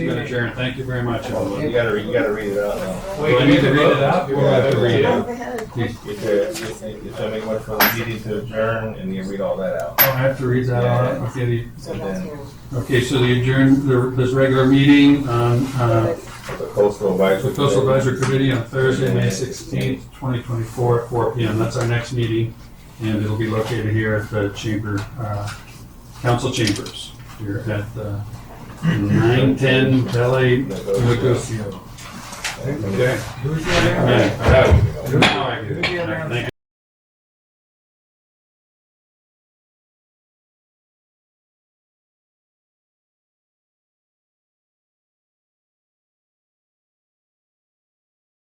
gonna adjourn. Thank you very much, everyone. You gotta read it out now. Do I need to read it out? Or do I have to read it out? You should make one for the meeting to adjourn, and you read all that out. Oh, I have to read that out? Okay, And then okay, so the this regular meeting on, the coastal advisory. the Coastal Advisory Committee on Thursday, May 16th, 2024 at 4 p.m. That's our next meeting, and it'll be located here at the chamber, council chambers, here at 910 Belle Negocio. Okay. Who's your name?